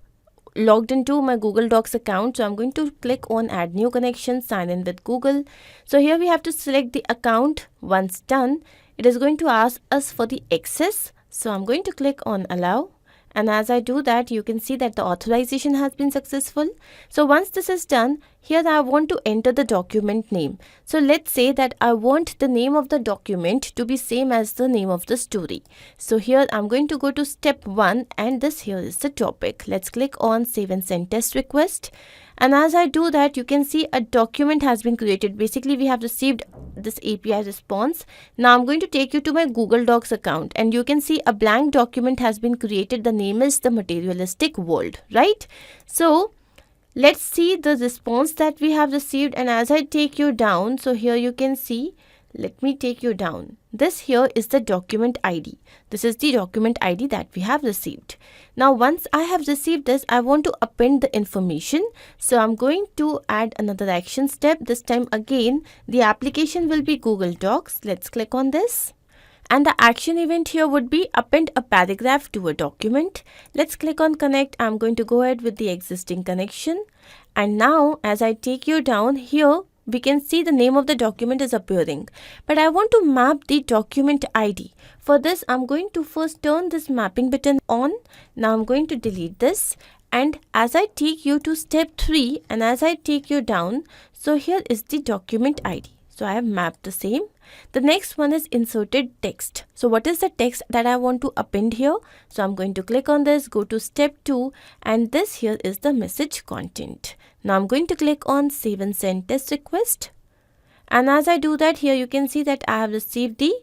logged into my Google Docs account. So I'm going to click on add new connection, sign in with Google. So here we have to select the account. Once done, it is going to ask us for the access. So I'm going to click on allow. And as I do that, you can see that the authorization has been successful. So once this is done, here I want to enter the document name. So let's say that I want the name of the document to be same as the name of the story. So here I'm going to go to step 1, and this here is the topic. Let's click on save and send test request. And as I do that, you can see a document has been created. Basically, we have received this API response. Now I'm going to take you to my Google Docs account, and you can see a blank document has been created. The name is the materialistic world, right? So let's see the response that we have received. And as I take you down, so here you can see, let me take you down. This here is the document ID. This is the document ID that we have received. Now once I have received this, I want to append the information. So I'm going to add another action step. This time again, the application will be Google Docs. Let's click on this. And the action event here would be append a paragraph to a document. Let's click on connect. I'm going to go ahead with the existing connection. And now as I take you down here, we can see the name of the document is appearing. But I want to map the document ID. For this, I'm going to first turn this mapping button on. Now I'm going to delete this. And as I take you to step 3, and as I take you down, so here is the document ID. So I have mapped the same. The next one is inserted text. So what is the text that I want to append here? So I'm going to click on this, go to step 2, and this here is the message content. Now I'm going to click on save and send test request. And as I do that, here you can see that I have received the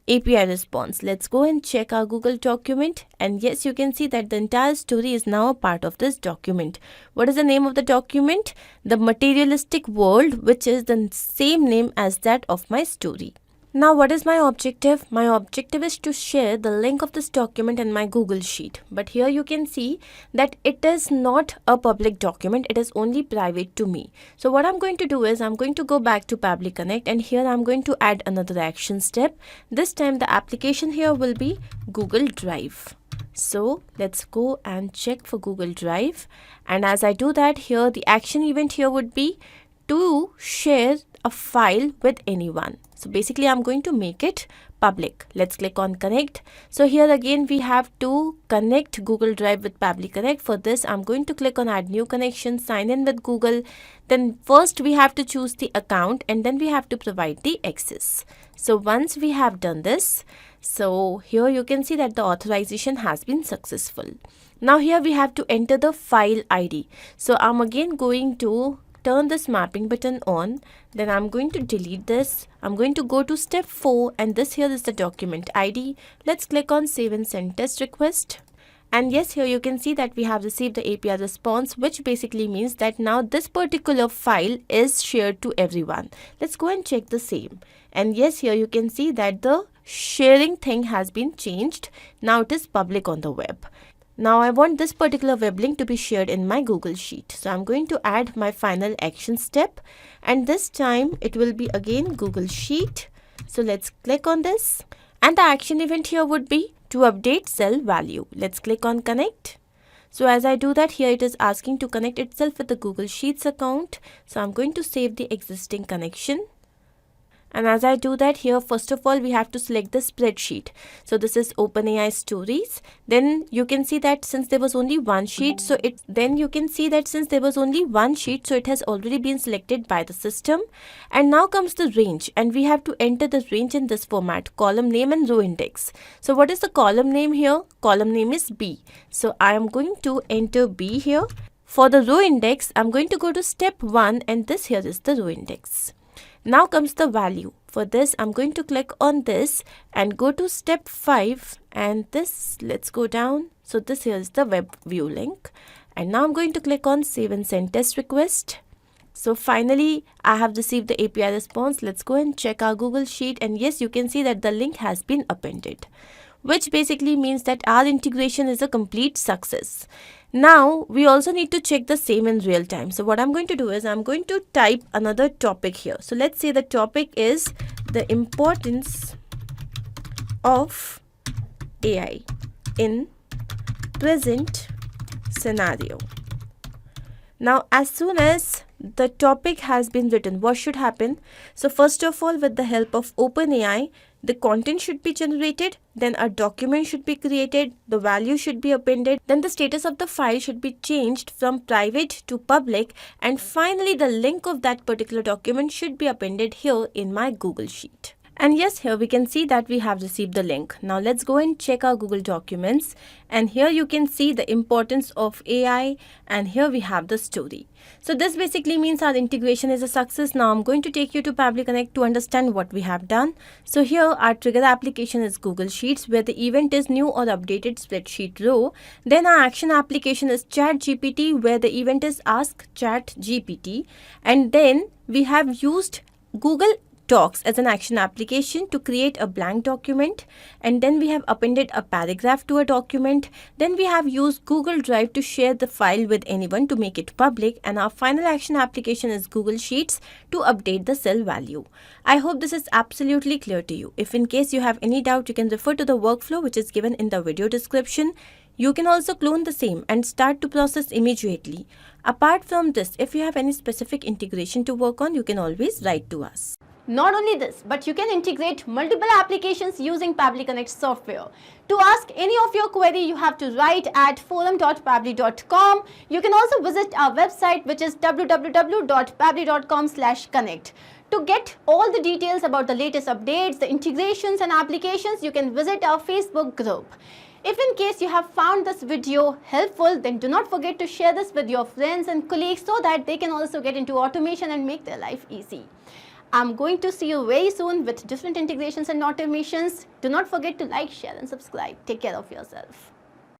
API response. Let's go and check our Google document. And yes, you can see that the entire story is now a part of this document. What is the name of the document? The Materialistic World, which is the same name as that of my story. Now what is my objective? My objective is to share the link of this document in my Google Sheet. But here you can see that it is not a public document. It is only private to me. So what I'm going to do is I'm going to go back to Pabbly Connect, and here I'm going to add another action step. This time the application here will be Google Drive. So let's go and check for Google Drive. And as I do that, here the action event here would be to share a file with anyone. So basically I'm going to make it public. Let's click on connect. So here again we have to connect Google Drive with Pabbly Connect. For this I'm going to click on add new connection, sign in with Google. Then first we have to choose the account, and then we have to provide the access. So once we have done this, so here you can see that the authorization has been successful. Now here we have to enter the file ID. So I'm again going to turn this mapping button on. Then I'm going to delete this. I'm going to go to step 4, and this here is the document ID. Let's click on save and send test request. And yes, here you can see that we have received the API response, which basically means that now this particular file is shared to everyone. Let's go and check the same. And yes, here you can see that the sharing thing has been changed. Now it is public on the web. Now I want this particular web link to be shared in my Google Sheet. So I'm going to add my final action step, and this time it will be again Google Sheet. So let's click on this, and the action event here would be to update cell value. Let's click on connect. So as I do that, here it is asking to connect itself with the Google Sheets account. So I'm going to save the existing connection. And as I do that, here first of all we have to select the spreadsheet. So this is OpenAI stories. Then you can see that since there was only one sheet, so it has already been selected by the system. And now comes the range, and we have to enter the range in this format: column name and row index. So what is the column name here? Column name is B. So I am going to enter B here. For the row index, I'm going to go to step 1, and this here is the row index. Now comes the value. For this, I'm going to click on this and go to step 5, and this, let's go down. So this here is the web view link, and now I'm going to click on save and send test request. So finally, I have received the API response. Let's go and check our Google Sheet, and yes, you can see that the link has been appended, which basically means that our integration is a complete success. Now, we also need to check the same in real time. So what I'm going to do is I'm going to type another topic here. So let's say the topic is the importance of AI in present scenario. Now, as soon as the topic has been written, what should happen? So first of all, with the help of OpenAI, the content should be generated, then a document should be created, the value should be appended, then the status of the file should be changed from private to public, and finally the link of that particular document should be appended here in my Google Sheet. And yes, here we can see that we have received the link. Now let's go and check our Google Documents, and here you can see the importance of AI, and here we have the story. So this basically means our integration is a success. Now I'm going to take you to Pabbly Connect to understand what we have done. So here our trigger application is Google Sheets, where the event is new or updated spreadsheet row. Then our action application is ChatGPT, where the event is ask ChatGPT. And then we have used Google Docs as an action application to create a blank document, and then we have appended a paragraph to a document. Then we have used Google Drive to share the file with anyone to make it public, and our final action application is Google Sheets to update the cell value. I hope this is absolutely clear to you. If in case you have any doubt, you can refer to the workflow which is given in the video description. You can also clone the same and start to process immediately. Apart from this, if you have any specific integration to work on, you can always write to us. Not only this, but you can integrate multiple applications using Pabbly Connect software. To ask any of your query, you have to write at forum.pabbly.com. You can also visit our website, which is www.pabbly.com/connect. To get all the details about the latest updates, the integrations and applications, you can visit our Facebook group. If in case you have found this video helpful, then do not forget to share this with your friends and colleagues so that they can also get into automation and make their life easy. I'm going to see you very soon with different integrations and automations. Do not forget to like, share and subscribe. Take care of yourself.